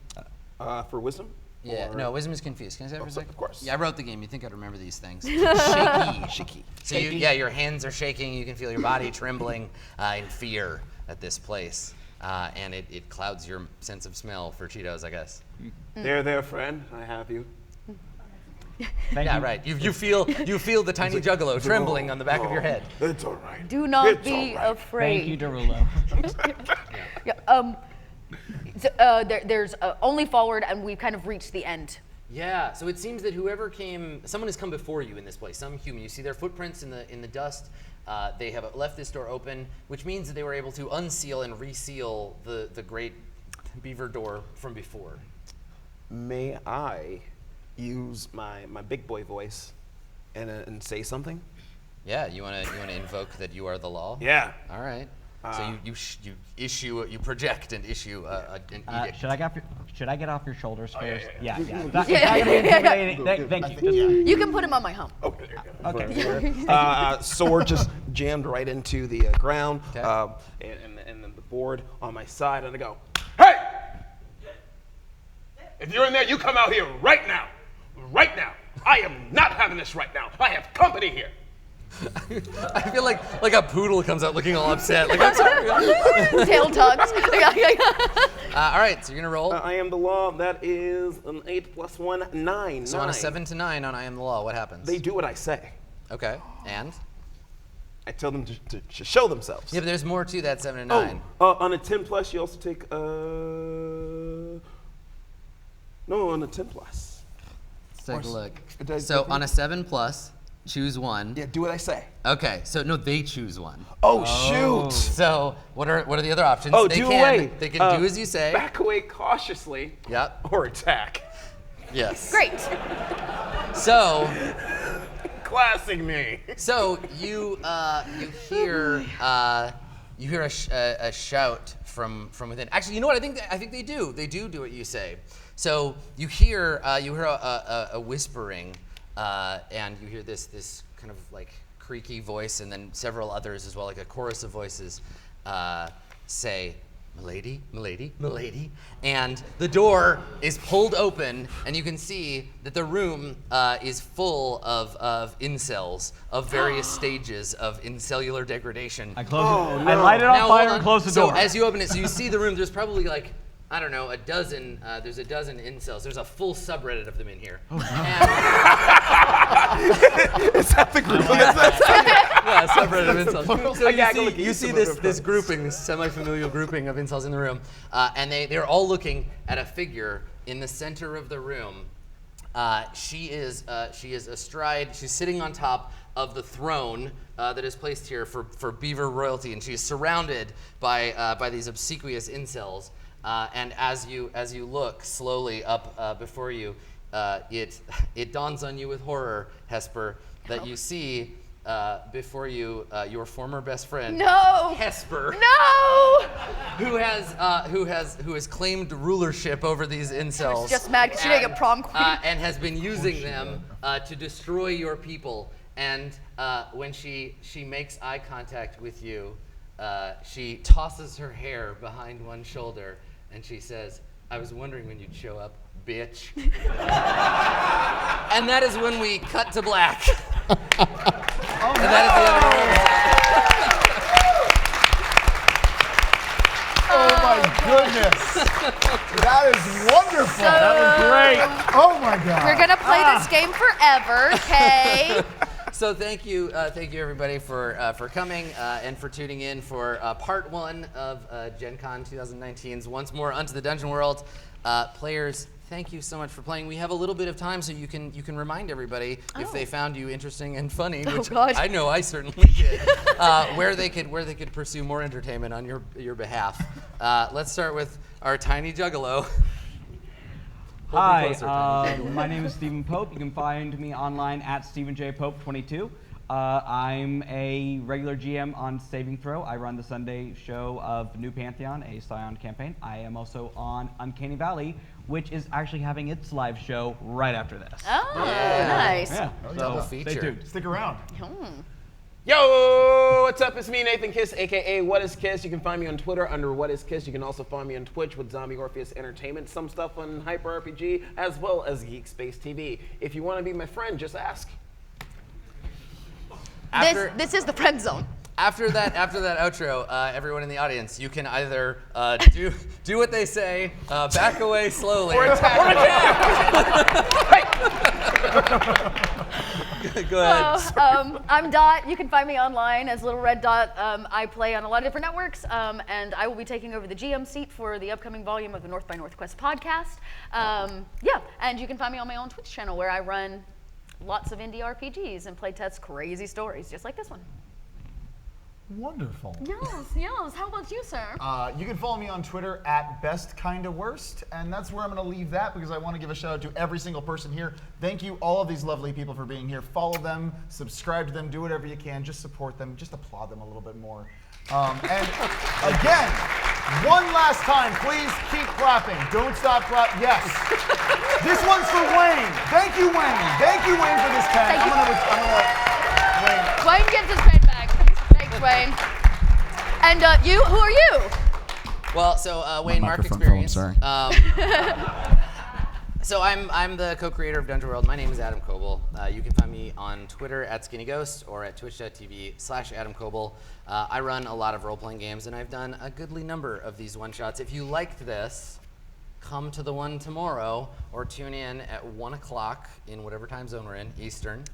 For wisdom? Yeah. Or- No, wisdom is confused. Can I say it for a second? Of course. Yeah, I wrote the game. You think I'd remember these things? Shaky. Shaky. So your hands are shaking. You can feel your body trembling in fear at this place, and it clouds your sense of smell for Cheetos, I guess. There, friend. I have you. Thank Yeah, you. right. You feel the tiny juggalo trembling on the back of your head. It's all right. Do not It's be all right. afraid. Thank you, Derulo. Yeah, there's only forward, and we've kind of reached the end. Yeah. So it seems that someone has come before you in this place. Some human. You see their footprints in the dust. They have left this door open, which means that they were able to unseal and reseal the great beaver door from before. May I use my big boy voice and say something? Yeah. You wanna invoke that you are the law? Yeah. All right. So you project and issue an edict. Should I get off your shoulders first? yeah. Yeah. It's not gonna be intimidating. Thank you. You can put him on my home. Okay, there you go. Okay. Sword just jammed right into the ground, Okay. and then the board on my side, and I go, "Hey! If you're in there, you come out here right now, right now. I am not having this right now. I have company here." I feel like a poodle comes out looking all upset. Like, I'm sorry. Tail tugs. All right, so you're gonna roll. I am the law. That is an 8 + 1, 9. So on a 7 to 9 on I Am the Law, what happens? They do what I say. Okay, and? I tell them to show themselves. Yeah, but there's more to that 7 to 9. On a 10 plus, you also take no, on a 10 plus. Let's take a look. Did I- So on a 7 plus, choose one. Yeah, do what I say. Okay, so no, they choose one. Oh, shoot! So what are the other options? Oh, they do can, away. They can do as you say. Back away cautiously. Yep. Or attack. Yes. Great. So Classic me. So you hear a shout from within. Actually, you know what? I think they do. They do what you say. So you hear a whispering, and you hear this kind of like creaky voice, and then several others as well, like a chorus of voices. say, "Milady, milady, milady," and the door is pulled open, and you can see that the room is full of incels of various stages of incellular degradation. I close it. I light it on Now, fire hold and close the so door. as you open it, so you see the room. There's probably like, I don't know, a dozen. There's a dozen incels. There's a full subreddit of them in here. Is that the group? Yeah, subreddit of incels. So you see this grouping, this semi-familial grouping of incels in the room, and they're all looking at a figure in the center of the room. She is astride. She's sitting on top of the throne that is placed here for Beaver royalty, and she is surrounded by these obsequious incels. And as you look slowly up before you, it dawns on you with horror, Hesper, that you see before you your former best friend, No! Hesper, No! who has claimed rulership over these incels. She's just mad 'cause she didn't get prom queen. And has been using them to destroy your people. And when she makes eye contact with you, she tosses her hair behind one shoulder, and she says, "I was wondering when you'd show up, bitch." And that is when we cut to black. And that is the end of the Oh my goodness. That is wonderful. That was great. Oh my God. We're gonna play this game forever, okay? So thank you everybody for coming and for tuning in for part 1 of GenCon 2019's Once More Unto the Dungeon World. Players, thank you so much for playing. We have a little bit of time, so you can remind everybody if they found you interesting and funny, which I know I certainly did, where they could pursue more entertainment on your behalf. Let's start with our tiny juggalo. Hi, my name is Stephen Pope. You can find me online at StephenJPope22. I'm a regular GM on Saving Throw. I run the Sunday show of New Pantheon, a Scion campaign. I am also on Uncanny Valley, which is actually having its live show right after this. Oh, nice. Yeah, Double stay feature. tuned. Stick around. Yo, what's up? It's me, Nathan Kiss, aka What Is Kiss. You can find me on Twitter under What Is Kiss. You can also find me on Twitch with Zombie Orpheus Entertainment, some stuff on Hyper RPG, as well as Geek Space TV. If you want to be my friend, just ask. This is the friend zone. After that outro, everyone in the audience, you can either do what they say, back away slowly, Or attack. Go ahead. I'm Dot. You can find me online as Little Red Dot. I play on a lot of different networks, and I will be taking over the GM seat for the upcoming volume of the North by Northwest podcast. Yeah, and you can find me on my own Twitch channel where I run lots of indie RPGs and play test crazy stories, just like this one. Wonderful. Yes. How about you, sir? You can follow me on Twitter at BestKindaWorst, and that's where I'm going to leave that because I want to give a shout out to every single person here. Thank you, all of these lovely people, for being here. Follow them, subscribe to them, do whatever you can. Just support them, just applaud them a little bit more. And again, one last time, please keep clapping. Don't stop clapping. Yes. This one's for Wayne. Thank you, Wayne. Thank you, Wayne, for this pen. I'm gonna Wayne. Wayne gets his pen back. Thanks, Wayne. And you? Who are you? Well, so Wayne, Mark microphone Experience. phone, So I'm the co-creator of Dungeon World. My name is Adam Coble. You can find me on Twitter at Skinny Ghost or at twitch.tv/Adam Coble. I run a lot of role-playing games, and I've done a goodly number of these one-shots. If you liked this, come to the one tomorrow or tune in at 1 o'clock in whatever time zone we're in, Eastern.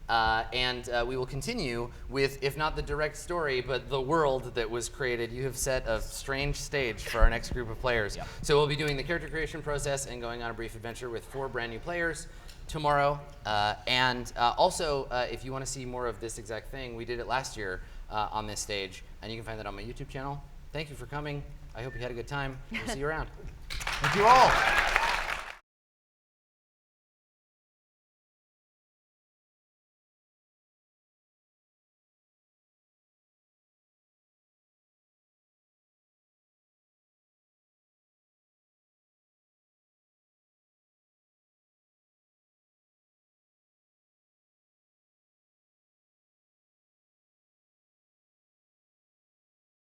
And we will continue with, if not the direct story, but the world that was created. You have set a strange stage for our next group of players. Yeah. So we'll be doing the character creation process and going on a brief adventure with 4 brand new players tomorrow. Also, if you want to see more of this exact thing, we did it last year on this stage, and you can find that on my YouTube channel. Thank you for coming. I hope you had a good time. We'll see you around. Thank you all.